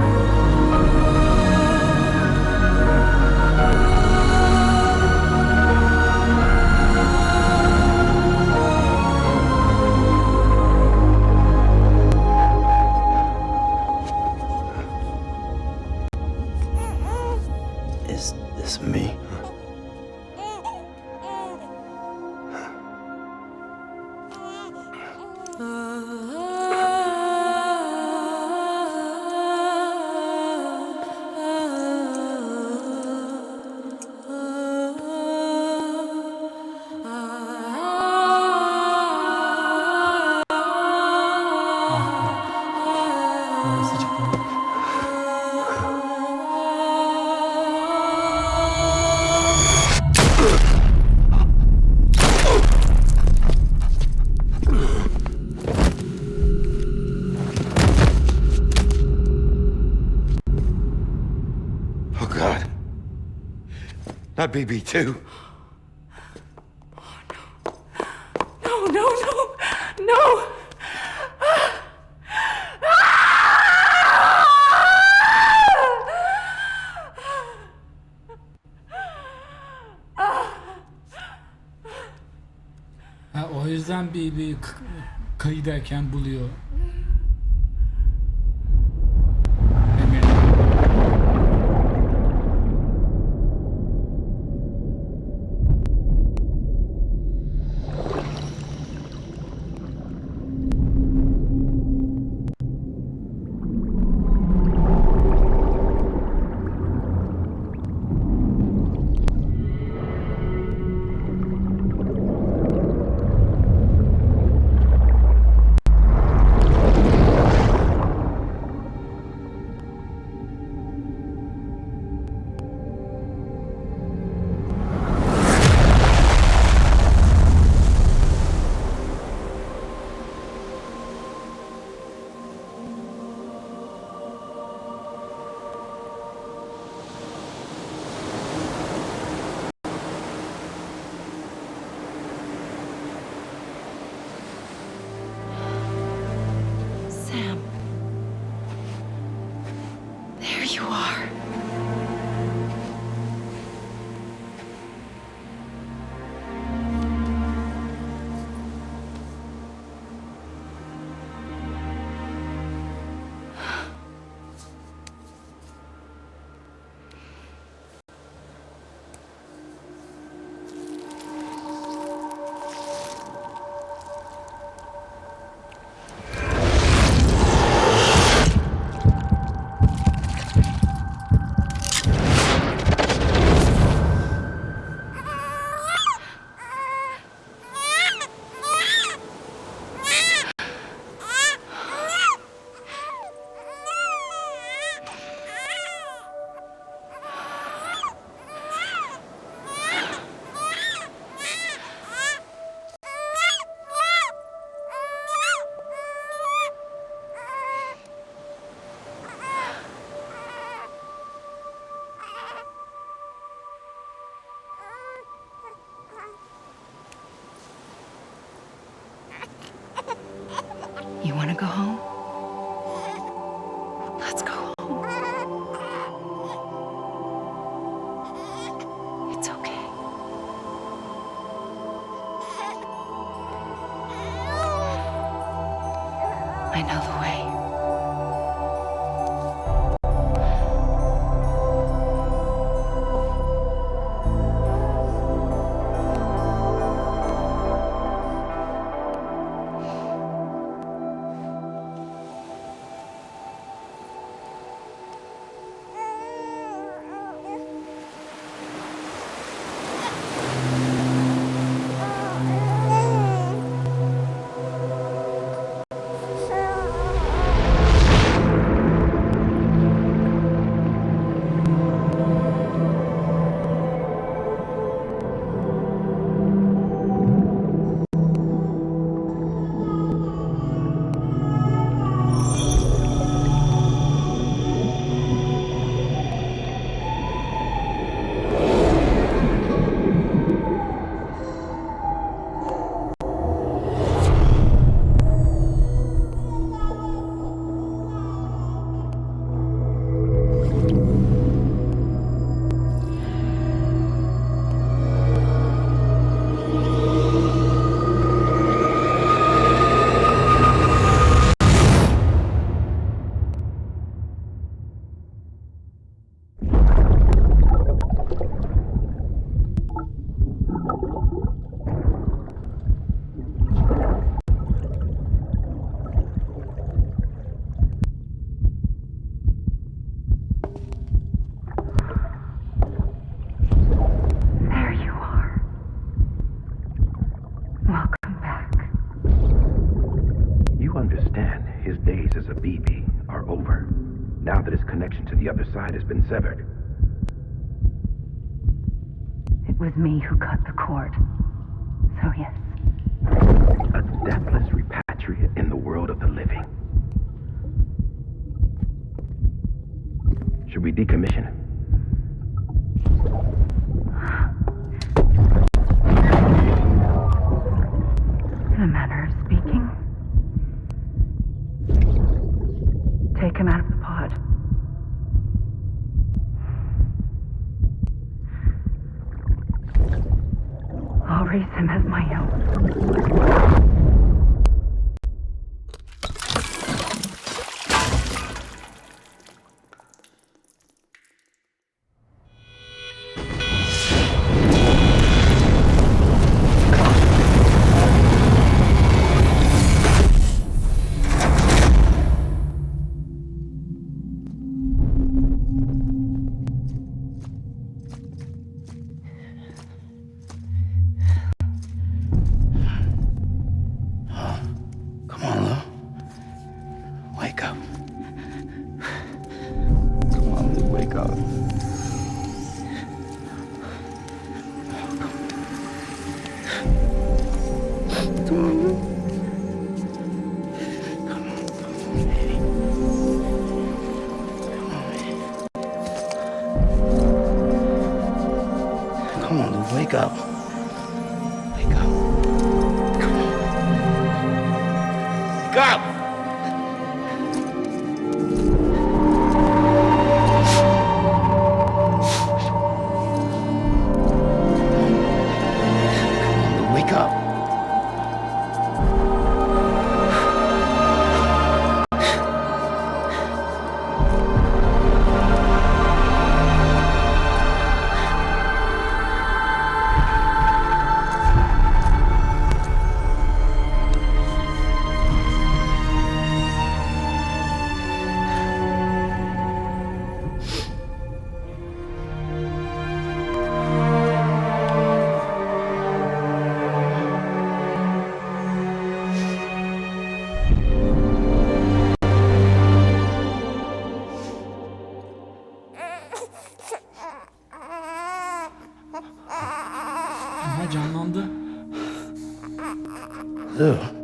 Is this me? BB too. No, no, no, no! Ha, o yüzden bir kıyıdayken buluyor. Sam. There you are. You want to go home? Let's go home. It's okay. I know the way. To the other side has been severed. It was me who cut the cord. So yes. A deathless repatriate in the world of the living. Should we decommission him? take him out of the pod. I'll raise him as my own. Come on, Lou. Wake up. Come on, Lou, wake up. Come on, Lou. Come on, baby. Come on, Lou, wake up. Wake up. Come on. Wake up! Wake up. Aha canlandı. Lou.